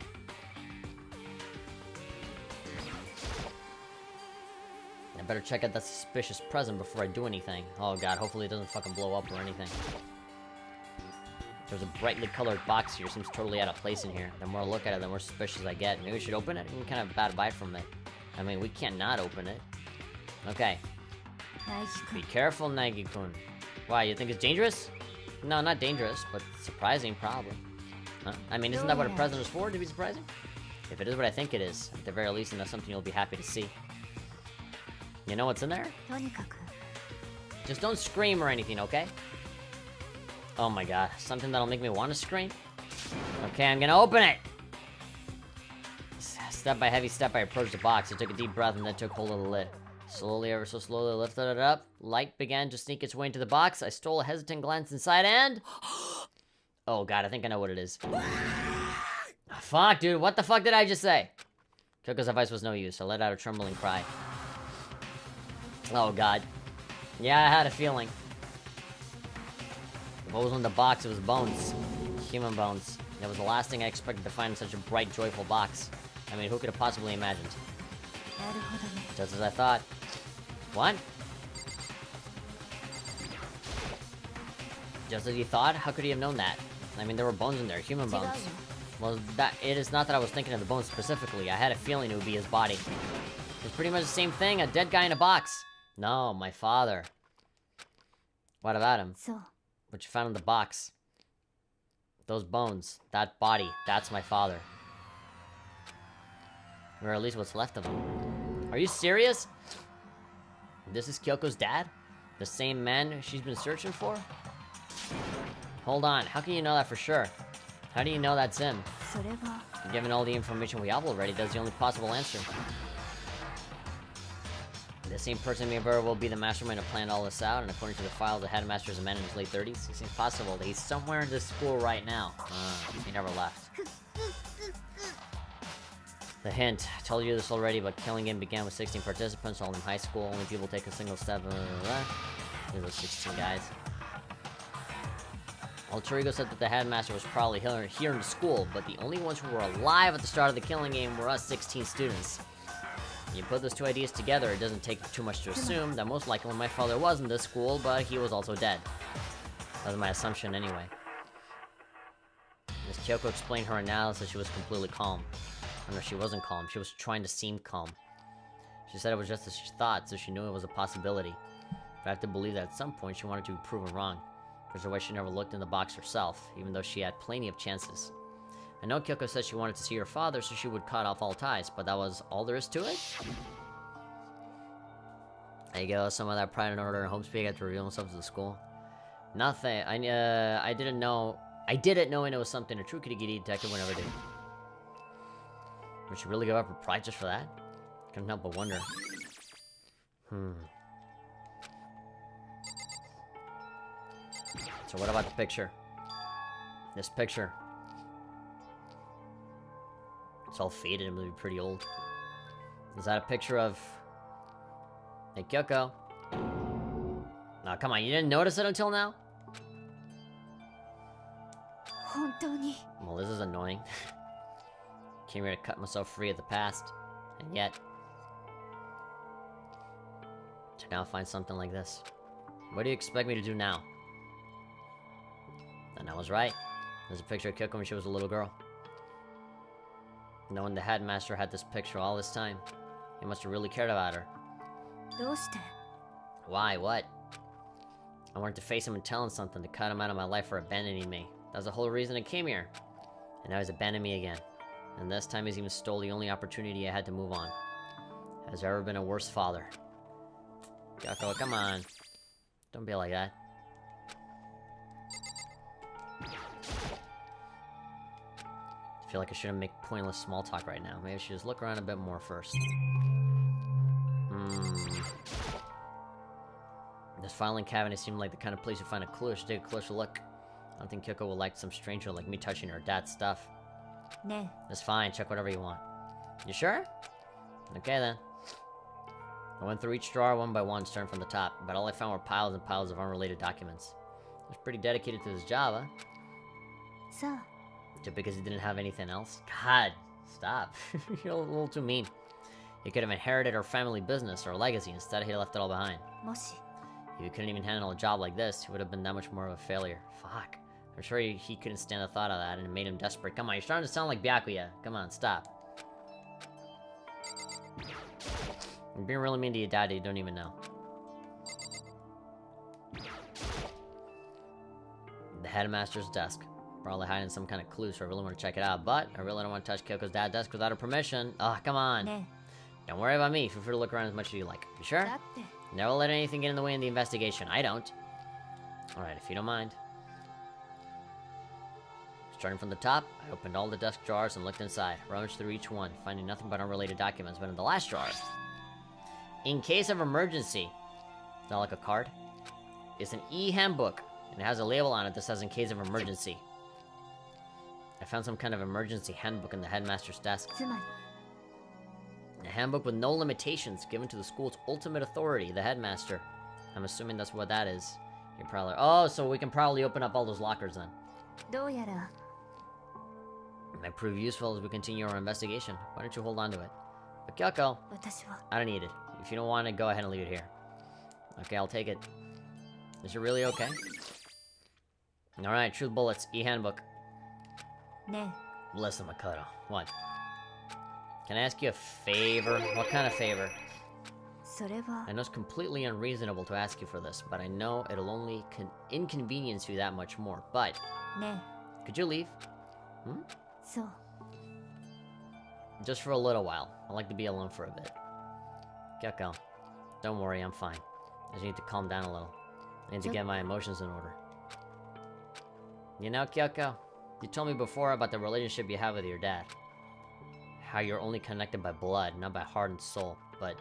I better check out that suspicious present before I do anything. Oh god, hopefully it doesn't fucking blow up or anything. There's a brightly colored box here. Seems totally out of place in here. The more I look at it, the more suspicious I get. Maybe we should open it? We can kind of bad bite from it. I mean, we can't not open it. Okay. ナイキ Be 君 careful, Nagi-kun. Why, you think it's dangerous? No, not dangerous, but surprising, probably. Huh? I mean, isn't that what a present is for, to be surprising? If it is what I think it is, at the very least, then that's something you'll be happy to see. You know what's in there? とにかく Just don't scream or anything, okay? Oh my god, something that'll make me want to scream? Okay, I'm gonna open it! Step by heavy step, I approached the box. I took a deep breath and then took hold of the lid. Slowly, ever so slowly, lifted it up. Light began to sneak its way into the box. I stole a hesitant glance inside and... Oh god, I think I know what it is. Fuck, dude, what the fuck did I just say? Kyoko's advice was no use. I let out a trembling cry. Oh god. Yeah, I had a feeling. What was in the box? It was bones. Human bones. That was the last thing I expected to find in such a bright, joyful box. I mean, who could have possibly imagined? なるほどね Just as I thought. What? Just as you thought? How could he have known that? I mean, there were bones in there, human 違う bones. よ Well, it is not that I was thinking of the bones specifically. I had a feeling it would be his body. It's pretty much the same thing, a dead guy in a box. No, my father. What about him? そう What you found in the box. Those bones. That body. That's my father. Or at least what's left of him. Are you serious? This is Kyoko's dad? The same man she's been searching for? Hold on. How can you know that for sure? How do you know that's him? それは Given all the information we have already, that's the only possible answer. The same person may very well be the mastermind who planned all this out, and according to the file, the headmaster is a man in his late 30s. It seems possible that he's somewhere in this school right now. He never left. The hint. I told you this already, but killing game began with 16 participants, all in high school. Only people take a single step. There's those 16 guys. Alter Ego said that the headmaster was probably here in the school, but the only ones who were alive at the start of the killing game were us 16 students. You put those two ideas together, it doesn't take too much to assume that most likely my father was in this school, but he was also dead. That was my assumption anyway. As Kyoko explained her analysis, she was completely calm. Oh no, she wasn't calm, she was trying to seem calm. She said it was just as she thought, so she knew it was a possibility. But I have to believe that at some point she wanted to be proven wrong. Which is why she never looked in the box herself, even though she had plenty of chances. I know Kyoko said she wanted to see her father, so she would cut off all ties, but that was all there is to it? There you go, some of that pride and order and homespeak had to reveal themselves to the school. Nothing. I didn't know knowing it was something a true Kirigiri detective would never do. Would she really give up her pride just for that? Couldn't help but wonder. So what about the picture? This picture. It's all faded and maybe pretty old. Is that a picture of... Hey, Kyoko. Now, come on, you didn't notice it until now? 本当に Well, this is annoying. Came here to cut myself free of the past. And yet... to now find something like this. What do you expect me to do now? And I was right. There's a picture of Kyoko when she was a little girl. Knowing the headmaster had this picture all this time, he must have really cared about her. どうして Why? What? I wanted to face him and tell him something, to cut him out of my life for abandoning me. That was the whole reason I came here. And now he's abandoned me again. And this time he's even stole the only opportunity I had to move on. Has there ever been a worse father? Kyoko, come on. Don't be like that. I feel like I shouldn't make pointless small talk right now. Maybe I should just look around a bit more first. This filing cabinet seemed like the kind of place you find a clue. I should take a closer look. I don't think Kyoko will like some stranger like me touching her dad's stuff. ね That's fine, check whatever you want. You sure? Okay then. I went through each drawer one by one, starting from the top, but all I found were piles and piles of unrelated documents. He was pretty dedicated to his job, huh? えさあ Just because he didn't have anything else? God, stop. You're a little too mean. He could have inherited our family business or legacy, instead he left it all behind. もし If he couldn't even handle a job like this, he would have been that much more of a failure. Fuck. I'm sure he couldn't stand the thought of that, and it made him desperate. Come on, you're starting to sound like Byakuya. Come on, stop. You're being really mean to your dad that you don't even know. The headmaster's desk. Probably hiding some kind of clue, so I really want to check it out. But I really don't want to touch Kyoko's dad's desk without her permission. Ah, come on. ね Don't worry about me. Feel free to look around as much as you like. You sure? だって Never let anything get in the way in the investigation. I don't. Alright, if you don't mind. Starting from the top, I opened all the desk drawers and looked inside. Rummaged through each one, finding nothing but unrelated documents. But in the last drawer, in case of emergency, it's not like a card. It's an e-handbook, and it has a label on it that says in case of emergency. I found some kind of emergency handbook in the headmaster's desk. つまり A handbook with no limitations, given to the school's ultimate authority, the headmaster. I'm assuming that's what that is. You're probably... Oh, so we can probably open up all those lockers then. どうやら It might prove useful as we continue our investigation. Why don't you hold on to it? But Kyoko, 私は I don't need it. If you don't want it, go ahead and leave it here. Okay, I'll take it. Is it really okay? Alright, truth bullets, e-handbook. ね Listen, Makoto. What? Can I ask you a favor? What kind of favor? えそれは I know it's completely unreasonable to ask you for this, but I know it'll only inconvenience you that much more. But ね could you leave? えそう Just for a little while. I like to be alone for a bit. Kyoko, don't worry, I'm fine. I just need to calm down a little. I need to get my emotions in order. You know, Kyoko, you told me before about the relationship you have with your dad. How you're only connected by blood, not by heart and soul. But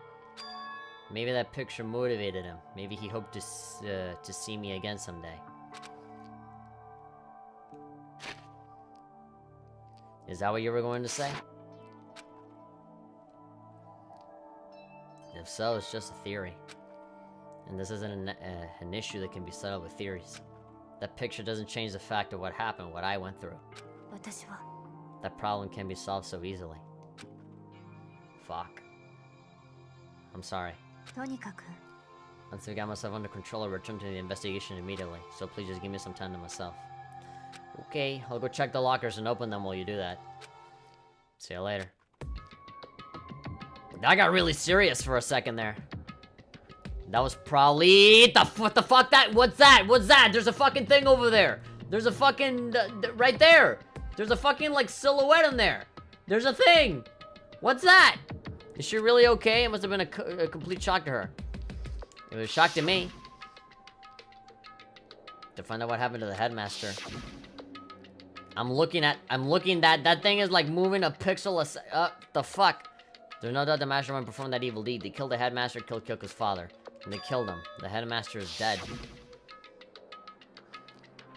maybe that picture motivated him. Maybe he hoped to see me again someday. Is that what you were going to say? If so, it's just a theory. And this isn't an issue that can be settled with theories. That picture doesn't change the fact of what happened, what I went through. 私は That problem can be solved so easily. Fuck. I'm sorry. とにかく Once I got myself under control, I'll return to the investigation immediately. So please just give me some time to myself. Okay, I'll go check the lockers and open them while you do that. See you later. That got really serious for a second there. That was probably... What the fuck that? What's that? What's that? There's a fucking thing over there. There's a fucking... right there. There's a fucking, like, silhouette in there. There's a thing. What's that? Is she really okay? It must have been a complete shock to her. It was a shock to me. To find out what happened to the headmaster. I'm looking at... That thing is, like, moving a pixel the fuck? There's no doubt the mastermind performed that evil deed. They killed the headmaster, killed Kyoko's father. And they killed him. The headmaster is dead.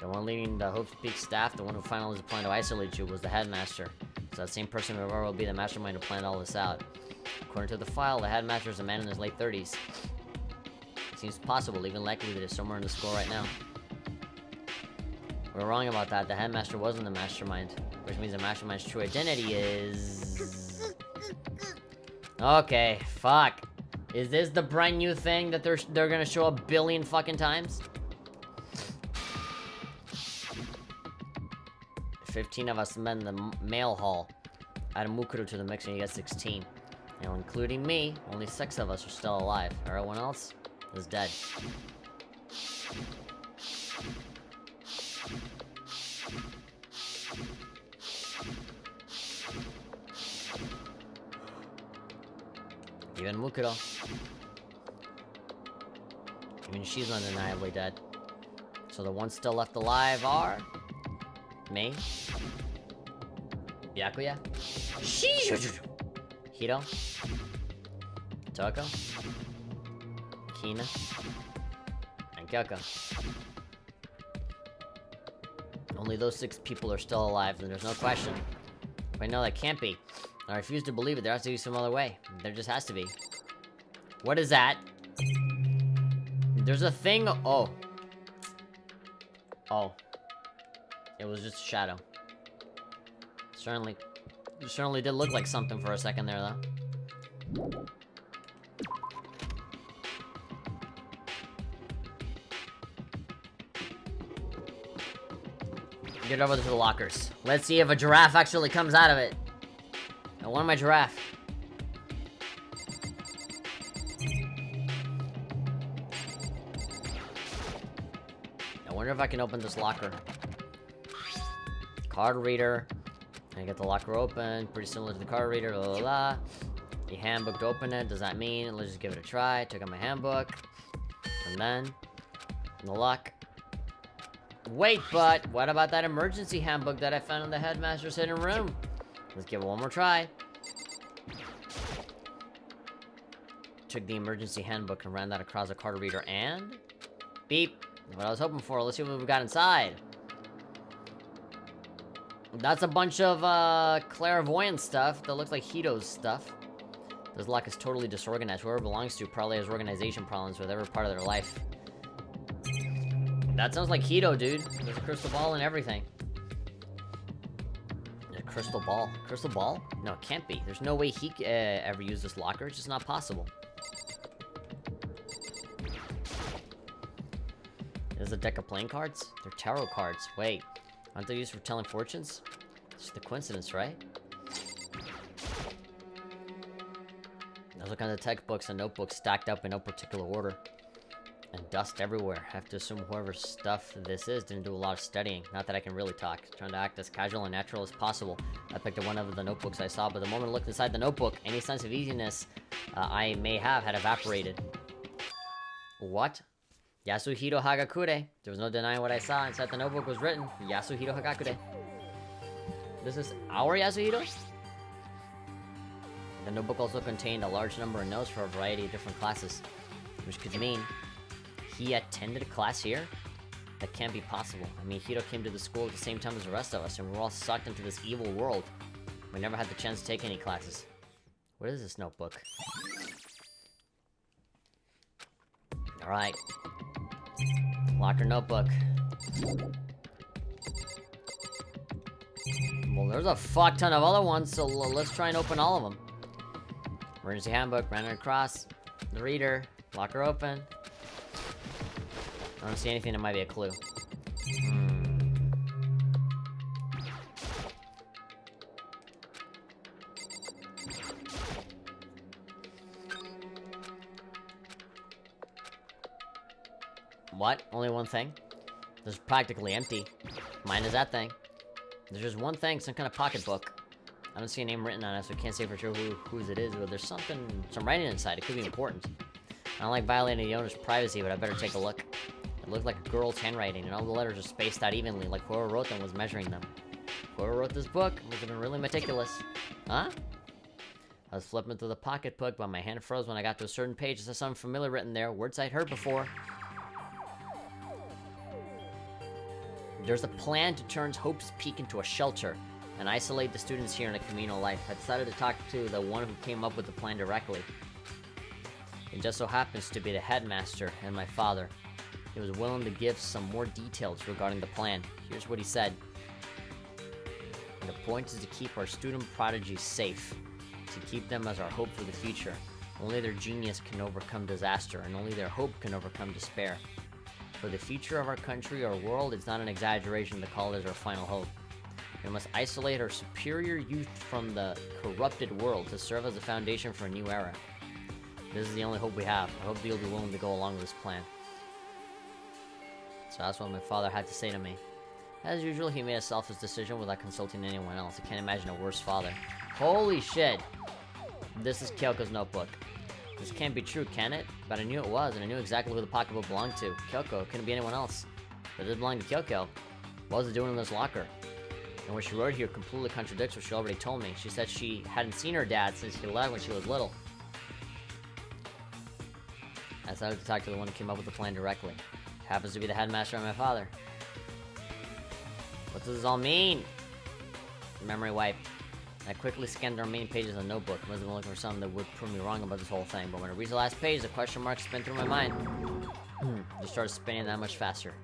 The one leading the Hope Peak staff, the one who finally was planning to isolate you, was the headmaster. So that same person who will be the mastermind who planned all this out. According to the file, the headmaster is a man in his late 30s. Seems possible, even likely that it's somewhere in the school right now. We're wrong about that. The headmaster wasn't the mastermind. Which means the mastermind's true identity is... Okay, fuck. Is this the brand new thing that they're gonna show a billion fucking times? 15 of us men in the mail hall. Add Mukuru to the mix and you get 16. Now, including me, only 6 of us are still alive. Everyone else is dead. Even Mukuro. Even she's undeniably dead. So the ones still left alive are... me. Byakuya. Hiro. Toko. Kina. And Kyoko. Only those 6 people are still alive, and there's no question. Wait, no, that can't be. I refuse to believe it. There has to be some other way. There just has to be. What is that? There's a thing. Oh. Oh. It was just a shadow. Certainly did look like something for a second there, though. Get over to the lockers. Let's see if a giraffe actually comes out of it. I want my giraffe. I wonder if I can open this locker. Card reader. I get the locker open. Pretty similar to the card reader. La la la. The handbook to open it. Does that mean? Let's just give it a try. Took out my handbook. And then... the lock. Wait, but what about that emergency handbook that I found in the headmaster's hidden room? Let's give it one more try. Took the emergency handbook and ran that across the card reader and... beep. What I was hoping for. Let's see what we've got inside. That's a bunch of, clairvoyant stuff that looks like Hito's stuff. This lock is totally disorganized. Whoever it belongs to probably has organization problems with every part of their life. That sounds like Hito, dude. There's a crystal ball and everything. A crystal ball? Crystal ball? No, it can't be. There's no way he ever used this locker. It's just not possible. There's a deck of playing cards? They're tarot cards. Wait. Aren't they used for telling fortunes? It's just a coincidence, right? There's all kinds of textbooks and notebooks stacked up in no particular order. And dust everywhere. I have to assume whoever's stuff this is didn't do a lot of studying. Not that I can really talk. Trying to act as casual and natural as possible. I picked up one of the notebooks I saw, but the moment I looked inside the notebook, any sense of easiness I may have had evaporated. What? Yasuhiro Hagakure. There was no denying what I saw. Inside the notebook was written, Yasuhiro Hagakure. This is our Yasuhiro? The notebook also contained a large number of notes for a variety of different classes. Which could mean he attended a class here? That can't be possible. I mean, Hiro came to the school at the same time as the rest of us, and we're all sucked into this evil world. We never had the chance to take any classes. What is this notebook? Alright. Locker notebook. Well, there's a fuck ton of other ones, so let's try and open all of them. Emergency handbook, random across. The reader. Locker open. I don't see anything that might be a clue. What? Only one thing? This is practically empty. Mine is that thing. There's just one thing, some kind of pocketbook. I don't see a name written on it, so I can't say for sure whose it is, but there's some writing inside. It could be important. I don't like violating the owner's privacy, but I better take a look. It looked like a girl's handwriting, and all the letters are spaced out evenly, like whoever wrote them was measuring them. Whoever wrote this book must have been really meticulous. Huh? I was flipping through the pocketbook, but my hand froze when I got to a certain page. It said something familiar written there, words I'd heard before. There's a plan to turn Hope's Peak into a shelter and isolate the students here in a communal life. I decided to talk to the one who came up with the plan directly. It just so happens to be the headmaster and my father. He was willing to give some more details regarding the plan. Here's what he said. The point is to keep our student prodigies safe, to keep them as our hope for the future. Only their genius can overcome disaster, and only their hope can overcome despair. For the future of our country or world, it's not an exaggeration to call it our final hope. We must isolate our superior youth from the corrupted world to serve as a foundation for a new era. This is the only hope we have. I hope that you'll be willing to go along with this plan. So that's what my father had to say to me. As usual, he made a selfish decision without consulting anyone else. I can't imagine a worse father. Holy shit! This is Kyoko's notebook. This can't be true, can it? But I knew it was, and I knew exactly who the pocketbook belonged to. Kyoko. It couldn't be anyone else. But it did belong to Kyoko. What was it doing in this locker? And what she wrote here completely contradicts what she already told me. She said she hadn't seen her dad since he left when she was little. I decided to talk to the one who came up with the plan directly. Happens to be the headmaster and my father. What does this all mean? Memory wipe. I quickly scanned the remaining pages of the notebook. I wasn't looking for something that would prove me wrong about this whole thing, but when I reached the last page, the question mark spun through my mind. Just started spinning that much faster.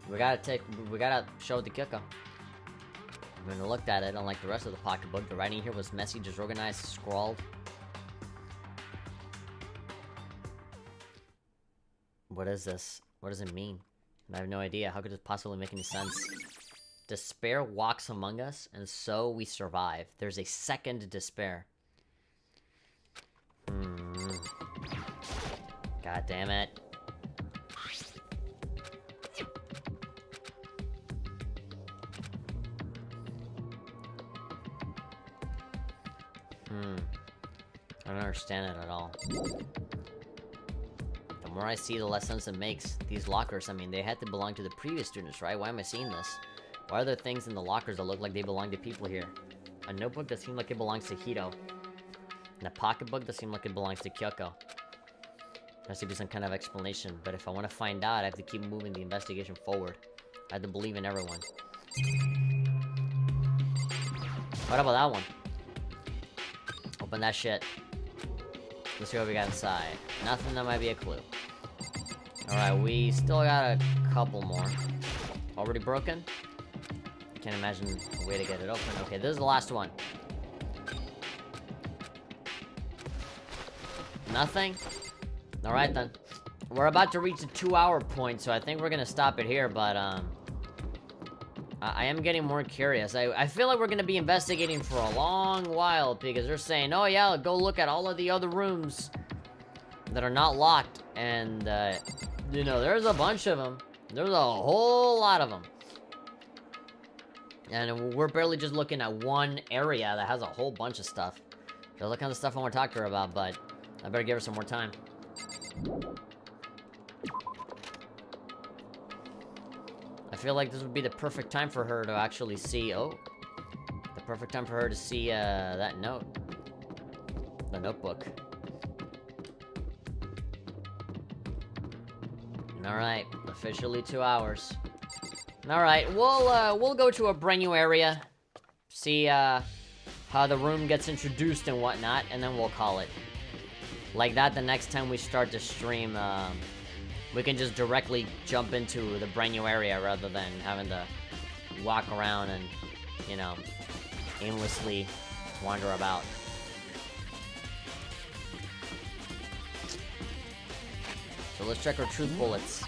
We gotta show it to Kyoko. When I looked at it, unlike the rest of the pocketbook, the writing here was messy, disorganized, scrawled. What is this? What does it mean? I have no idea. How could this possibly make any sense? Despair walks among us, and so we survive. There's a second despair. God damn it. I don't understand it at all. The more I see, the less sense it makes. These lockers, I mean, they had to belong to the previous students, right? Why am I seeing this? Why are there things in the lockers that look like they belong to people here? A notebook that seems like it belongs to Hiro. And a pocketbook that seems like it belongs to Kyoko. There has to be some kind of explanation, but if I want to find out, I have to keep moving the investigation forward. I have to believe in everyone. What about that one? Open that shit. Let's see what we got inside. Nothing that might be a clue. Alright, we still got a couple more. Already broken? Can't imagine a way to get it open. Okay, this is the last one. Nothing? Alright then. We're about to reach the 2-hour point, so I think we're gonna stop it here, but I am getting more curious. I feel like we're gonna be investigating for a long while because they're saying, oh yeah, go look at all of the other rooms that are not locked. And, you know, there's a bunch of them. There's a whole lot of them. And we're barely just looking at one area that has a whole bunch of stuff. There's all kinds of stuff I want to talk to her about, but I better give her some more time. I feel like this would be the perfect time for her to actually see, the perfect time for her to see, that note. The notebook. Alright, officially 2 hours. Alright, we'll go to a brand new area. See, how the room gets introduced and whatnot, and then we'll call it. Like that, the next time we start to stream, we can just directly jump into the brand new area rather than having to walk around and, you know, aimlessly wander about. So let's check our truth bullets.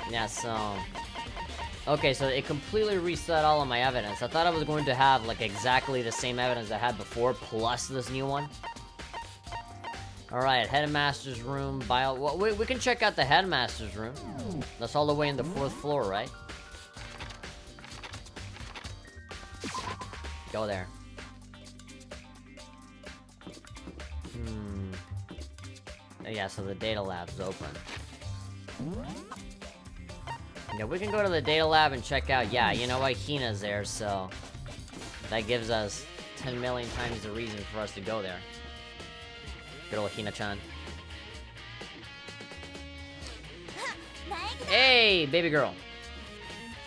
Yeah, so... Okay, so it completely reset all of my evidence. I thought I was going to have, like, exactly the same evidence I had before, plus this new one. Alright, headmaster's room, well, we can check out the headmaster's room. That's all the way in the 4th floor, right? Go there. Yeah, so the data lab's open. Yeah, we can go to the data lab and check out, yeah, you know what, Hina's there, so... That gives us 10 million times the reason for us to go there. Good old Hina-chan. Hey, baby girl.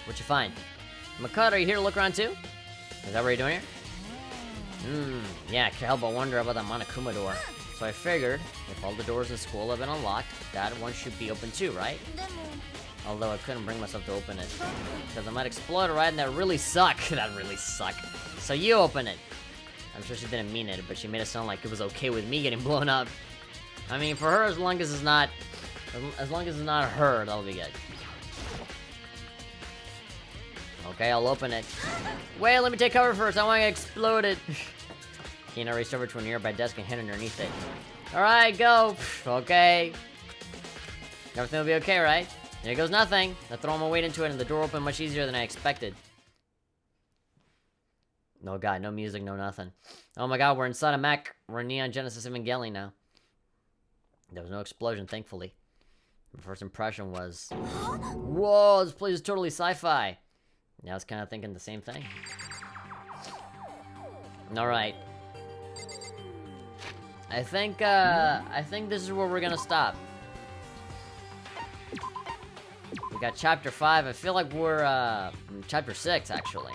What'd you find? Makoto, are you here to look around too? Is that what you're doing here? Yeah, can't help but wonder about that Monokuma door. So I figured, if all the doors in school have been unlocked, that one should be open too, right? Although I couldn't bring myself to open it. Because I might explode, right? And that really suck. That really suck. So you open it. I'm sure she didn't mean it, but she made it sound like it was okay with me getting blown up. I mean, for her, as long as it's not her, that'll be good. Okay, I'll open it. Wait, let me take cover first. I want to get exploded. Hina raced over to a nearby desk and hid underneath it. Alright, go. Okay. Everything will be okay, right? There goes nothing. I throw my weight into it and the door opened much easier than I expected. No god, no music, no nothing. Oh my god, we're inside a mech. We're in Neon Genesis Evangelion now. There was no explosion, thankfully. My first impression was... Whoa, this place is totally sci-fi. Yeah, I was kind of thinking the same thing. Alright. I think this is where we're gonna stop. We got chapter 5. I feel like we're, chapter 6, actually.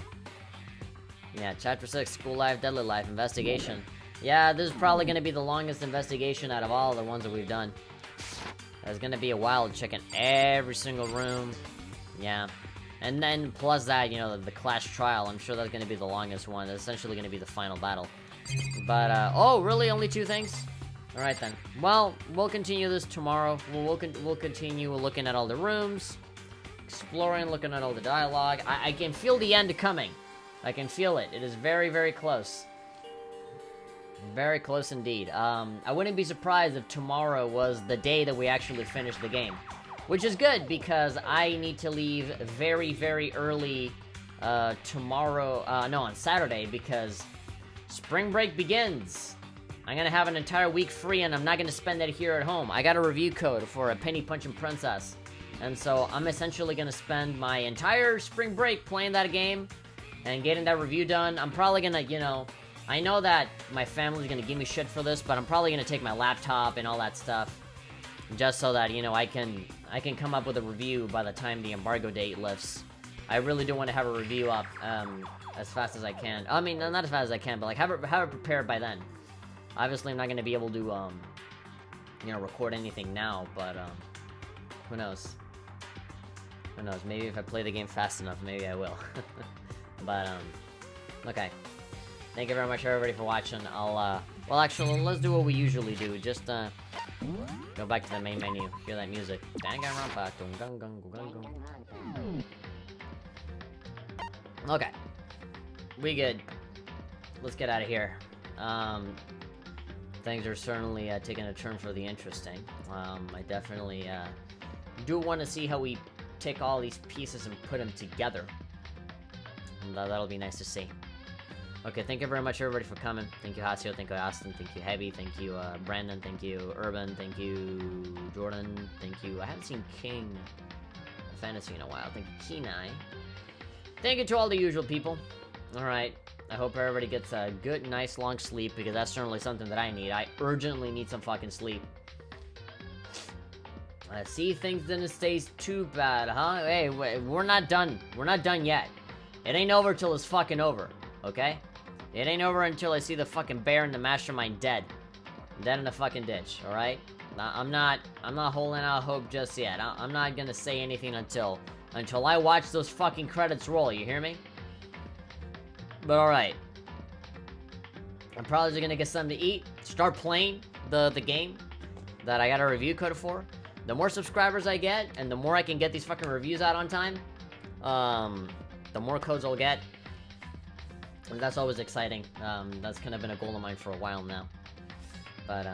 Yeah, chapter 6, School Life, Deadly Life, Investigation. Yeah, this is probably gonna be the longest investigation out of all the ones that we've done. There's gonna be a while checking every single room. Yeah. And then, plus that, you know, the Clash Trial, I'm sure that's gonna be the longest one. That's essentially gonna be the final battle. But, oh, really? Only 2 things? Alright then. Well, we'll continue this tomorrow. We'll continue looking at all the rooms, exploring, looking at all the dialogue. I can feel the end coming. I can feel it. It is very, very close. Very close indeed. I wouldn't be surprised if tomorrow was the day that we actually finish the game. Which is good, because I need to leave very, very early tomorrow, on Saturday, because spring break begins. I'm gonna have an entire week free, and I'm not gonna spend it here at home. I got a review code for a Penny Punching Princess, and so I'm essentially gonna spend my entire spring break playing that game and getting that review done. I'm probably gonna, you know, I know that my family's gonna give me shit for this, but I'm probably gonna take my laptop and all that stuff, just so that, you know, I can come up with a review by the time the embargo date lifts. I really do want to have a review up as fast as I can. I mean, not as fast as I can, but like have it prepared by then. Obviously, I'm not gonna be able to, you know, record anything now, but who knows? Who knows? Maybe if I play the game fast enough, maybe I will. But okay. Thank you very much, everybody, for watching. I'll well, actually, let's do what we usually do. Just go back to the main menu. Hear that music. Danganronpa. Okay. We good. Let's get out of here. Things are certainly taking a turn for the interesting. I definitely do want to see how we take all these pieces and put them together. And that'll be nice to see. Okay, thank you very much, everybody, for coming. Thank you, Hasio. Thank you, Austin. Thank you, Heavy. Thank you, Brandon. Thank you, Urban. Thank you, Jordan. Thank you. I haven't seen King Fantasy in a while. Thank you, Kenai. Thank you to all the usual people. Alright, I hope everybody gets a good, nice, long sleep, because that's certainly something that I need. I urgently need some fucking sleep. See, things didn't stay too bad, huh? Hey, we're not done. We're not done yet. It ain't over till it's fucking over, okay? It ain't over until I see the fucking bear and the mastermind dead. Dead in the fucking ditch, alright? I'm not holding out hope just yet. I'm not gonna say anything until I watch those fucking credits roll, you hear me? But alright. I'm probably just gonna get something to eat, start playing the game that I got a review code for. The more subscribers I get, and the more I can get these fucking reviews out on time, the more codes I'll get. And that's always exciting. That's kind of been a goal of mine for a while now. But,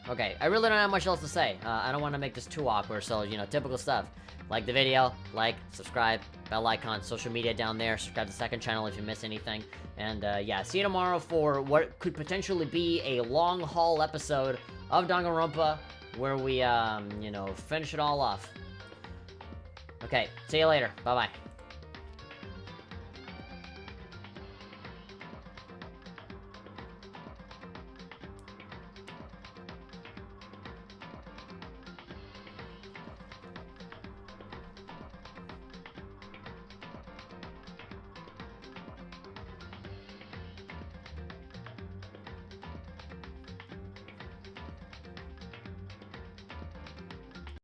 okay. I really don't have much else to say. I don't want to make this too awkward, so, you know, typical stuff. Like the video, like, subscribe, bell icon, social media down there, subscribe to the second channel if you miss anything. And, yeah, see you tomorrow for what could potentially be a long-haul episode of Danganronpa, where we, you know, finish it all off. Okay, see you later. Bye-bye.